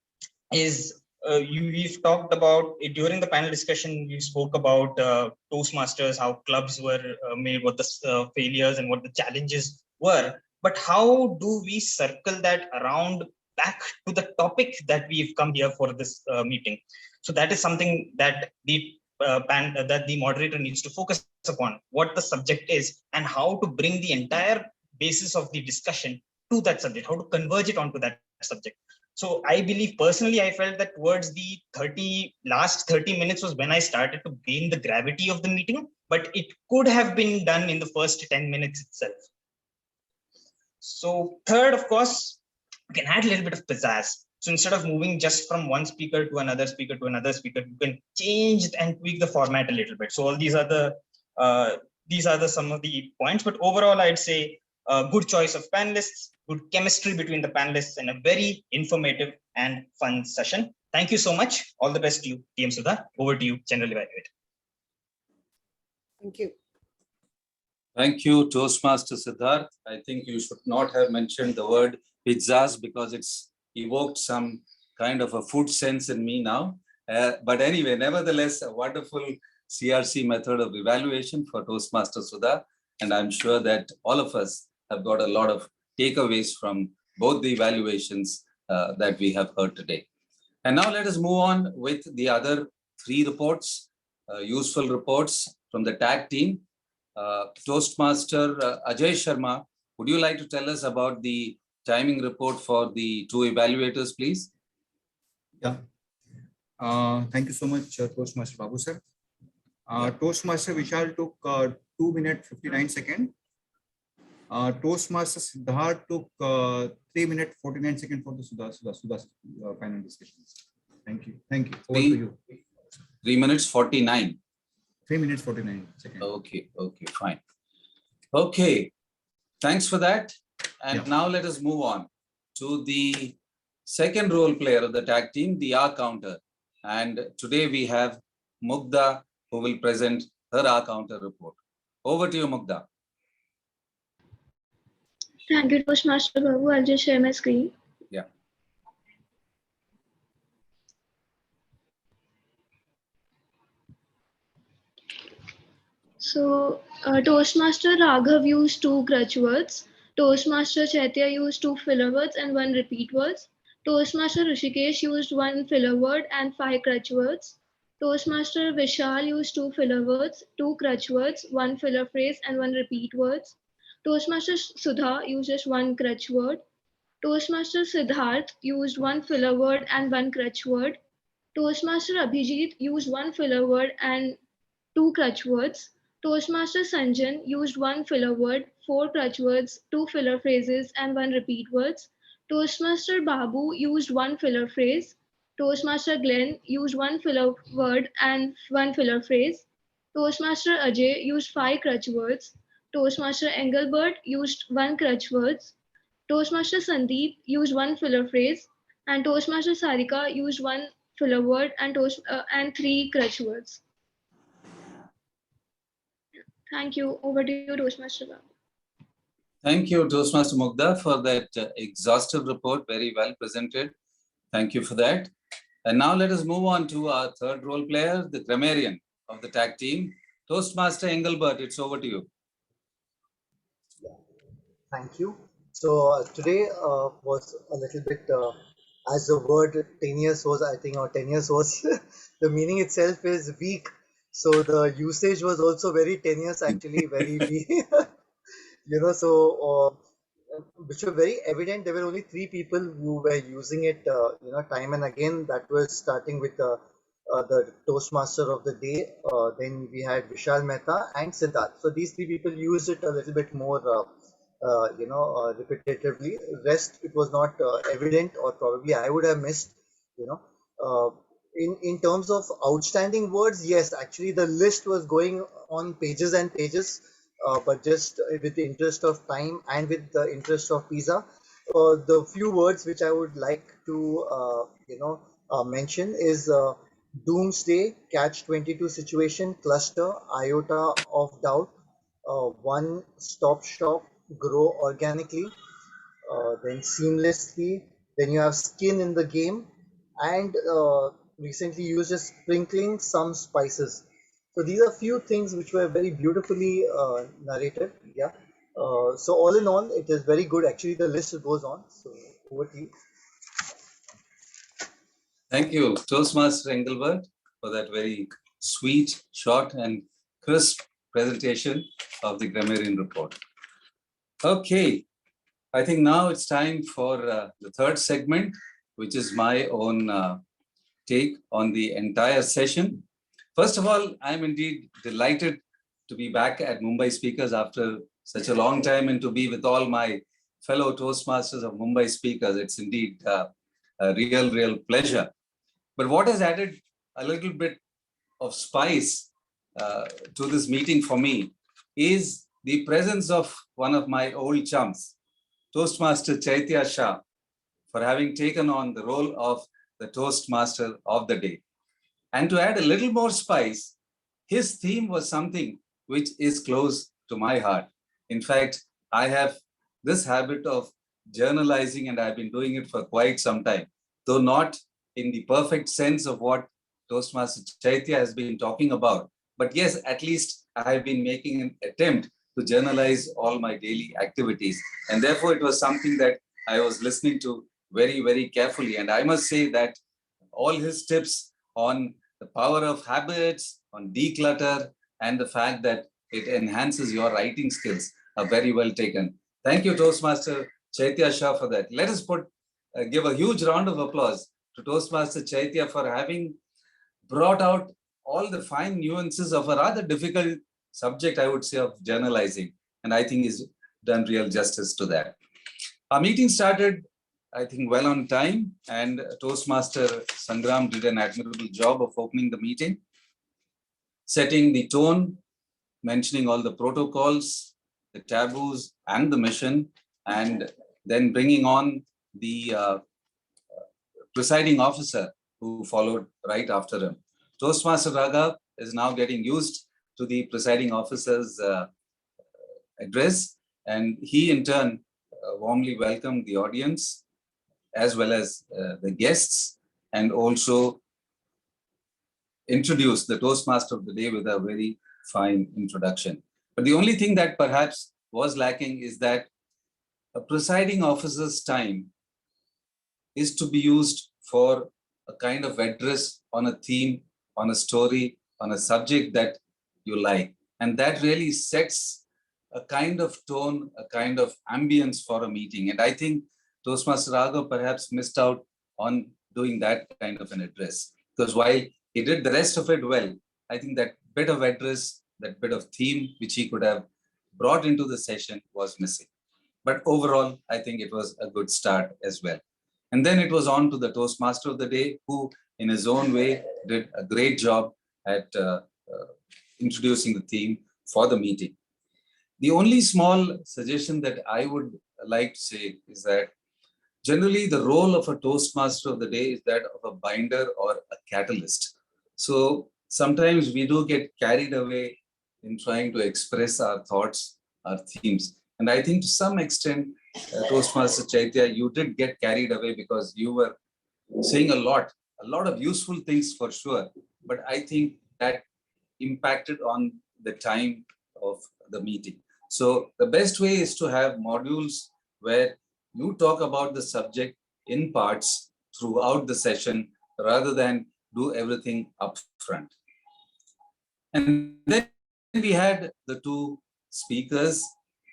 Speaker 12: is we've talked about it during the panel discussion. We spoke about Toastmasters, how clubs were made, what the failures and what the challenges were. But how do we circle that around back to the topic that we've come here for this meeting? So that is something that the moderator needs to focus upon, what the subject is and how to bring the entire basis of the discussion to that subject, how to converge it onto that subject. So I believe personally, I felt that towards the last 30 minutes was when I started to gain the gravity of the meeting, but it could have been done in the first 10 minutes itself. So third, of course, you can add a little bit of pizzazz. So instead of moving just from one speaker to another speaker to another speaker, you can change and tweak the format a little bit. So all these are the some of the points, but overall, I'd say good choice of panelists, good chemistry between the panelists, and a very informative and fun session. Thank you so much. All the best to you, TM Sudha. Over to you, General Evaluator.
Speaker 13: Thank you.
Speaker 15: Thank you, Toastmaster Siddharth. I think you should not have mentioned the word pizzas because it's evoked some kind of a food sense in me now. But anyway, nevertheless, a wonderful CRC method of evaluation for Toastmaster Sudha. And I'm sure that all of us have got a lot of takeaways from both the evaluations that we have heard today. And now let us move on with the other three reports, useful reports from the tag team. Toastmaster Ajay Sharma, would you like to tell us about the timing report for the two evaluators, please?
Speaker 20: Yeah. Thank you so much, Toastmaster Babu sir. Toastmaster Vishal took 2 minutes 59 seconds. Toastmaster Siddharth took 3 minutes 49 seconds for the Sudha final discussions. Thank you. Thank you. Over to you.
Speaker 15: 3 minutes 49.
Speaker 20: 3 minutes 49 seconds.
Speaker 15: Okay, fine. Okay, thanks for that. And now let us move on to the second role player of the tag team, the R counter. And today we have Mugdha, who will present her R counter report. Over to you, Mugdha.
Speaker 9: Thank you, Toastmaster Babu. I'll just share my screen.
Speaker 15: Yeah.
Speaker 9: So, Toastmaster Raghav used 2 crutch words. Toastmaster Chaitya used 2 filler words and 1 repeat words. Toastmaster Rishikesh used 1 filler word and 5 crutch words. Toastmaster Vishal used 2 filler words, 2 crutch words, 1 filler phrase and 1 repeat words. Toastmaster Sudha used just 1 crutch word. Toastmaster Siddharth used 1 filler word and 1 crutch word. Toastmaster Abhijit used 1 filler word and 2 crutch words. Toastmaster Sanjan used 1 filler word, 4 crutch words, 2 filler phrases, and 1 repeat words. Toastmaster Babu used 1 filler phrase. Toastmaster Glenn used 1 filler word and 1 filler phrase. Toastmaster Ajay used 5 crutch words. Toastmaster Engelbert used 1 crutch words. Toastmaster Sandeep used 1 filler phrase. And Toastmaster Sarika used 1 filler word and 3 crutch words. Thank you. Over to you, Toastmaster Babu.
Speaker 15: Thank you, Toastmaster Mugdha, for that exhaustive report. Very well presented. Thank you for that. And now let us move on to our third role player, the grammarian of the tag team. Toastmaster Engelbert, it's over to you.
Speaker 10: Thank you. So today was a little bit, as the word tenuous was, I think, or tenuous was, the meaning itself is weak. So the usage was also very tenuous, actually, very weak. Which were very evident. There were only 3 people who were using it, time and again. That was starting with the Toastmaster of the day. Then we had Vishal Mehta and Siddharth. So these 3 people used it a little bit more, repetitively. Rest, it was not evident, or probably I would have missed. In terms of outstanding words, yes, actually the list was going on pages and pages. But just with the interest of time and with the interest of pizza, the few words which I would like to mention is doomsday, catch-22 situation, cluster, iota of doubt, one stop shop, grow organically, then seamlessly, then you have skin in the game, and recently used as sprinkling some spices. So these are few things which were very beautifully narrated. Yeah. So all in all, it is very good. Actually, the list goes on. So over to you.
Speaker 15: Thank you, Toastmaster Engelbert, for that very sweet, short, and crisp presentation of the grammarian report. Okay, I think now it's time for the third segment, which is my own take on the entire session. First of all, I'm indeed delighted to be back at Mumbai Speakers after such a long time and to be with all my fellow Toastmasters of Mumbai Speakers. It's indeed a real pleasure. But what has added a little bit of spice to this meeting for me is the presence of one of my old chums, Toastmaster Chaitya Shah, for having taken on the role of the Toastmaster of the day. And to add a little more spice, his theme was something which is close to my heart. In fact, I have this habit of journalizing, and I've been doing it for quite some time, though not in the perfect sense of what Toastmaster Chaitya has been talking about. But yes, at least I have been making an attempt to journalize all my daily activities. And therefore, it was something that I was listening to very, very carefully. And I must say that all his tips on the power of habits, on declutter, and the fact that it enhances your writing skills are very well taken. Thank you, Toastmaster Chaitya Shah, for that. Let us give a huge round of applause to Toastmaster Chaitya for having brought out all the fine nuances of a rather difficult subject, I would say, of journalizing. And I think he's done real justice to that. Our meeting started, I think, well on time, and Toastmaster Sangram did an admirable job of opening the meeting, setting the tone, mentioning all the protocols, the taboos, and the mission, and then bringing on the presiding officer who followed right after him. Toastmaster Raghav is now getting used to the presiding officer's address, and he in turn warmly welcomed the audience as well as the guests, and also introduced the Toastmaster of the day with a very fine introduction. But the only thing that perhaps was lacking is that a presiding officer's time is to be used for a kind of address on a theme, on a story, on a subject that you like. And that really sets a kind of tone, a kind of ambience for a meeting. And I think Toastmaster Raghav perhaps missed out on doing that kind of an address. Because while he did the rest of it well, I think that bit of address, that bit of theme, which he could have brought into the session was missing. But overall, I think it was a good start as well. And then it was on to the Toastmaster of the day, who in his own way did a great job at introducing the theme for the meeting. The only small suggestion that I would like to say is that generally the role of a Toastmaster of the day is that of a binder or a catalyst. So sometimes we do get carried away in trying to express our thoughts, our themes. And I think to some extent, Toastmaster Chaitya, you did get carried away because you were saying a lot of useful things for sure. But I think that impacted on the time of the meeting. So the best way is to have modules where you talk about the subject in parts throughout the session rather than do everything up front. And then we had the two speakers.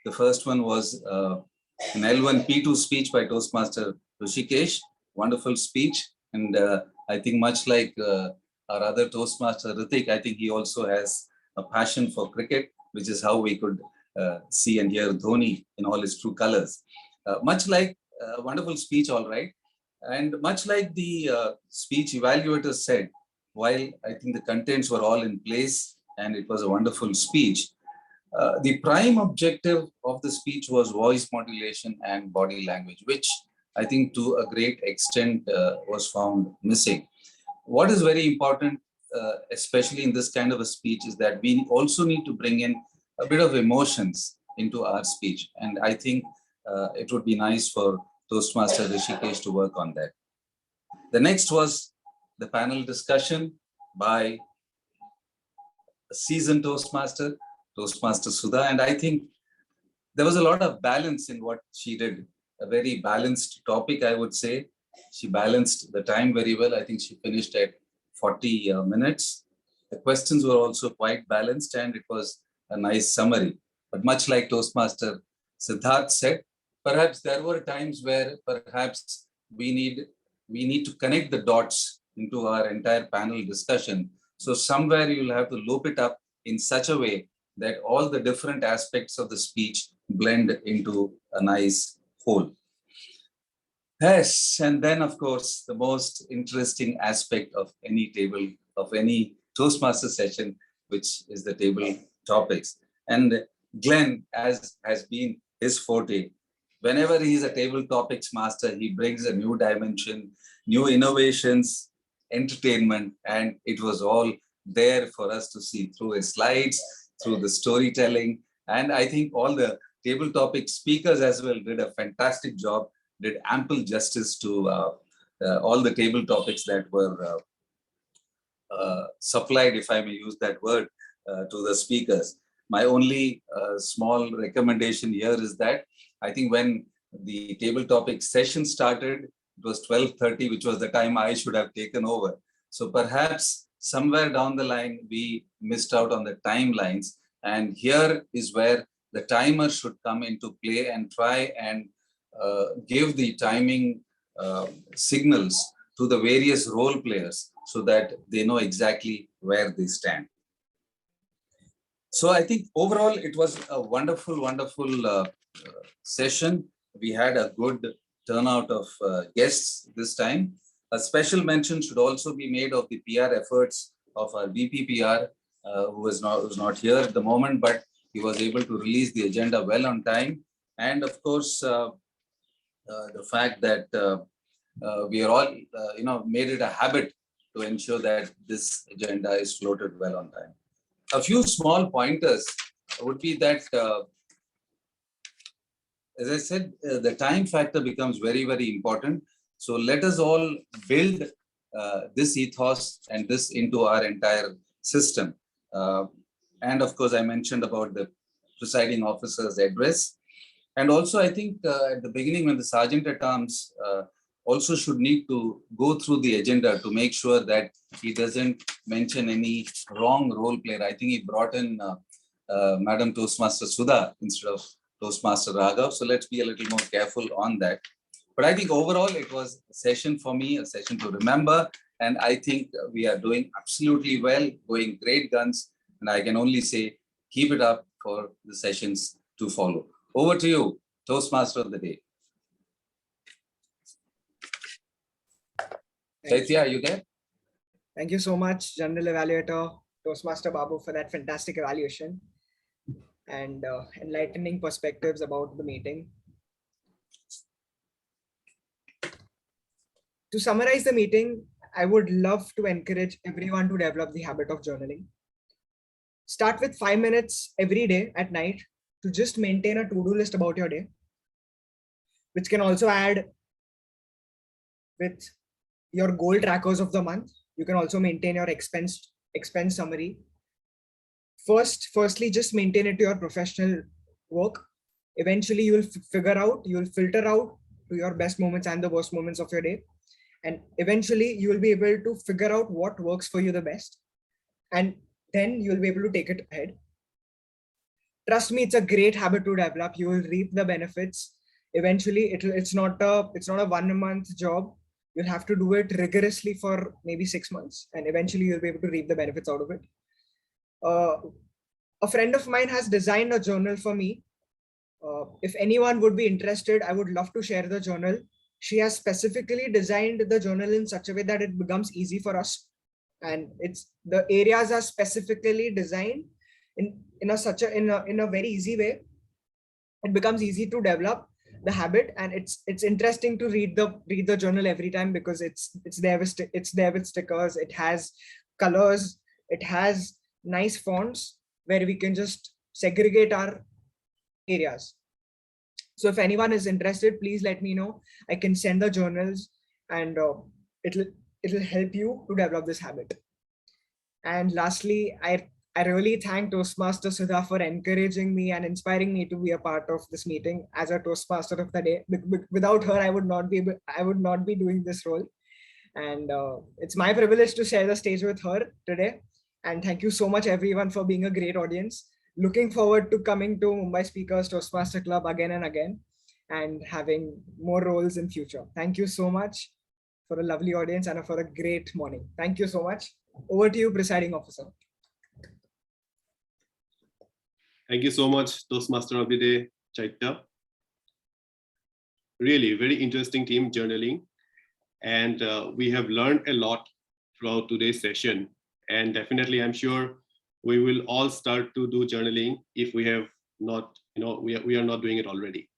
Speaker 15: The first one was an L1P2 speech by Toastmaster Rishikesh, wonderful speech. And I think much like our other Toastmaster Ritik, I think he also has a passion for cricket, which is how we could see and hear Dhoni in all his true colors. Much like a wonderful speech, all right. And much like the speech evaluator said, while I think the contents were all in place and it was a wonderful speech, the prime objective of the speech was voice modulation and body language, which I think to a great extent was found missing. What is very important, especially in this kind of a speech, is that we also need to bring in a bit of emotions into our speech. And I think it would be nice for Toastmaster Rishikesh to work on that. The next was the panel discussion by a seasoned Toastmaster, Toastmaster Sudha. And I think there was a lot of balance in what she did. A very balanced topic, I would say. She balanced the time very well. I think she finished at 40 minutes. The questions were also quite balanced and it was a nice summary. But much like Toastmaster Siddharth said, perhaps there were times where perhaps we need to connect the dots into our entire panel discussion. So somewhere you'll have to loop it up in such a way that all the different aspects of the speech blend into a nice whole. Yes, and then of course, the most interesting aspect of any table, of any Toastmaster session, which is the table topics. And Glenn, as has been his forte, Whenever he is a table topics master, he brings a new dimension, new innovations, entertainment, and it was all there for us to see through his slides, through the storytelling. And I think all the table topic speakers as well did a fantastic job, did ample justice to all the table topics that were supplied, if I may use that word, to the speakers. My only small recommendation here is that I think when the table topic session started, it was 12:30, which was the time I should have taken over. So perhaps somewhere down the line, we missed out on the timelines. And here is where the timer should come into play and try and give the timing signals to the various role players so that they know exactly where they stand. So I think overall, it was a wonderful, wonderful session. We had a good turnout of guests this time. A special mention should also be made of the PR efforts of our VPPR, who is not here at the moment, but he was able to release the agenda well on time. And of course, the fact that we are all, made it a habit to ensure that this agenda is floated well on time. A few small pointers would be that, as I said, the time factor becomes very, very important. So let us all build this ethos and this into our entire system. And of course, I mentioned about the presiding officer's address. And also, I think at the beginning, when the sergeant at arms also should need to go through the agenda to make sure that he doesn't mention any wrong role player. I think he brought in Madam Toastmaster Sudha instead of Toastmaster Raghav. So let's be a little more careful on that. But I think overall, it was a session for me, a session to remember. And I think we are doing absolutely well, going great guns. And I can only say, keep it up for the sessions to follow. Over to you, Toastmaster of the day. Chaitya, are you there?
Speaker 1: Thank you so much, General Evaluator Toastmaster Babu, for that fantastic evaluation and enlightening perspectives about the meeting. To summarize the meeting, I would love to encourage everyone to develop the habit of journaling. Start with 5 minutes every day at night to just maintain a to-do list about your day, which can also add with your goal trackers of the month. You can also maintain your expense summary. Firstly, just maintain it to your professional work. Eventually, you'll filter out to your best moments and the worst moments of your day. And eventually, you will be able to figure out what works for you the best. And then you'll be able to take it ahead. Trust me, it's a great habit to develop. You will reap the benefits. Eventually, it's not a 1 month job. You'll have to do it rigorously for maybe 6 months, and eventually you'll be able to reap the benefits out of it. A friend of mine has designed a journal for me. If anyone would be interested, I would love to share the journal. She has specifically designed the journal in such a way that it becomes easy for us, and the areas are specifically designed in a very easy way. It becomes easy to develop the habit, and it's interesting to read the journal every time because it's there with stickers. It has colors. It has nice fonts where we can just segregate our areas. So if anyone is interested, please let me know. I can send the journals, and it'll help you to develop this habit. And lastly, I really thank Toastmaster Sudha for encouraging me and inspiring me to be a part of this meeting as a Toastmaster of the day. Without her, I would not be doing this role. And it's my privilege to share the stage with her today. And thank you so much, everyone, for being a great audience. Looking forward to coming to Mumbai Speakers Toastmaster Club again and again and having more roles in future. Thank you so much for a lovely audience and for a great morning. Thank you so much. Over to you, Presiding Officer.
Speaker 3: Thank you so much, Toastmaster of the Day, Chaitya. Really, very interesting team journaling. And we have learned a lot throughout today's session. And definitely, I'm sure we will all start to do journaling if we have not, we are not doing it already.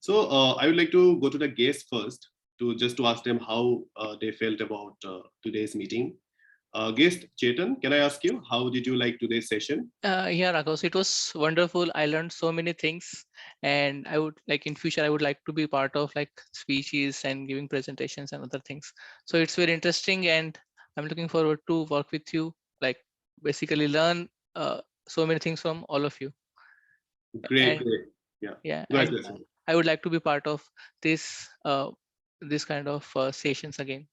Speaker 3: So I would like to go to the guests first to ask them how they felt about today's meeting. Guest Chetan, can I ask you, how did you like today's session?
Speaker 7: Yeah, Raghav, so it was wonderful. I learned so many things, and I would like in future I would like to be part of like speeches and giving presentations and other things. So it's very interesting, and I'm looking forward to work with you. Like basically learn so many things from all of you.
Speaker 3: Great,
Speaker 7: And
Speaker 3: great. Yeah.
Speaker 7: yeah,
Speaker 3: Go ahead,
Speaker 7: and
Speaker 3: Jason.
Speaker 7: I would like to be part of this this kind of sessions again.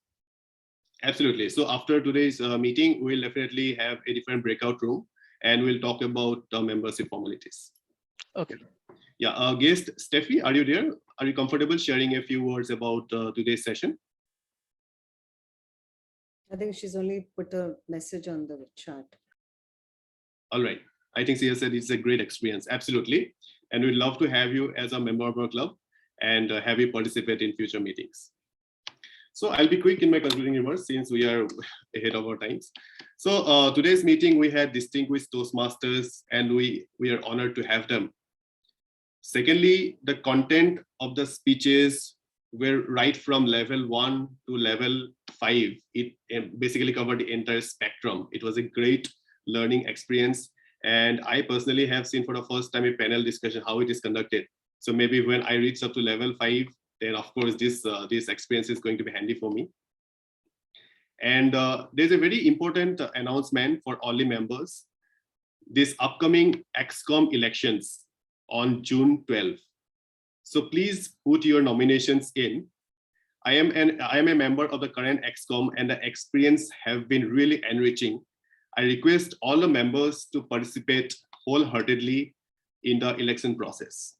Speaker 3: Absolutely. So after today's meeting, we'll definitely have a different breakout room and we'll talk about membership formalities.
Speaker 7: Okay.
Speaker 3: Yeah. Guest Steffi, are you there? Are you comfortable sharing a few words about today's session?
Speaker 13: I think she's only put a message on the chat.
Speaker 3: All right. I think she has said it's a great experience. Absolutely. And we'd love to have you as a member of our club and have you participate in future meetings. So I'll be quick in my concluding remarks since we are ahead of our times. So today's meeting, we had distinguished Toastmasters and we are honored to have them. Secondly, the content of the speeches were right from level 1 to level 5. It basically covered the entire spectrum. It was a great learning experience. And I personally have seen for the first time a panel discussion, how it is conducted. So maybe when I reach up to level 5, then of course this experience is going to be handy for me. And there's a very important announcement for all the members. This upcoming XCOM elections on June 12th. So please put your nominations in. I am a member of the current XCOM and the experience have been really enriching. I request all the members to participate wholeheartedly in the election process.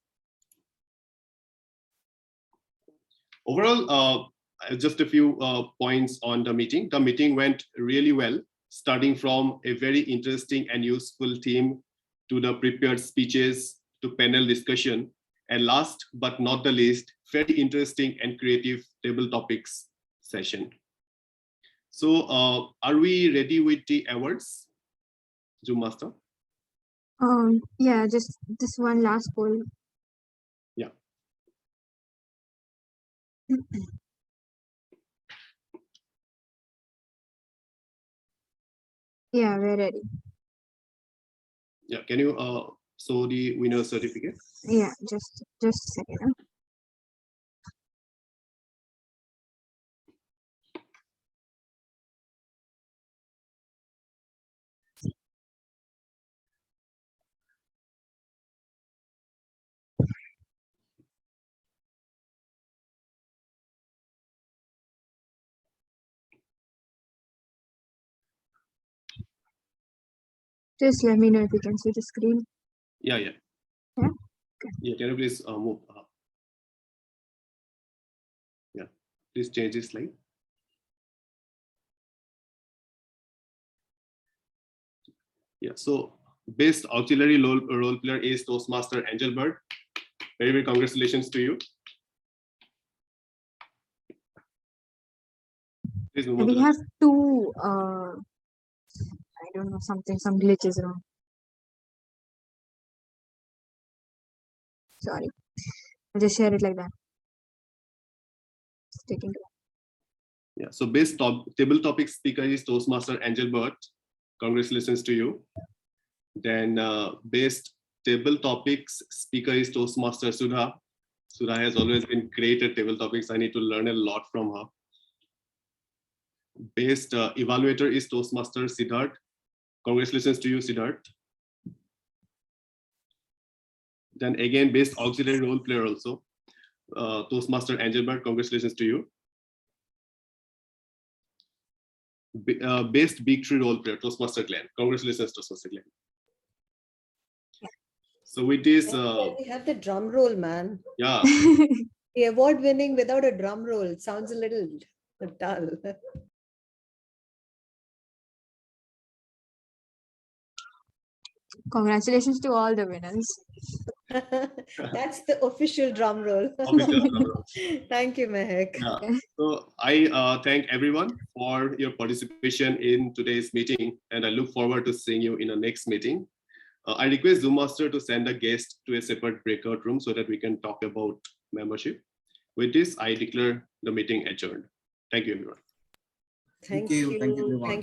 Speaker 3: Overall, just a few points on the meeting. The meeting went really well, starting from a very interesting and useful theme to the prepared speeches to panel discussion, and last but not the least, very interesting and creative table topics session. So are we ready with the awards, Zoom Master?
Speaker 17: Yeah, just this one last poll.
Speaker 3: Yeah.
Speaker 17: Yeah, we're ready.
Speaker 3: Yeah, can you show the winner certificate?
Speaker 17: Yeah, just a second. Just let me know if you can see the screen.
Speaker 3: Yeah, yeah.
Speaker 17: Yeah. Okay.
Speaker 3: Yeah, can you please move? Yeah, please change this slide. Yeah, so best auxiliary role player is Toastmaster Angel Bird. Very, very congratulations to you. Please move on
Speaker 17: We
Speaker 3: to the
Speaker 17: have two, I don't know, some glitches wrong. Sorry, I'll just share it like that. It's taking too long.
Speaker 3: Yeah, so best table topic speaker is Toastmaster Angel Bird. Congratulations to you. Then best table topics speaker is Toastmaster Sudha. Sudha has always been great at table topics. I need to learn a lot from her. Best evaluator is Toastmaster Siddharth. Congratulations to you, Siddharth. Then again, best auxiliary role player also, Toastmaster Angelbert. Congratulations to you. Best Big Tree role player, Toastmaster Glenn. Congratulations, Toastmaster Glenn. So with this,
Speaker 13: we have the drum roll, man.
Speaker 3: Yeah.
Speaker 13: The award winning without a drum roll sounds a little dull.
Speaker 17: Congratulations to all the winners.
Speaker 13: That's the official drum roll.
Speaker 3: Official drum roll.
Speaker 13: Thank you, Mehek.
Speaker 3: Yeah. So I thank everyone for your participation in today's meeting, and I look forward to seeing you in the next meeting. I request Zoom Master to send a guest to a separate breakout room so that we can talk about membership. With this, I declare the meeting adjourned. Thank you, everyone.
Speaker 13: Thank you.
Speaker 20: Thank you, everyone.